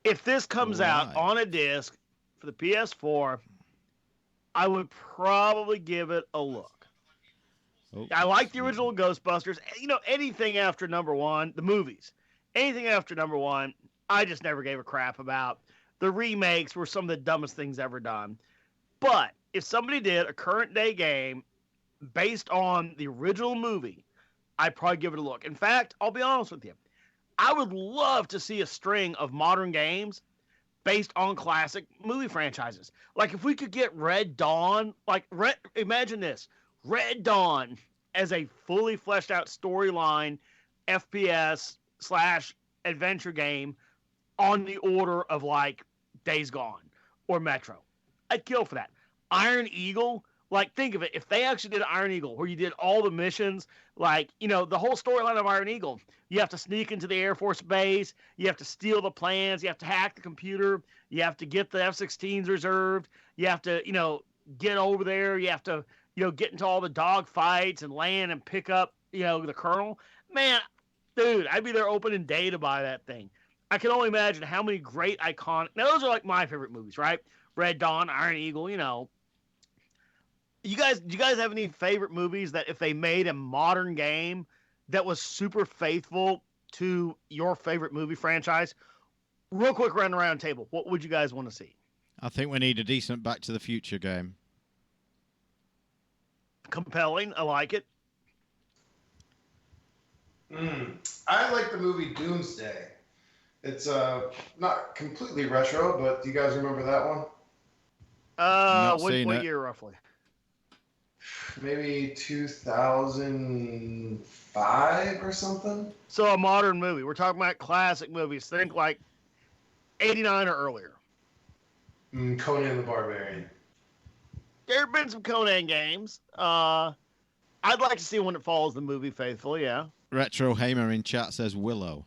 If this comes out on a disc for the PS4, I would probably give it a look. Oh, I like the original Ghostbusters. You know, anything after number 1, the movies, anything after number 1, I just never gave a crap about. The remakes were some of the dumbest things ever done. But if somebody did a current day game based on the original movie, I'd probably give it a look. In fact, I'll be honest with you. I would love to see a string of modern games based on classic movie franchises. Like if we could get Red Dawn, imagine this, Red Dawn as a fully fleshed out storyline FPS / adventure game on the order of like Days Gone or Metro. I'd kill for that. Iron Eagle, like think of it, if they actually did Iron Eagle where you did all the missions, like, you know, the whole storyline of Iron Eagle, you have to sneak into the Air Force base, you have to steal the plans, you have to hack the computer, you have to get the F-16s reserved, you have to, you know, get over there, you have to, you know, get into all the dog fights and land and pick up, you know, the colonel. Man, dude, I'd be there opening day to buy that thing. I can only imagine how many great iconic, now those are like my favorite movies, right? Red Dawn, Iron Eagle, you know. Do you guys have any favorite movies that if they made a modern game that was super faithful to your favorite movie franchise? Real quick, run around table. What would you guys want to see? I think we need a decent Back to the Future game. Compelling. I like it. I like the movie Doomsday. It's not completely retro, but do you guys remember that one? What year roughly? Maybe 2005 or something. So a modern movie. We're talking about classic movies. Think like 89 or earlier. Conan the Barbarian. There have been some Conan games. I'd like to see one that follows the movie faithfully, yeah. Retro Hamer in chat says Willow.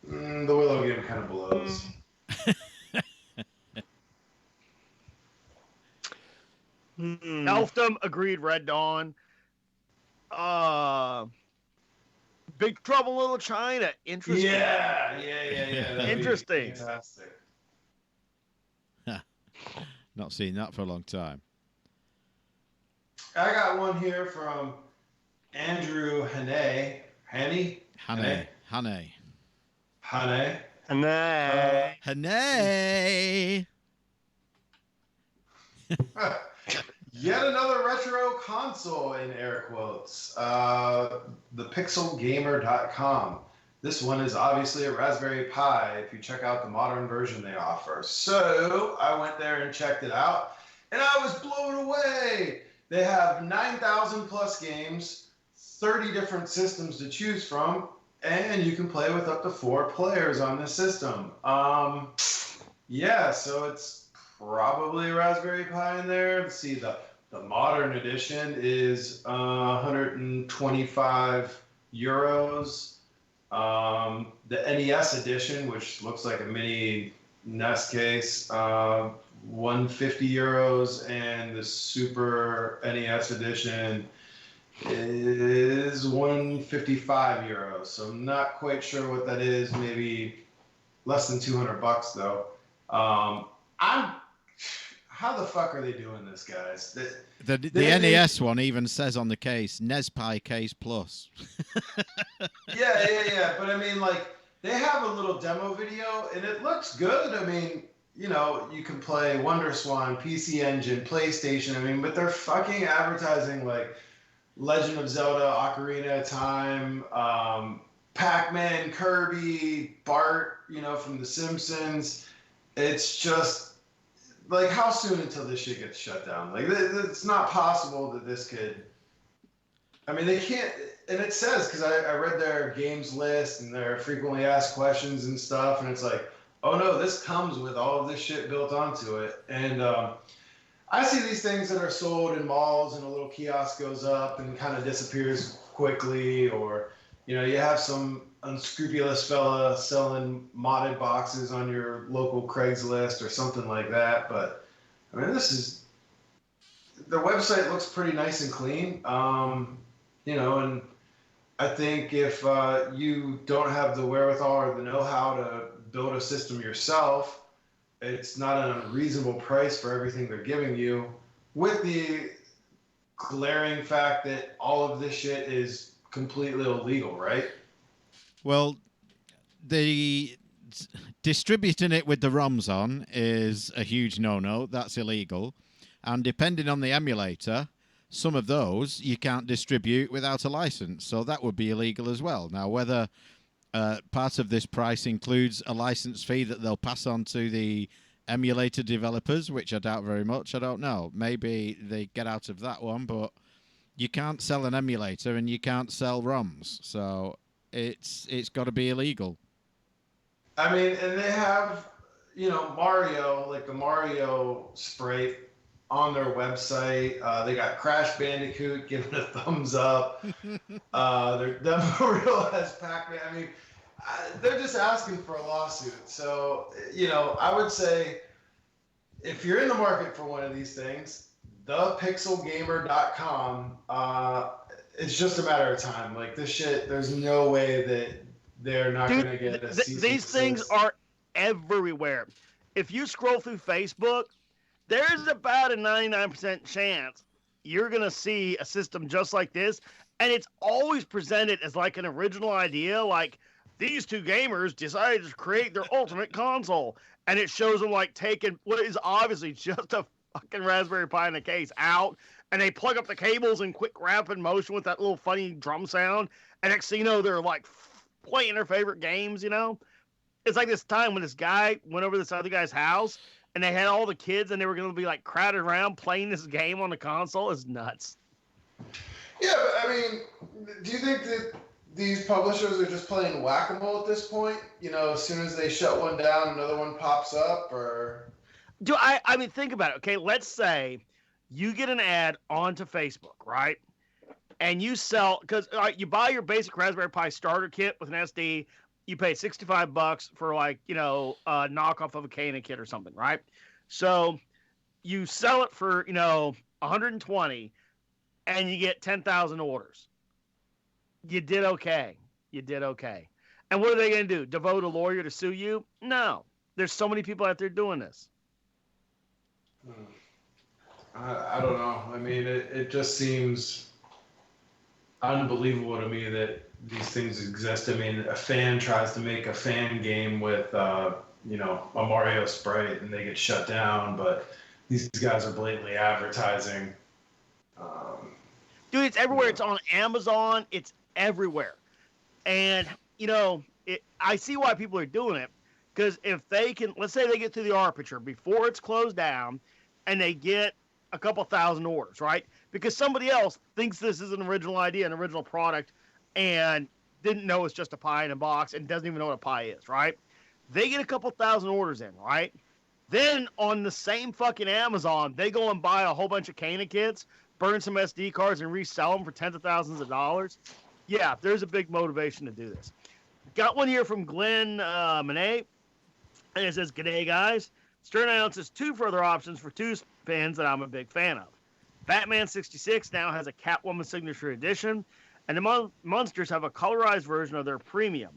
The Willow game kind of blows. Elfdom agreed. Red Dawn. Big Trouble in Little China. Interesting. Yeah. Interesting. Fantastic. Not seen that for a long time. I got one here from Andrew Hane. Hane. Yet another retro console in air quotes. ThePixelGamer.com. This one is obviously a Raspberry Pi if you check out the modern version they offer. So I went there and checked it out, and I was blown away. They have 9,000 plus games, 30 different systems to choose from, and you can play with up to 4 players on this system. Yeah, so it's probably Raspberry Pi in there. Let's see, the modern edition is 125 euros. The NES edition, which looks like a mini NES case, 150 euros, and the Super NES edition is 155 euros. So I'm not quite sure what that is. Maybe less than $200 though. How the fuck are they doing this, guys? The NES one even says on the case, NESPI Case Plus. Yeah. But I mean, like, they have a little demo video, and it looks good. I mean, you know, you can play WonderSwan, PC Engine, PlayStation. I mean, but they're fucking advertising, like, Legend of Zelda, Ocarina of Time, Pac-Man, Kirby, Bart, you know, from The Simpsons. It's just... like, how soon until this shit gets shut down? Like, it's not possible that this could I mean, they can't, and it says, because I read their games list and their frequently asked questions and stuff, and it's like, oh no, this comes with all of this shit built onto it. And I see these things that are sold in malls and a little kiosk goes up and kind of disappears quickly, or, you know, you have some unscrupulous fella selling modded boxes on your local Craigslist or something like that. But I mean, the website looks pretty nice and clean. You know, and I think if you don't have the wherewithal or the know-how to build a system yourself, it's not an unreasonable price for everything they're giving you, with the glaring fact that all of this shit is completely illegal, right? Well, the distributing it with the ROMs on is a huge no-no. That's illegal. And depending on the emulator, some of those you can't distribute without a license, so that would be illegal as well. Now, whether part of this price includes a license fee that they'll pass on to the emulator developers, which I doubt very much, I don't know. Maybe they get out of that one, but you can't sell an emulator and you can't sell ROMs, so it's got to be illegal. I mean, and they have, you know, Mario, like the Mario sprite on their website. They got Crash Bandicoot giving a thumbs up. Their demo reel has Pac-Man. I mean, they're just asking for a lawsuit. So, you know, I would say if you're in the market for one of these things, thepixelgamer.com, it's just a matter of time. Like, this shit, there's no way that they're not going to get a cease and these things are everywhere. If you scroll through Facebook, there's about a 99% chance you're going to see a system just like this. And it's always presented as like an original idea. Like, these two gamers decided to create their ultimate console. And it shows them like taking what is obviously just a fucking Raspberry Pi in a case out. And they plug up the cables in quick rapid motion with that little funny drum sound. And next thing you know, they're like playing their favorite games, you know? It's like this time when this guy went over to this other guy's house and they had all the kids and they were going to be like crowded around playing this game on the console. It's nuts. Yeah, but I mean, do you think that these publishers are just playing whack-a-mole at this point? You know, as soon as they shut one down, another one pops up, or... I mean, think about it, okay? Let's say you get an ad onto Facebook, right? And you sell, because you buy your basic Raspberry Pi starter kit with an SD, you pay $65 for like, you know, a knockoff of a Kana kit or something, right? So you sell it for, you know, 120 and you get 10,000 orders. You did okay. You did okay. And what are they going to do? Devote a lawyer to sue you? No. There's so many people out there doing this. I don't know. I mean, it just seems unbelievable to me that these things exist. I mean, a fan tries to make a fan game with, you know, a Mario sprite and they get shut down, but these guys are blatantly advertising. Dude, it's everywhere. It's on Amazon. It's everywhere. And, you know, I see why people are doing it. Because if they can, let's say they get through the aperture before it's closed down and they get a couple thousand orders, right? Because somebody else thinks this is an original idea, an original product, and didn't know it's just a pie in a box and doesn't even know what a pie is, right? They get a couple thousand orders in, right? Then on the same fucking Amazon, they go and buy a whole bunch of Kana kits, burn some SD cards, and resell them for tens of thousands of dollars. Yeah, there's a big motivation to do this. Got one here from Glenn Monet, and it says, "G'day, guys. Stern announces two further options for two pins that I'm a big fan of. Batman 66 now has a Catwoman signature edition, and the Monsters have a colorized version of their premium.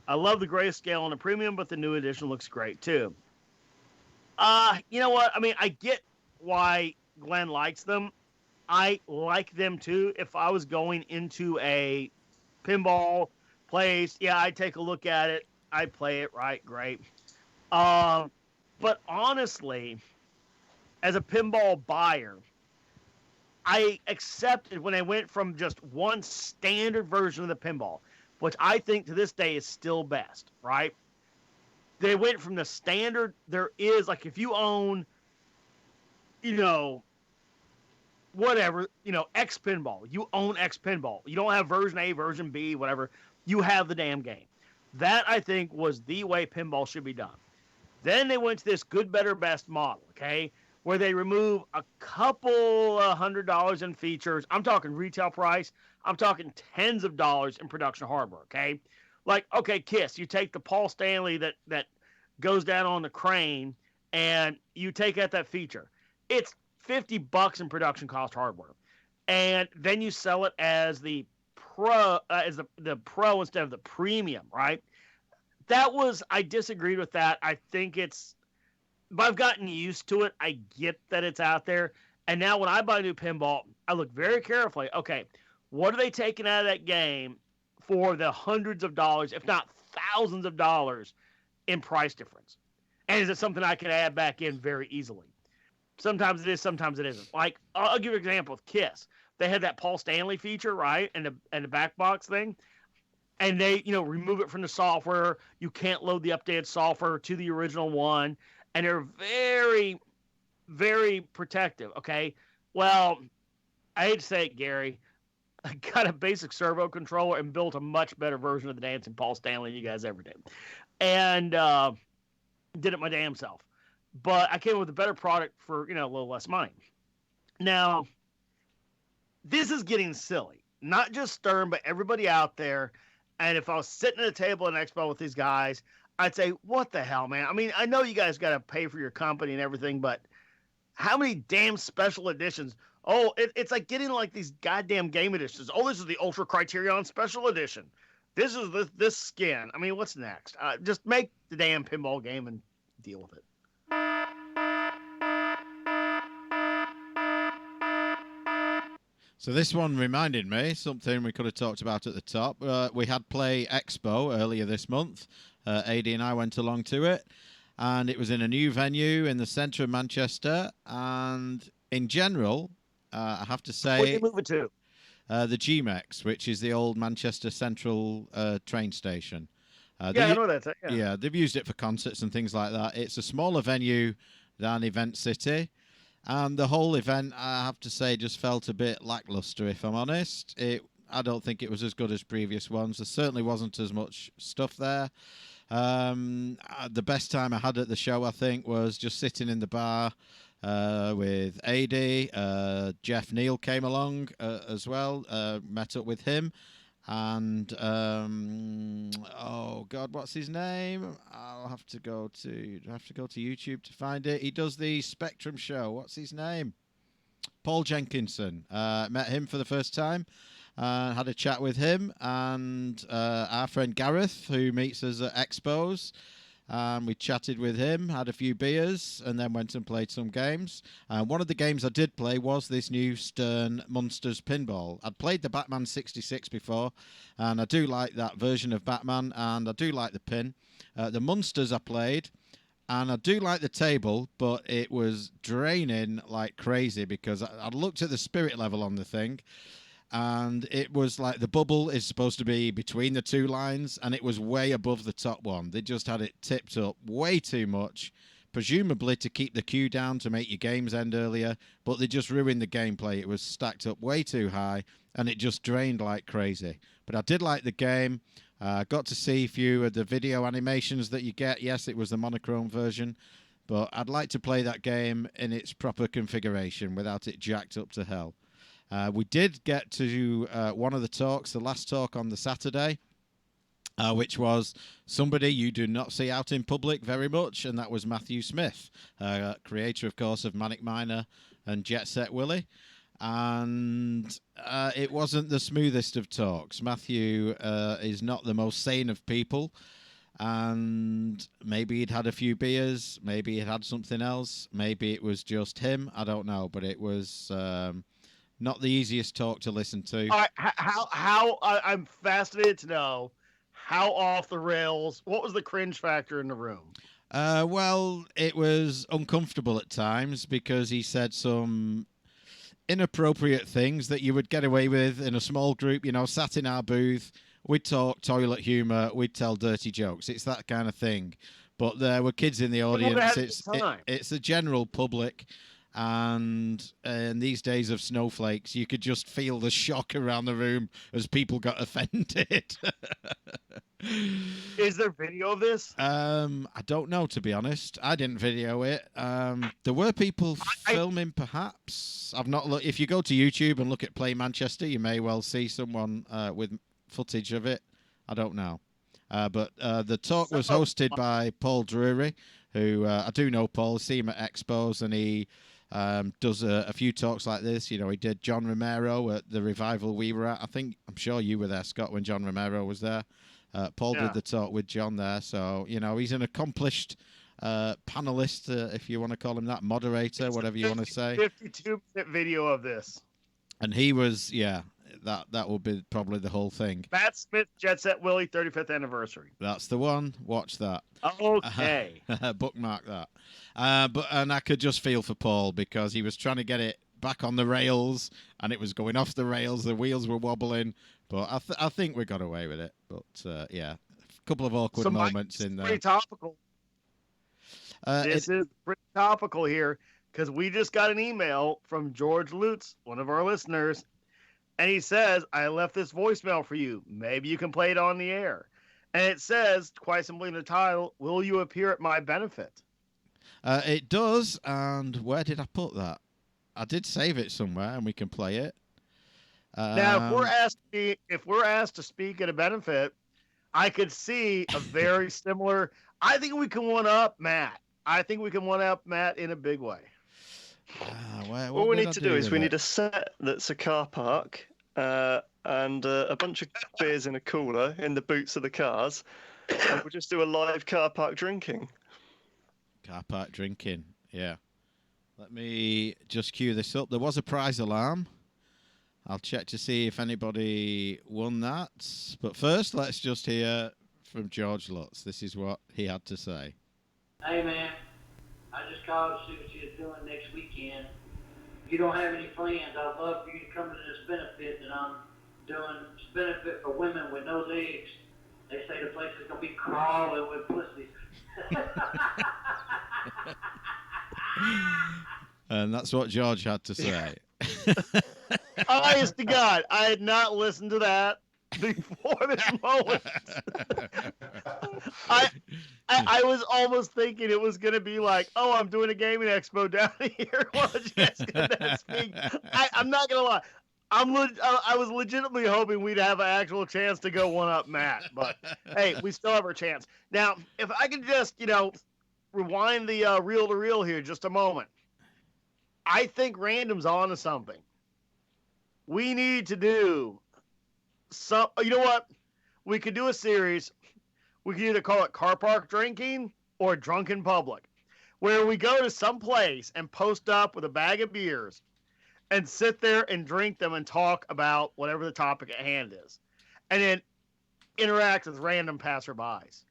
I love the grayscale on the premium, but the new edition looks great too." You know what? I mean, I get why Glenn likes them. I like them too. If I was going into a pinball place, yeah, I'd take a look at it. I'd play it, right? Great. But honestly, as a pinball buyer, I accepted when I went from just one standard version of the pinball, which I think to this day is still best, right? They went from the standard, there is, like, if you own, you know, whatever, X Pinball. You own X Pinball. You don't have version A, version B, whatever. You have the damn game. That, I think, was the way pinball should be done. Then they went to this good, better, best model, okay, where they remove a couple $100 in features. I'm talking retail price. I'm talking tens of dollars in production hardware, okay? Like, okay, KISS, you take the Paul Stanley that goes down on the crane and you take out that feature. It's $50 in production cost hardware. And then you sell it as the pro, as the pro instead of the premium, right? I disagreed with that. I think but I've gotten used to it. I get that it's out there. And now when I buy a new pinball, I look very carefully. Okay, what are they taking out of that game for the hundreds of dollars, if not thousands of dollars in price difference? And is it something I can add back in very easily? Sometimes it is, sometimes it isn't. Like, I'll give you an example with KISS. They had that Paul Stanley feature, right? And the back box thing. And they, remove it from the software. You can't load the updated software to the original one. And they're very, very protective, okay? Well, I hate to say it, Gary. I got a basic servo controller and built a much better version of the Dancing Paul Stanley than you guys ever did. And did it my damn self. But I came with a better product for, a little less money. Now, this is getting silly. Not just Stern, but everybody out there. And if I was sitting at a table at an expo with these guys, I'd say, what the hell, man? I mean, I know you guys got to pay for your company and everything, but how many damn special editions? Oh, it's like getting like these goddamn game editions. Oh, this is the Ultra Criterion Special Edition. This is this skin. I mean, what's next? Just make the damn pinball game and deal with it. So this one reminded me something we could have talked about at the top. We had Play Expo earlier this month. AD and I went along to it, and it was in a new venue in the centre of Manchester. And in general, I have to say, what did you move it to? The GMEX, which is the old Manchester Central train station. I know that. Yeah, they've used it for concerts and things like that. It's a smaller venue than Event City. And the whole event, I have to say, just felt a bit lackluster, if I'm honest. I don't think it was as good as previous ones. There certainly wasn't as much stuff there. The best time I had at the show, I think, was just sitting in the bar with AD. Jeff Neal came along as well, met up with him. And oh God, what's his name? I'll have to go to YouTube to find it. He does the Spectrum show. What's his name? Paul Jenkinson. Met him for the first time. Had a chat with him and our friend Gareth, who meets us at expos. We chatted with him, had a few beers, and then went and played some games. One of the games I did play was this new Stern Munsters pinball. I'd played the Batman 66 before, and I do like that version of Batman, and I do like the pin. The Munsters I played, and I do like the table, but it was draining like crazy because I looked at the spirit level on the thing, and it was like the bubble is supposed to be between the two lines, and it was way above the top one. They just had it tipped up way too much, presumably to keep the queue down to make your games end earlier, but they just ruined the gameplay. It was stacked up way too high, and it just drained like crazy. But I did like the game. Got to see a few of the video animations that you get. Yes, it was the monochrome version, but I'd like to play that game in its proper configuration without it jacked up to hell. We did get to one of the talks, the last talk on the Saturday, which was somebody you do not see out in public very much, and that was Matthew Smith, creator, of course, of Manic Miner and Jet Set Willy. And it wasn't the smoothest of talks. Matthew is not the most sane of people, and maybe he'd had a few beers, maybe he'd had something else, maybe it was just him, I don't know, but it was... not the easiest talk to listen to. All right, how I'm fascinated to know how off the rails. What was the cringe factor in the room? Well, it was uncomfortable at times because he said some inappropriate things that you would get away with in a small group. Sat in our booth, we'd talk toilet humor, we'd tell dirty jokes. It's that kind of thing. But there were kids in the audience. It's the general public. And in these days of snowflakes, you could just feel the shock around the room as people got offended. Is there video of this? I don't know, to be honest. I didn't video it. There were people filming, perhaps. I've not looked. If you go to YouTube and look at Play Manchester, you may well see someone with footage of it. I don't know. But the talk was hosted by Paul Drury, who I do know Paul. See him at expos, and he does a few talks like this. You know, he did John Romero at the revival we were at. I'm sure you were there, Scott, when John Romero was there. Paul did the talk with John there. So, you know, he's an accomplished panelist, if you want to call him that, moderator, whatever you want to say. 52-minute video of this. And he was, that will be probably the whole thing. Matt Smith, Jet Set Willie, 35th anniversary. That's the one. Watch that. Okay. Bookmark that. And I could just feel for Paul because he was trying to get it back on the rails and it was going off the rails. The wheels were wobbling, but I think we got away with it. But a couple of awkward moments in there. Pretty topical. This is pretty topical here because we just got an email from George Lutz, one of our listeners. And he says, I left this voicemail for you. Maybe you can play it on the air. And it says, quite simply in the title, will you appear at my benefit? It does. And where did I put that? I did save it somewhere and we can play it. Now, if we're asked to speak at a benefit, I could see a very similar. I think we can one-up Matt. I think we can one-up Matt in a big way. What we need to do is we need a set that's a car park and a bunch of beers in a cooler in the boots of the cars, and we'll just do a live car park drinking. Car park drinking, yeah. Let me just cue this up. There was a prize alarm. I'll check to see if anybody won that. But first, let's just hear from George Lutz. This is what he had to say. Hey, man. I just called to see what you're doing next weekend. If you don't have any plans, I'd love for you to come to this benefit that I'm doing. It's a benefit for women with no legs. They say the place is going to be crawling with pussies. And that's what George had to say. Honest to God, I had not listened to that before this moment. I was almost thinking it was going to be like, oh, I'm doing a gaming expo down here. Well, speak. I'm not going to lie. I was legitimately hoping we'd have an actual chance to go one-up Matt. But, hey, we still have our chance. Now, if I could just, rewind the reel-to-reel here just a moment. I think Random's on to something. We need to do some. You know what? We could do a series. We could either call it Car Park Drinking or Drunken Public, where we go to some place and post up with a bag of beers and sit there and drink them and talk about whatever the topic at hand is, and then interact with random passerbys.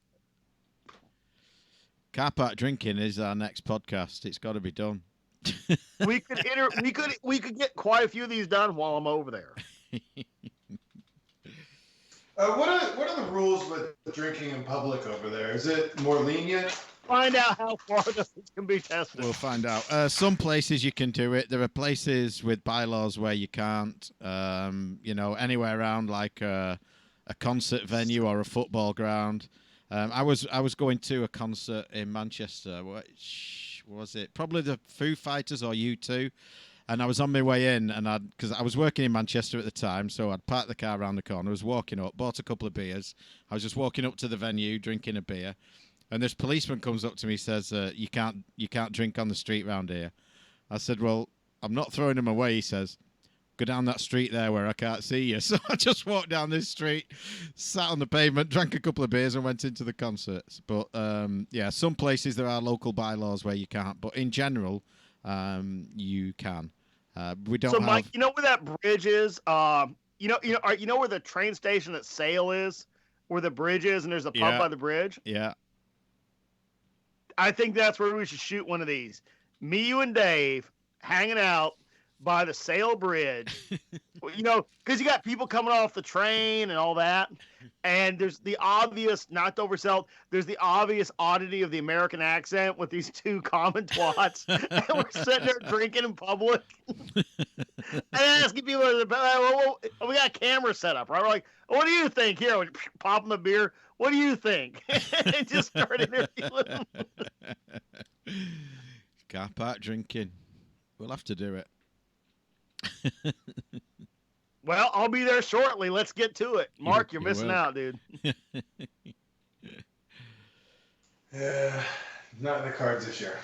Car Park Drinking is our next podcast. It's got to be done. we could get quite a few of these done while I'm over there. What are the rules with drinking in public over there? Is it more lenient? Find out how far this can be tested. We'll find out. Some places you can do it. There are places with bylaws where you can't. Anywhere around like a concert venue or a football ground. I was going to a concert in Manchester. Which was it? Probably the Foo Fighters or U2. And I was on my way in, and because I was working in Manchester at the time, so I'd parked the car around the corner. I was walking up, bought a couple of beers. I was just walking up to the venue, drinking a beer, and this policeman comes up to me, says, "You can't drink on the street round here." I said, "Well, I'm not throwing them away." He says, "Go down that street there where I can't see you." So I just walked down this street, sat on the pavement, drank a couple of beers, and went into the concerts. But some places there are local bylaws where you can't, but in general, you can. We don't. So, Mike, you know where that bridge is? You know where the train station at Sale is, where the bridge is, and there's a pub by the bridge. Yeah. I think that's where we should shoot one of these. Me, you, and Dave hanging out by the Sail Bridge, you know, because you got people coming off the train and all that. And there's the obvious, not to oversell, there's the obvious oddity of the American accent with these two common twats. And we're sitting there drinking in public and asking people, we got a camera set up, right? We're like, what do you think? Here, we pop them a beer. What do you think? And just started interviewing them. Car park drinking. We'll have to do it. Well, I'll be there shortly. Let's get to it. Mark, you're missing out, dude. Yeah, not in the cards this year.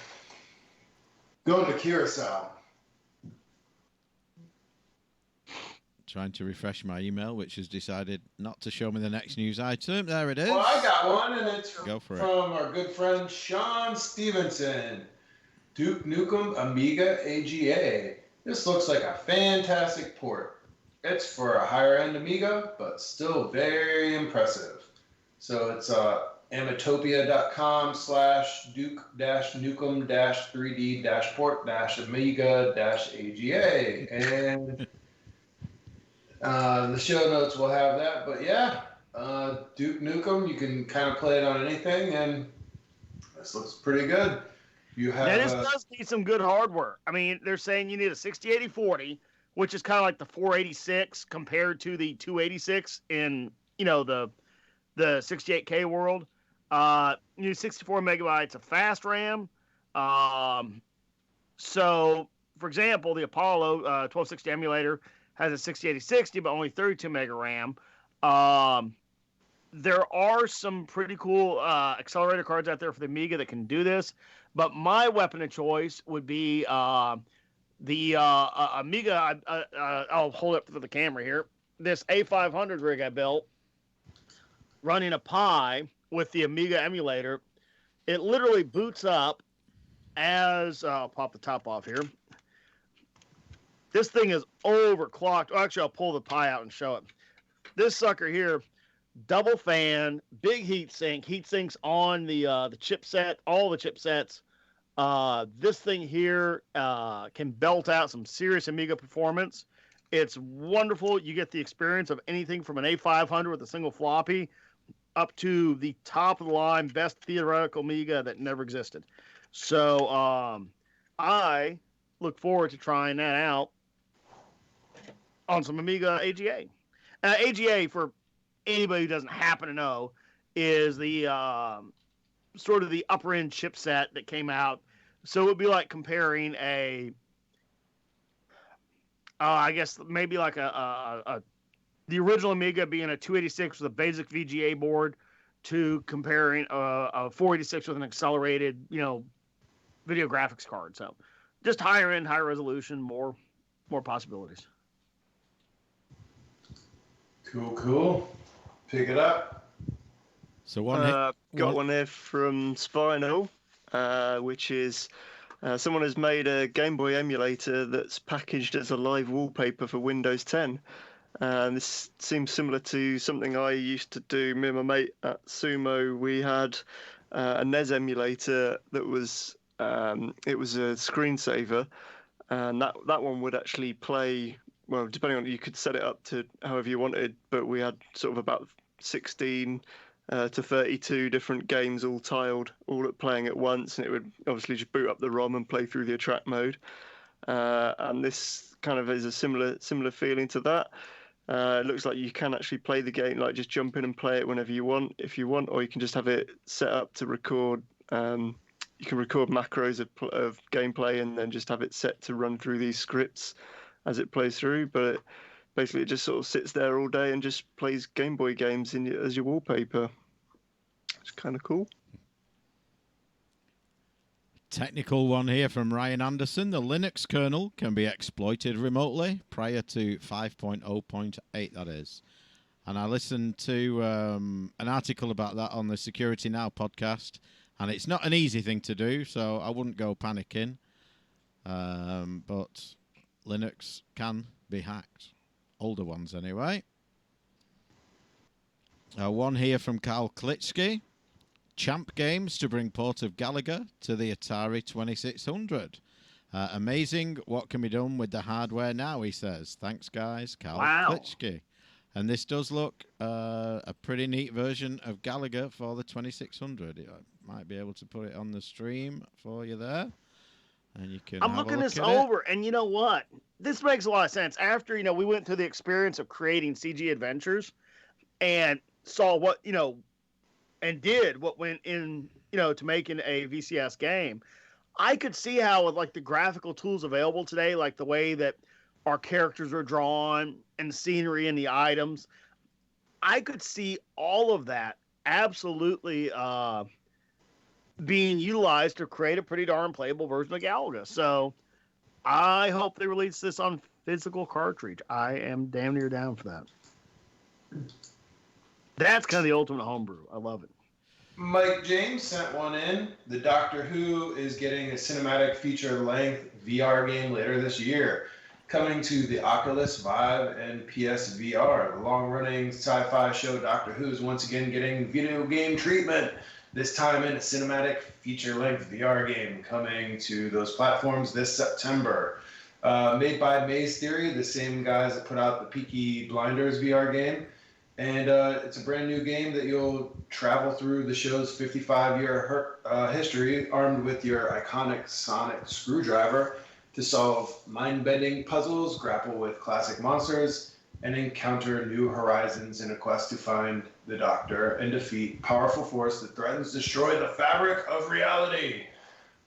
Going to Curacao. Trying to refresh my email, which has decided not to show me the next news item. There it is. Well, I got one, and it's from our good friend Sean Stevenson. Duke Nukem Amiga AGA. This looks like a fantastic port. It's for a higher-end Amiga, but still very impressive. So it's amatopia.com/duke-nukem-3d-port-amiga-AGA. And the show notes will have that. But yeah, Duke Nukem, you can kind of play it on anything, and this looks pretty good. You have, this does need some good hardware. I mean, they're saying you need a 6080-40, which is kind of like the 486 compared to the 286 in, you know, the 68K world. You need 64 megabytes of fast RAM. So, for example, the Apollo 1260 emulator has a 6080-60, but only 32 mega RAM. There are some pretty cool accelerator cards out there for the Amiga that can do this, but my weapon of choice would be the Amiga. I'll hold it for the camera here. This A500 rig I built, running a Pi with the Amiga emulator. It literally boots up as I'll pop the top off here. This thing is overclocked. Oh, actually, I'll pull the Pi out and show it. This sucker here, double fan, big heat sinks on the chipset, all the chipsets. This thing here can belt out some serious Amiga performance. It's wonderful. You get the experience of anything from an A500 with a single floppy up to the top of the line, best theoretical Amiga that never existed. So I look forward to trying that out on some Amiga AGA. AGA, for anybody who doesn't happen to know, is the sort of the upper end chipset that came out. So it would be like comparing I guess maybe like the original Amiga being a 286 with a basic VGA board to comparing a 486 with an accelerated, you know, video graphics card. So just higher end, higher resolution, more possibilities. Cool. Pick it up. So got one here from Spinal, which is someone has made a Game Boy emulator that's packaged as a live wallpaper for Windows 10. And this seems similar to something I used to do. Me and my mate at Sumo, we had a NES emulator that was it was a screensaver, and that one would actually play. Well, depending on, you could set it up to however you wanted, but we had sort of about 16 to 32 different games all tiled, all playing at once, and it would obviously just boot up the ROM and play through the attract mode. And this kind of is a similar feeling to that. It looks like you can actually play the game, like just jump in and play it whenever you want, if you want, or you can just have it set up to record. You can record macros of gameplay and then just have it set to run through these scripts as it plays through. But basically, it just sort of sits there all day and just plays Game Boy games as your wallpaper. It's kind of cool. Technical one here from Ryan Anderson. The Linux kernel can be exploited remotely prior to 5.0.8, that is. And I listened to an article about that on the Security Now podcast, and it's not an easy thing to do, so I wouldn't go panicking. But Linux can be hacked. Older ones, anyway. One here from Carl Klitsky. Champ Games to bring Port of Gallagher to the Atari 2600. Amazing what can be done with the hardware now, he says. Thanks, guys. Carl Wow. Klitschke. And this does look a pretty neat version of Gallagher for the 2600. I might be able to put it on the stream for you there. And you can I'm have looking a look this at over, and you know what? This makes a lot of sense. After, we went through the experience of creating CG adventures and saw what, and did what went in, to making a VCS game. I could see how with like the graphical tools available today, like the way that our characters are drawn and the scenery and the items, I could see all of that absolutely being utilized to create a pretty darn playable version of Galaga. So I hope they release this on physical cartridge. I am damn near down for that. That's kind of the ultimate homebrew. I love it. Mike James sent one in. The Doctor Who is getting a cinematic feature-length VR game later this year, coming to the Oculus, Vive, and PSVR. The long-running sci-fi show Doctor Who is once again getting video game treatment, this time in a cinematic feature-length VR game coming to those platforms this September. Made by Maze Theory, the same guys that put out the Peaky Blinders VR game. And it's a brand new game that you'll travel through the show's 55-year history armed with your iconic sonic screwdriver to solve mind-bending puzzles, grapple with classic monsters, and encounter new horizons in a quest to find the Doctor and defeat powerful force that threatens to destroy the fabric of reality.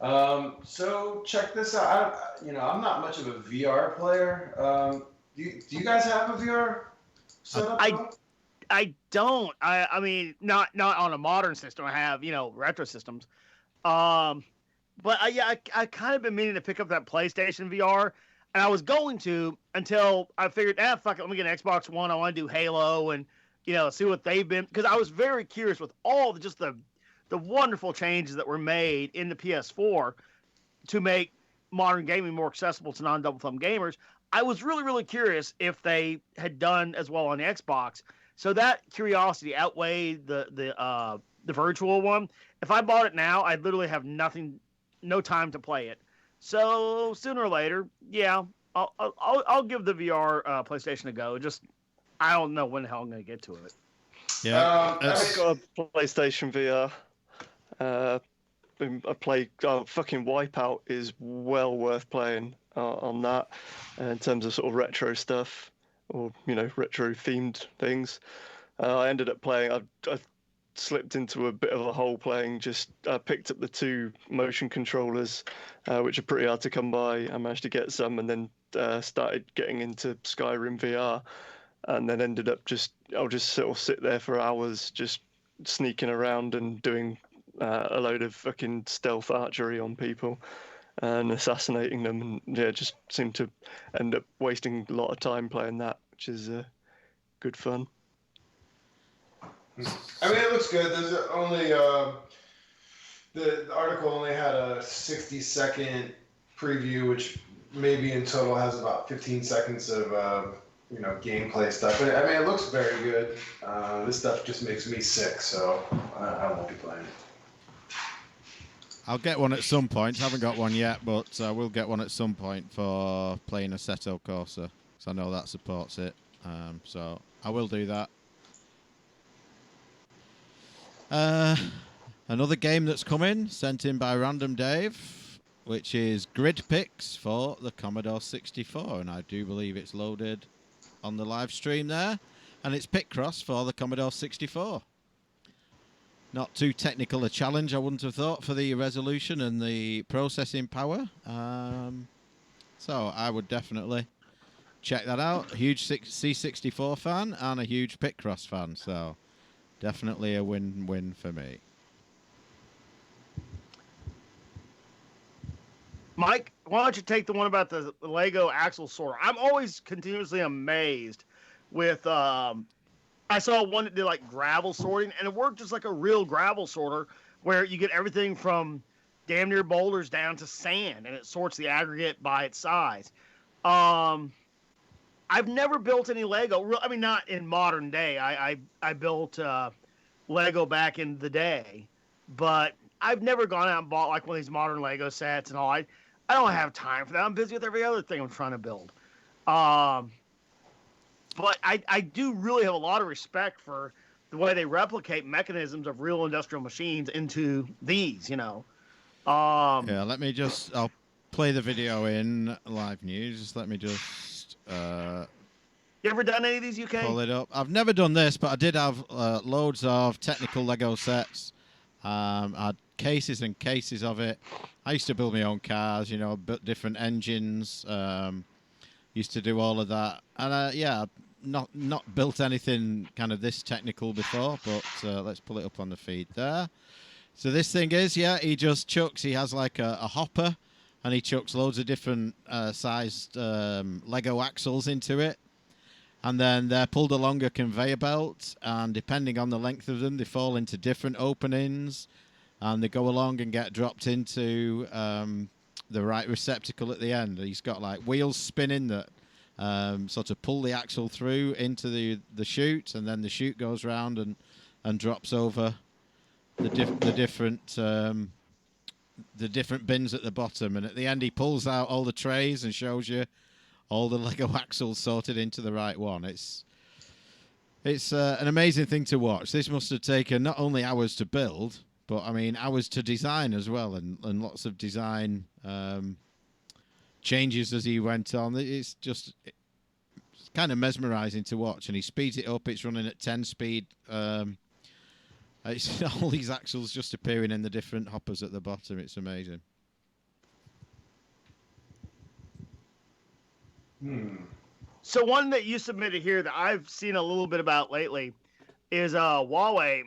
So check this out. I'm not much of a VR player. Do you guys have a VR setup? I don't. I mean, not on a modern system. I have, retro systems. But I kind of been meaning to pick up that PlayStation VR, and I was going to until I figured, fuck it, let me get an Xbox One. I want to do Halo and, see what they've been, because I was very curious with all the wonderful changes that were made in the PS4 to make modern gaming more accessible to non-double thumb gamers. I was really, really curious if they had done as well on the Xbox. So that curiosity outweighed the virtual one. If I bought it now, I'd literally have no time to play it. So sooner or later, yeah, I'll give the VR PlayStation a go. Just I don't know when the hell I'm gonna get to it. Yeah, I've got a PlayStation VR. I play fucking Wipeout is well worth playing on that in terms of sort of retro stuff. Or retro themed things. I ended up playing. I slipped into a bit of a hole playing. I picked up the 2 motion controllers, which are pretty hard to come by. I managed to get some, and then started getting into Skyrim VR, and then ended up I'll just sort of sit there for hours, just sneaking around and doing a load of fucking stealth archery on people. And assassinating them, and just seem to end up wasting a lot of time playing that, which is good fun. I mean, it looks good. There's only the article only had a 60-second preview, which maybe in total has about 15 seconds of gameplay stuff. But, I mean, it looks very good. This stuff just makes me sick, so I won't be playing it. I'll get one at some point. Haven't got one yet, but I will get one at some point for playing Assetto Corsa, because I know that supports it. So I will do that. Another game that's coming, sent in by Random Dave, which is Grid Picks for the Commodore 64, and I do believe it's loaded on the live stream there, and it's Picross for the Commodore 64. Not too technical a challenge, I wouldn't have thought, for the resolution and the processing power. So I would definitely check that out. A huge C64 fan and a huge Picross fan, so definitely a win-win for me. Mike, why don't you take the one about the Lego axle sorter? I'm always continuously amazed with... I saw one that did like gravel sorting, and it worked just like a real gravel sorter, where you get everything from damn near boulders down to sand, and it sorts the aggregate by its size. I've never built any Lego. I mean, not in modern day. I built Lego back in the day, but I've never gone out and bought like one of these modern Lego sets and all. I don't have time for that. I'm busy with every other thing I'm trying to build. But I do really have a lot of respect for the way they replicate mechanisms of real industrial machines into these, Yeah, I'll play the video in live news. Just let me just... you ever done any of these, UK? Pull it up. I've never done this, but I did have loads of technical Lego sets. I had cases and cases of it. I used to build my own cars, built different engines. Used to do all of that, and yeah, not built anything kind of this technical before. But let's pull it up on the feed there. So this thing is, he just chucks. He has like a hopper, and he chucks loads of different sized Lego axles into it, and then they're pulled along a conveyor belt, and depending on the length of them, they fall into different openings, and they go along and get dropped into the right receptacle at the end. He's got like wheels spinning that sort of pull the axle through into the chute, and then the chute goes round and drops over the different bins at the bottom. And at the end, he pulls out all the trays and shows you all the Lego axles sorted into the right one. It's an amazing thing to watch. This must have taken not only hours to build, but I mean hours to design as well, and lots of design changes as he went on. It's kind of mesmerizing to watch, and he speeds it up. It's running at 10 speed. It's all these axles just appearing in the different hoppers at the bottom. It's amazing. So one that you submitted here that I've seen a little bit about lately is Huawei.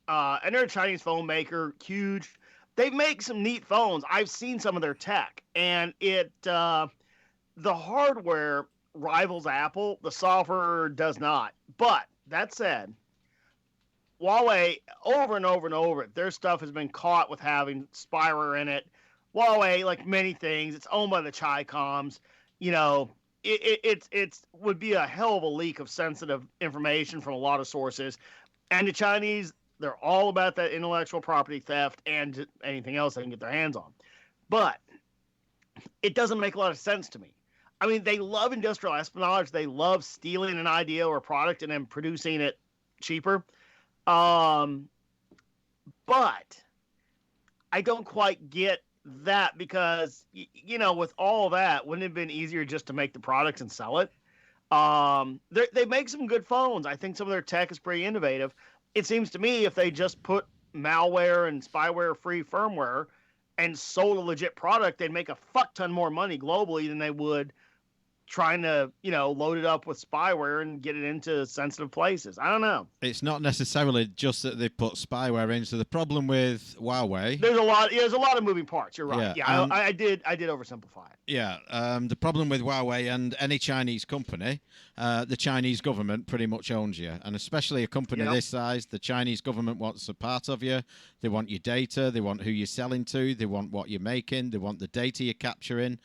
And they're a Chinese phone maker, huge. They make some neat phones. I've seen some of their tech, and the hardware rivals Apple. The software does not. But that said, Huawei, over and over and over, their stuff has been caught with having spyware in it. Huawei, like many things, it's owned by the Chicoms. It would be a hell of a leak of sensitive information from a lot of sources. And the Chinese, they're all about that intellectual property theft and anything else they can get their hands on. But it doesn't make a lot of sense to me. I mean, they love industrial espionage. They love stealing an idea or a product and then producing it cheaper. But I don't quite get that because, with all that, wouldn't it have been easier just to make the products and sell it? They make some good phones. I think some of their tech is pretty innovative. It seems to me if they just put malware and spyware-free firmware and sold a legit product, they'd make a fuck ton more money globally than they would trying to, load it up with spyware and get it into sensitive places. I don't know. It's not necessarily just that they put spyware in. So the problem with Huawei, there's a lot of moving parts. You're right. Yeah, I did oversimplify it. Yeah, the problem with Huawei and any Chinese company, the Chinese government pretty much owns you, and especially a company this size, the Chinese government wants a part of you. They want your data. They want who you're selling to. They want what you're making. They want the data you're capturing.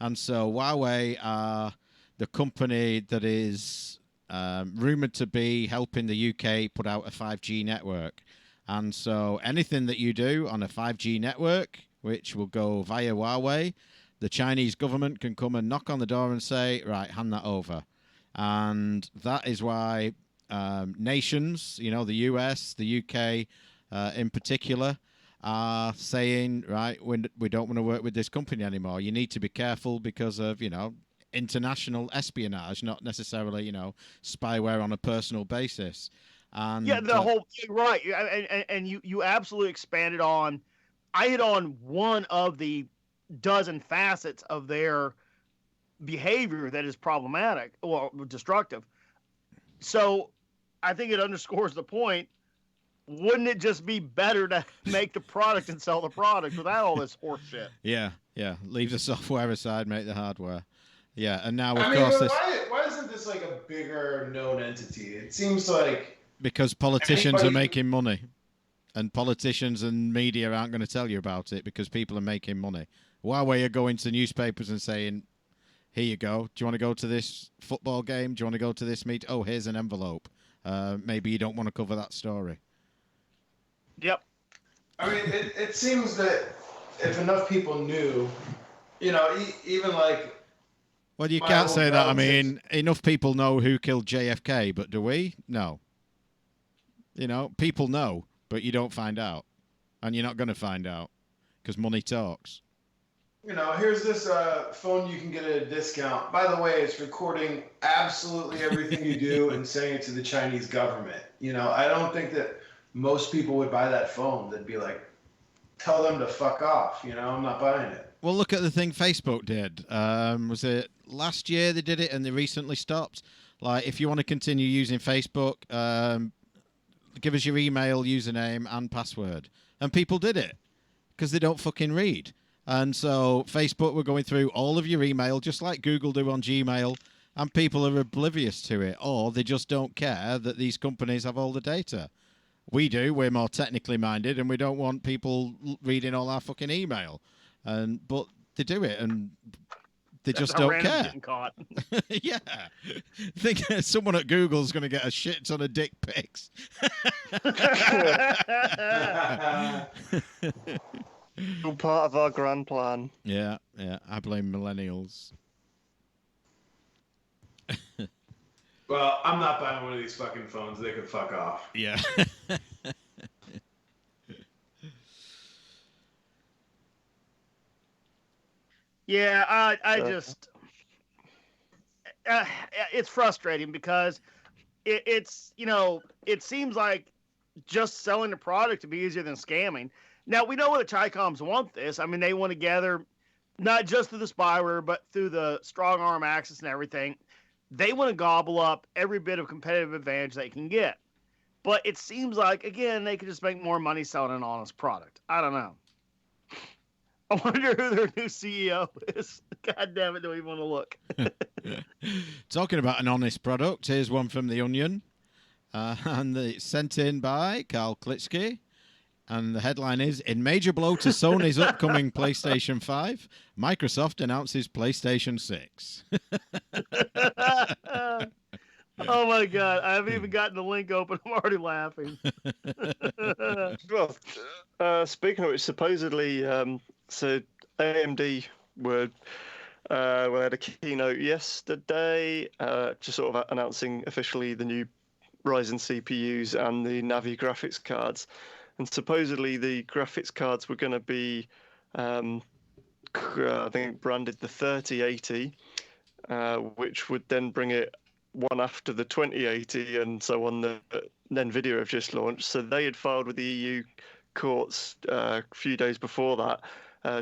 And so Huawei are the company that is rumored to be helping the UK put out a 5G network. And so anything that you do on a 5G network, which will go via Huawei, the Chinese government can come and knock on the door and say, right, hand that over. And that is why nations, the US, the UK in particular, are saying, right, we don't want to work with this company anymore. You need to be careful because of, international espionage, not necessarily, spyware on a personal basis. And the whole thing, right. And you absolutely expanded on, I hit on one of the dozen facets of their behavior that is problematic or destructive. So I think it underscores the point. Wouldn't it just be better to make the product and sell the product without all this horse shit? Yeah. Leave the software aside, make the hardware. Yeah, and now of course this. Why isn't this like a bigger known entity? It seems like because politicians are making money, and politicians and media aren't going to tell you about it because people are making money. Huawei are going to newspapers and saying, "Here you go. Do you want to go to this football game? Do you want to go to this meet? Oh, here's an envelope. Maybe you don't want to cover that story." Yep. I mean, it seems that if enough people knew even like. Well, you can't say that. I mean, enough people know who killed JFK, but do we? No. People know, but you don't find out. And you're not going to find out because money talks. Here's this phone you can get at a discount. By the way, it's recording absolutely everything you do and sending it to the Chinese government. I don't think that most people would buy that phone. They'd be like, tell them to fuck off. I'm not buying it. Well, look at the thing Facebook did. Was it last year they did it and they recently stopped? Like, if you want to continue using Facebook, give us your email, username, and password. And people did it because they don't fucking read. And so Facebook were going through all of your email, just like Google do on Gmail, and people are oblivious to it, or they just don't care that these companies have all the data. We do. We're more technically minded, and we don't want people reading all our fucking email. But they do it, and they just don't care. Yeah. I think someone at Google's going to get a shit ton of dick pics. All part of our grand plan. Yeah. I blame millennials. Well, I'm not buying one of these fucking phones. They can fuck off. Yeah. Yeah, I just it's frustrating because it's it seems like just selling the product to be easier than scamming. Now we know the Chicoms want this. I mean, they want to gather not just through the spyware, but through the strong arm access and everything. They want to gobble up every bit of competitive advantage they can get. But it seems like, again, they could just make more money selling an honest product. I don't know. I wonder who their new CEO is. God damn it, do we want to look? Talking about an honest product, here's one from The Onion. And it's sent in by Karl Klitsky. And the headline is, in major blow to Sony's upcoming PlayStation 5, Microsoft announces PlayStation 6. Oh my God, I haven't even gotten the link open. I'm already laughing. Well, speaking of which, supposedly, so AMD were we had a keynote yesterday, just sort of announcing officially the new Ryzen CPUs and the Navi graphics cards. And supposedly the graphics cards were going to be, I think, branded the 3080, which would then bring it one after the 2080 and so on that NVIDIA have just launched. So they had filed with the EU courts a few days before that,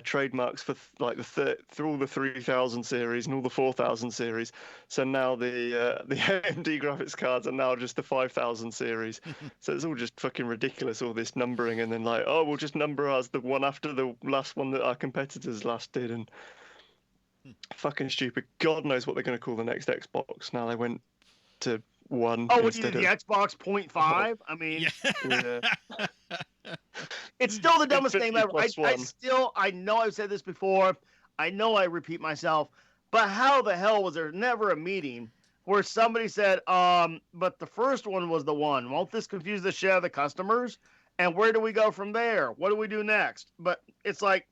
trademarks for like through all the 3000 series and all the 4000 series. So now the AMD graphics cards are now just the 5000 series. So it's all just fucking ridiculous, all this numbering, and then like, oh, we'll just number ours the one after the last one that our competitors last did, and fucking stupid. God knows what they're going to call the next Xbox. Now they went to one. Oh, what, you did the Xbox 0.5? I mean, yeah. It's still the dumbest name ever. I know I've said this before. I know I repeat myself, but how the hell was there never a meeting where somebody said, but the first one was the one. Won't this confuse the shit out of the customers? And where do we go from there? What do we do next? But it's like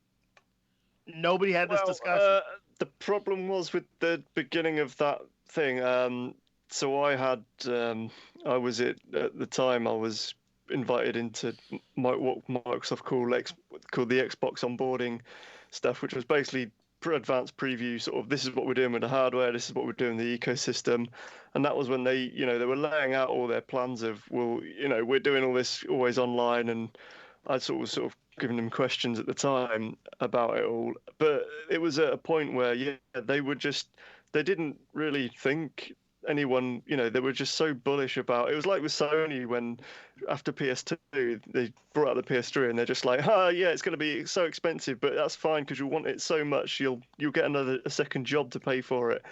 nobody had this discussion. The problem was with the beginning of that thing. So I had, I was at the time, I was invited into what Microsoft called the Xbox onboarding stuff, which was basically advanced preview, sort of, this is what we're doing with the hardware, this is what we're doing with the ecosystem. And that was when they were laying out all their plans of, well, we're doing all this always online, and I was sort of giving them questions at the time about it all. But it was at a point where, they didn't really think anyone, they were just so bullish about it. Was like with Sony when after PS2 they brought out the PS3 and they're just like, it's going to be so expensive, but that's fine because you'll want it so much you'll get a second job to pay for it,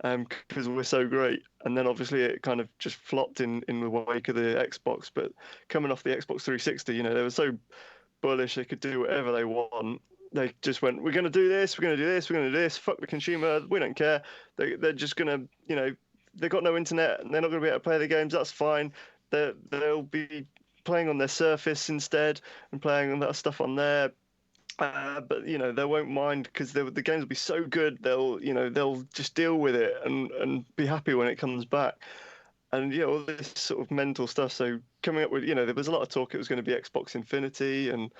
because we're so great. And then obviously it kind of just flopped in the wake of the Xbox. But coming off the Xbox 360, they were so bullish they could do whatever they want. They just went, we're going to do this, we're going to do this, we're going to do this, fuck the consumer, we don't care. They're just going to, they've got no internet and they're not going to be able to play the games, that's fine. They'll be playing on their Surface instead and playing on that stuff on there. But they won't mind because the games will be so good. They'll just deal with it and be happy when it comes back. And all this sort of mental stuff. So coming up with there was a lot of talk it was going to be Xbox Infinity and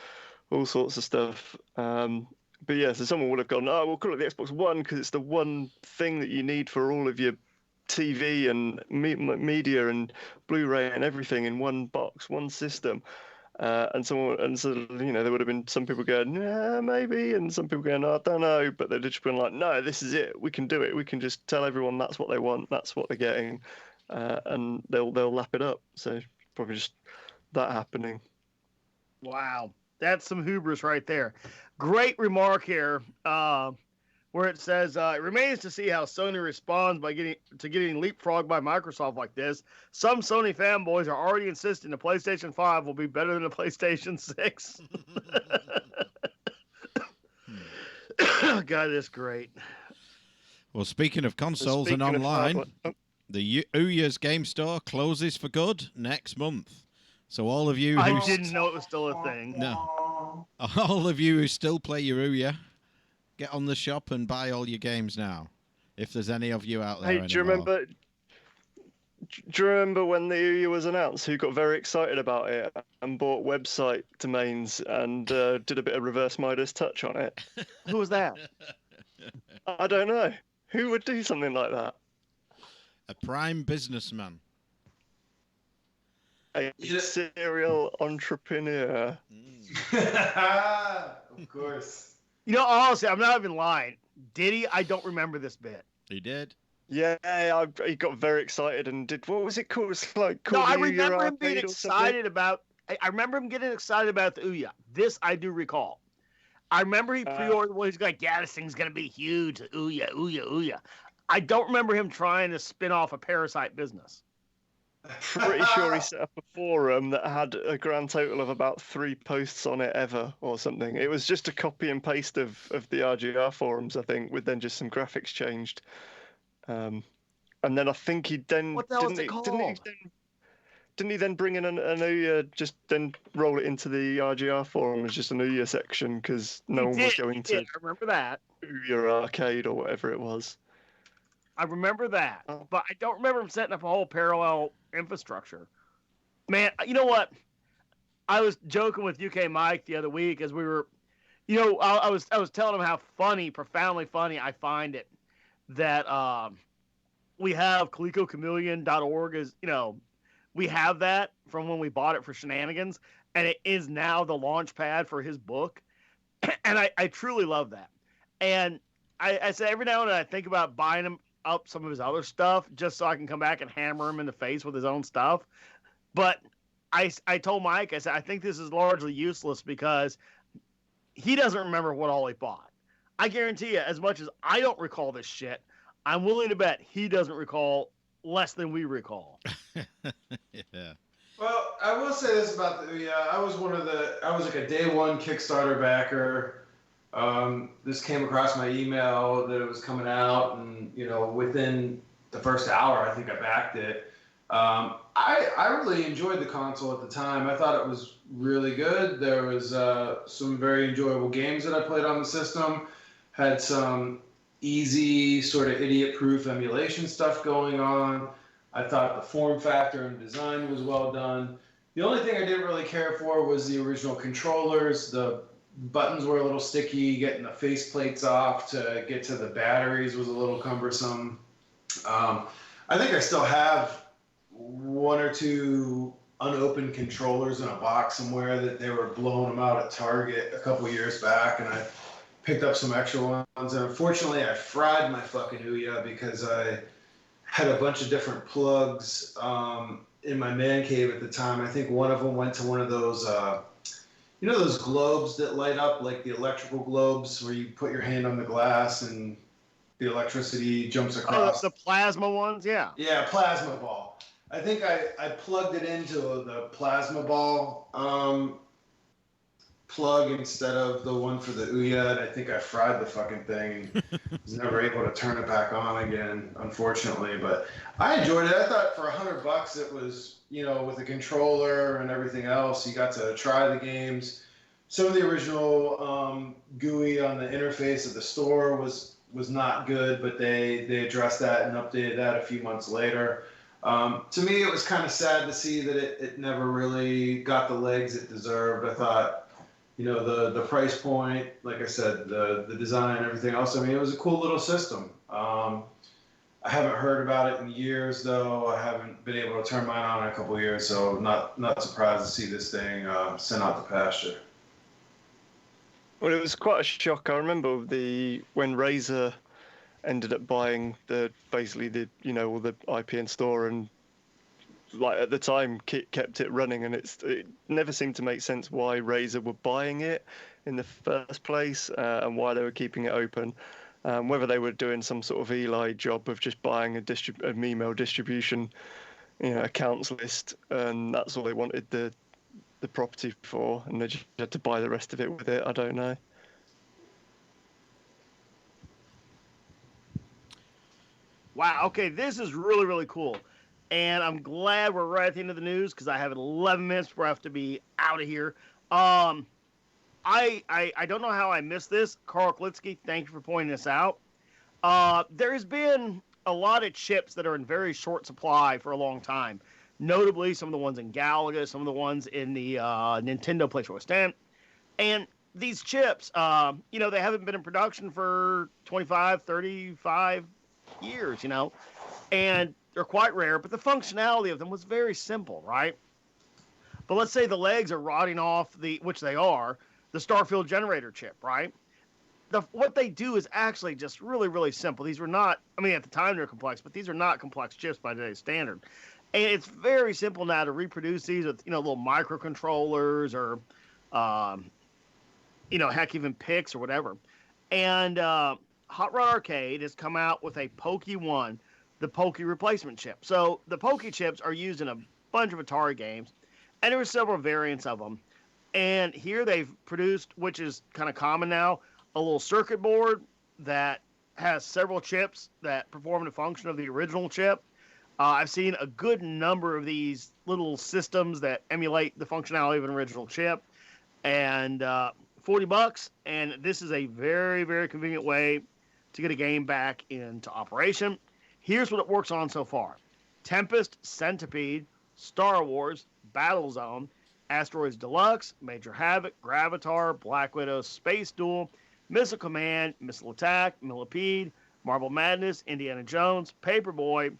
all sorts of stuff. But yeah, so someone would have gone, oh, we'll call it the Xbox One because it's the one thing that you need for all of your TV and media and Blu-ray and everything in one box, one system. And so there would have been some people going, yeah, maybe, and some people going, I don't know, but they'd just been like, no, this is it. We can do it. We can just tell everyone that's what they want, that's what they're getting, and they'll lap it up. So probably just that happening. Wow, that's some hubris right there. Great remark here, where it says it remains to see how Sony responds by getting leapfrogged by Microsoft like this. Some Sony fanboys are already insisting the PlayStation 5 will be better than the PlayStation 6. God, that's great. Well, speaking of consoles and online, the Ouya's Game Store closes for good next month. So all of you I didn't know it was still a thing. No. All of you who still play your Ouya, get on the shop and buy all your games now. If there's any of you out there anymore. Do you remember when the Ouya was announced? Who got very excited about it and bought website domains and did a bit of reverse Midas touch on it? Who was that? I don't know. Who would do something like that? A prime businessman. A serial entrepreneur. Of course. Honestly, I'm not even lying. Did he? I don't remember this bit. He did. Yeah, he got very excited and did. What was it called? It's like no, I remember him being excited about. I remember him getting excited about the Ouya. This I do recall. I remember he pre-ordered one. He's like, "Yeah, this thing's gonna be huge." Ouya, Ouya, Ouya. I don't remember him trying to spin off a Parasite business. Pretty sure he set up a forum that had a grand total of about 3 posts on it ever or something. It was just a copy and paste of the RGR forums, I think, with then just some graphics changed. And then I think he then what the hell is it called? Didn't he then bring in an Ouya, just then roll it into the RGR forum as just an Ouya section because no one was going to. I remember that. Ouya Arcade or whatever it was. I remember that, but I don't remember him setting up a whole parallel infrastructure. Man, you know what? I was joking with UK Mike the other week as we were, I was telling him how profoundly funny I find it that we have ColecoChameleon.org as, we have that from when we bought it for Shenanigans, and it is now the launch pad for his book, and I truly love that. And I said every now and then I think about buying him up some of his other stuff just so I can come back and hammer him in the face with his own stuff. But I told Mike, I said, I think this is largely useless because he doesn't remember what all he bought. I guarantee you, as much as I don't recall this shit, I'm willing to bet he doesn't recall less than we recall. Yeah. Well, I will say this about the Ouya. I was like a day one Kickstarter backer. This came across my email that it was coming out, and within the first hour, I think I backed it. I really enjoyed the console at the time. I thought it was really good. There was some very enjoyable games that I played on the system. Had some easy, sort of idiot-proof emulation stuff going on. I thought the form factor and design was well done. The only thing I didn't really care for was the original controllers. The buttons were a little sticky. Getting the faceplates off to get to the batteries was a little cumbersome. I think I still have 1 or 2 unopened controllers in a box somewhere that they were blowing them out at Target a couple years back, and I picked up some extra ones. And unfortunately, I fried my fucking Ouya because I had a bunch of different plugs in my man cave at the time. I think one of them went to one of those those globes that light up, like the electrical globes where you put your hand on the glass and the electricity jumps across. Oh, the plasma ones? Yeah. Yeah, plasma ball. I think I plugged it into the plasma ball plug instead of the one for the Ouya, and I think I fried the fucking thing and was never able to turn it back on again, unfortunately. But I enjoyed it. I thought for $100 it was, with the controller and everything else, you got to try the games, some of the original GUI on the interface of the store was not good, but they addressed that and updated that a few months later. To me, it was kind of sad to see that it never really got the legs it deserved. I thought, the price point, like I said, the design, everything else. I mean, it was a cool little system. I haven't heard about it in years, though. I haven't been able to turn mine on in a couple of years, so not surprised to see this thing sent out to pasture. Well, it was quite a shock. I remember when Razer ended up buying basically all the IP in store, and like at the time kept it running, and it never seemed to make sense why Razer were buying it in the first place, and why they were keeping it open. Whether they were doing some sort of Eli job of just buying an email distribution, accounts list, and that's all they wanted the property for, and they just had to buy the rest of it with it. I don't know. Wow. Okay, this is really, really cool. And I'm glad we're right at the end of the news because I have 11 minutes before I have to be out of here. I don't know how I missed this. Carl Klitsky, thank you for pointing this out. There has been a lot of chips that are in very short supply for a long time. Notably, some of the ones in Galaga, some of the ones in the Nintendo PlayStation Stand. And these chips, they haven't been in production for 25, 35 years, and they're quite rare, but the functionality of them was very simple, right? But let's say the legs are rotting off which they are, the Starfield generator chip, right? What they do is actually just really, really simple. These were not, at the time they're complex, but these are not complex chips by today's standard. And it's very simple now to reproduce these with, little microcontrollers or, heck, even PICs or whatever. And Hot Rod Arcade has come out with a Poke 1, the Poke replacement chip. So the Poke chips are used in a bunch of Atari games, and there are several variants of them. And here they've produced, which is kind of common now, a little circuit board that has several chips that perform the function of the original chip. I've seen a good number of these little systems that emulate the functionality of an original chip. And $40, and this is a very, very convenient way to get a game back into operation. Here's what it works on so far. Tempest, Centipede, Star Wars, Battlezone, Asteroids Deluxe, Major Havoc, Gravatar, Black Widow, Space Duel, Missile Command, Missile Attack, Millipede, Marble Madness, Indiana Jones, Paperboy,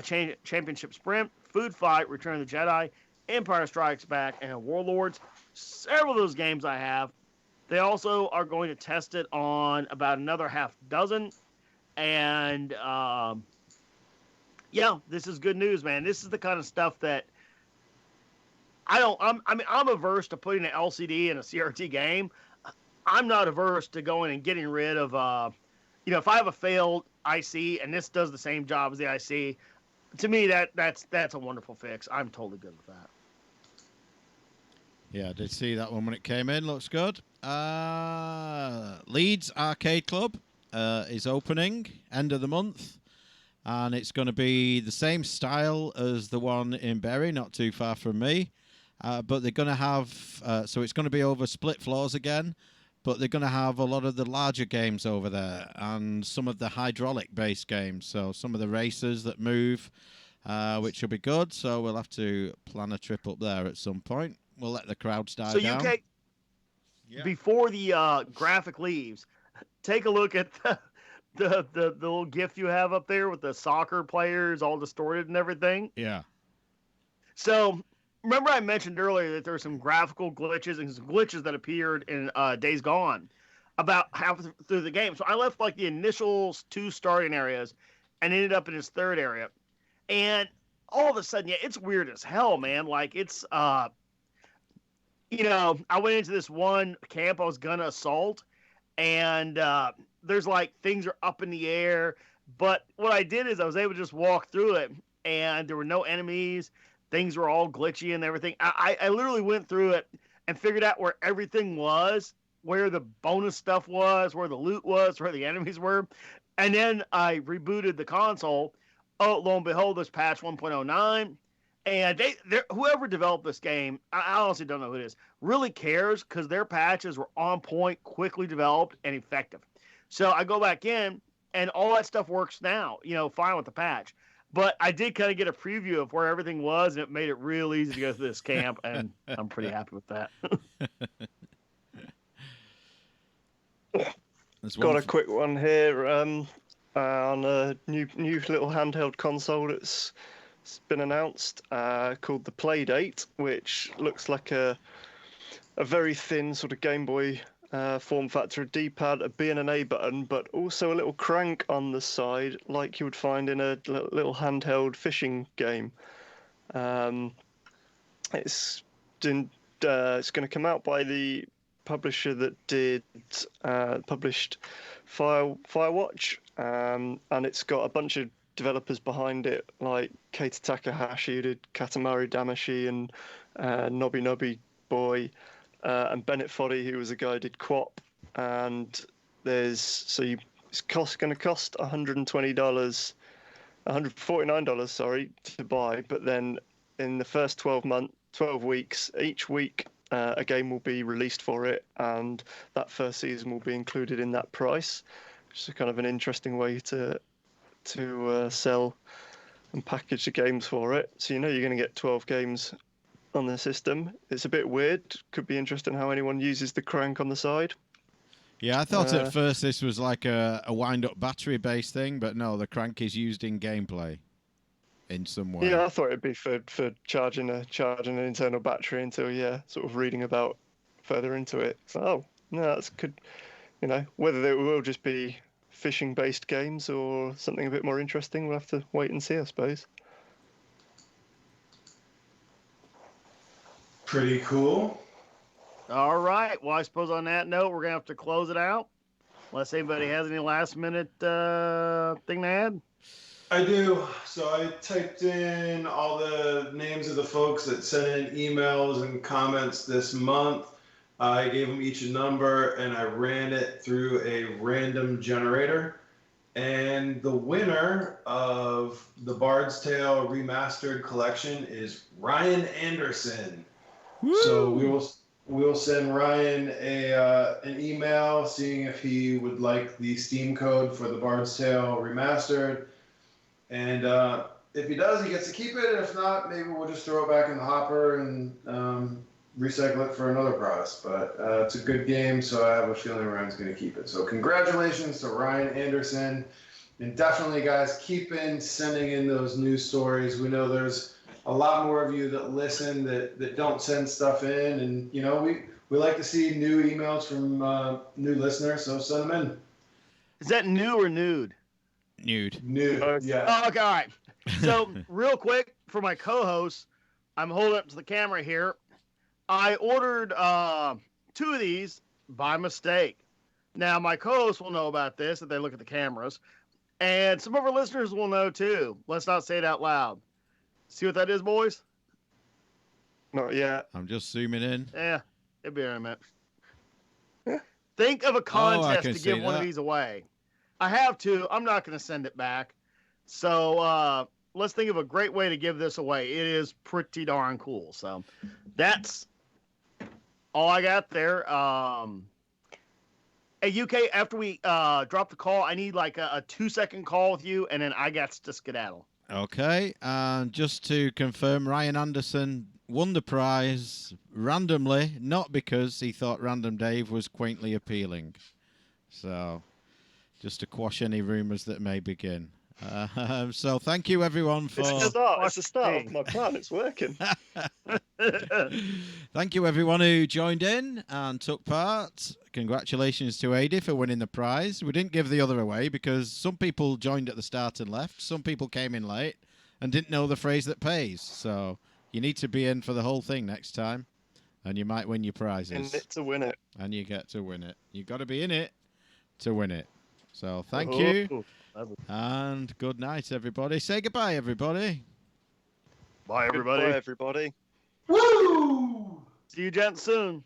Championship Sprint, Food Fight, Return of the Jedi, Empire Strikes Back, and Warlords. Several of those games I have. They also are going to test it on about another half dozen. And, this is good news, man. This is the kind of stuff that I'm averse to putting an LCD in a CRT game. I'm not averse to going and getting rid of, if I have a failed IC and this does the same job as the IC, to me, that's a wonderful fix. I'm totally good with that. Yeah, I did see that one when it came in. Looks good. Leeds Arcade Club is opening end of the month, and it's going to be the same style as the one in Bury, not too far from me. But they're going to have, so it's going to be over split floors again, but they're going to have a lot of the larger games over there and some of the hydraulic-based games. So some of the racers that move, which will be good. So we'll have to plan a trip up there at some point. We'll let the crowds die down. UK, before the graphic leaves, take a look at the little GIF you have up there with the soccer players all distorted and everything. Yeah. So remember I mentioned earlier that there were some graphical glitches and some glitches that appeared in Days Gone about half through the game. So I left like the initial 2 starting areas and ended up in his 3rd area. And all of a sudden, it's weird as hell, man. Like it's, I went into this one camp I was going to assault, and there's like things are up in the air. But what I did is I was able to just walk through it, and there were no enemies. Things were all glitchy and everything. I literally went through it and figured out where everything was, where the bonus stuff was, where the loot was, where the enemies were. And then I rebooted the console. Oh, lo and behold, there's patch 1.09. And whoever developed this game, I honestly don't know who it is, really cares because their patches were on point, quickly developed, and effective. So I go back in, and all that stuff works now, fine with the patch. But I did kind of get a preview of where everything was, and it made it real easy to go through this camp, and I'm pretty happy with that. Got a quick one here on a new little handheld console that's been announced called the Playdate, which looks like a very thin sort of Game Boy form factor, a D-pad, a B and an A button, but also a little crank on the side like you would find in a little handheld fishing game. It's going to come out by the publisher that published Firewatch, and it's got a bunch of developers behind it, like Keita Takahashi, who did Katamari Damacy and Nobby Nobby Boy, and Bennett Foddy, who was a guy who did QWOP. And it's going to cost $149, sorry, to buy. But then in the first 12 weeks, each week a game will be released for it, and that first season will be included in that price. Which is kind of an interesting way to sell and package the games for it. So you're going to get 12 games on the system. It's a bit weird. Could be interesting how anyone uses the crank on the side. Yeah, I thought at first this was like a wind-up battery-based thing, but no, the crank is used in gameplay in some way. Yeah, I thought it'd be for charging an internal battery until sort of reading about further into it. So, no, that's could, whether it will just be fishing-based games or something a bit more interesting, we'll have to wait and see, I suppose. Pretty cool. All right. Well, I suppose on that note, we're going to have to close it out. Unless anybody has any last-minute thing to add. I do. So I typed in all the names of the folks that sent in emails and comments this month. I gave them each a number, and I ran it through a random generator. And the winner of the Bard's Tale Remastered Collection is Ryan Anderson. Woo! So we'll send Ryan an email seeing if he would like the Steam code for the Bard's Tale Remastered. And if he does, he gets to keep it. And if not, maybe we'll just throw it back in the hopper and recycle it for another prize. But it's a good game, so I have a feeling Ryan's going to keep it. So congratulations to Ryan Anderson. And definitely, guys, keep sending in those news stories. We know there's a lot more of you that listen that don't send stuff in. And, we like to see new emails from new listeners, so send them in. Is that new or nude? Nude. Yeah. Oh, okay, all right. So, real quick, for my co-host, I'm holding up to the camera here. I ordered 2 of these by mistake. Now, my co-hosts will know about this if they look at the cameras. And some of our listeners will know, too. Let's not say it out loud. See what that is, boys? Not yet. I'm just zooming in. Yeah, it'll be in a minute. Think of a contest to give one of these away. I have to. I'm not going to send it back. So let's think of a great way to give this away. It is pretty darn cool. So that's all I got there. Hey, UK, after we drop the call, I need like a 2-second call with you, and then I got to skedaddle. Okay, and just to confirm, Ryan Anderson won the prize randomly, not because he thought Random Dave was quaintly appealing. So, just to quash any rumours that may begin. So thank you everyone for... It's the start of my plan, it's working. Thank you everyone who joined in and took part. Congratulations to Adi for winning the prize. We didn't give the other away because some people joined at the start and left. Some people came in late and didn't know the phrase that pays. So you need to be in for the whole thing next time and you might win your prizes. In it to win it. And you get to win it. You got to be in it to win it. So thank you. And good night, everybody. Say goodbye, everybody. Bye, everybody. Goodbye, everybody. Woo! See you gents soon.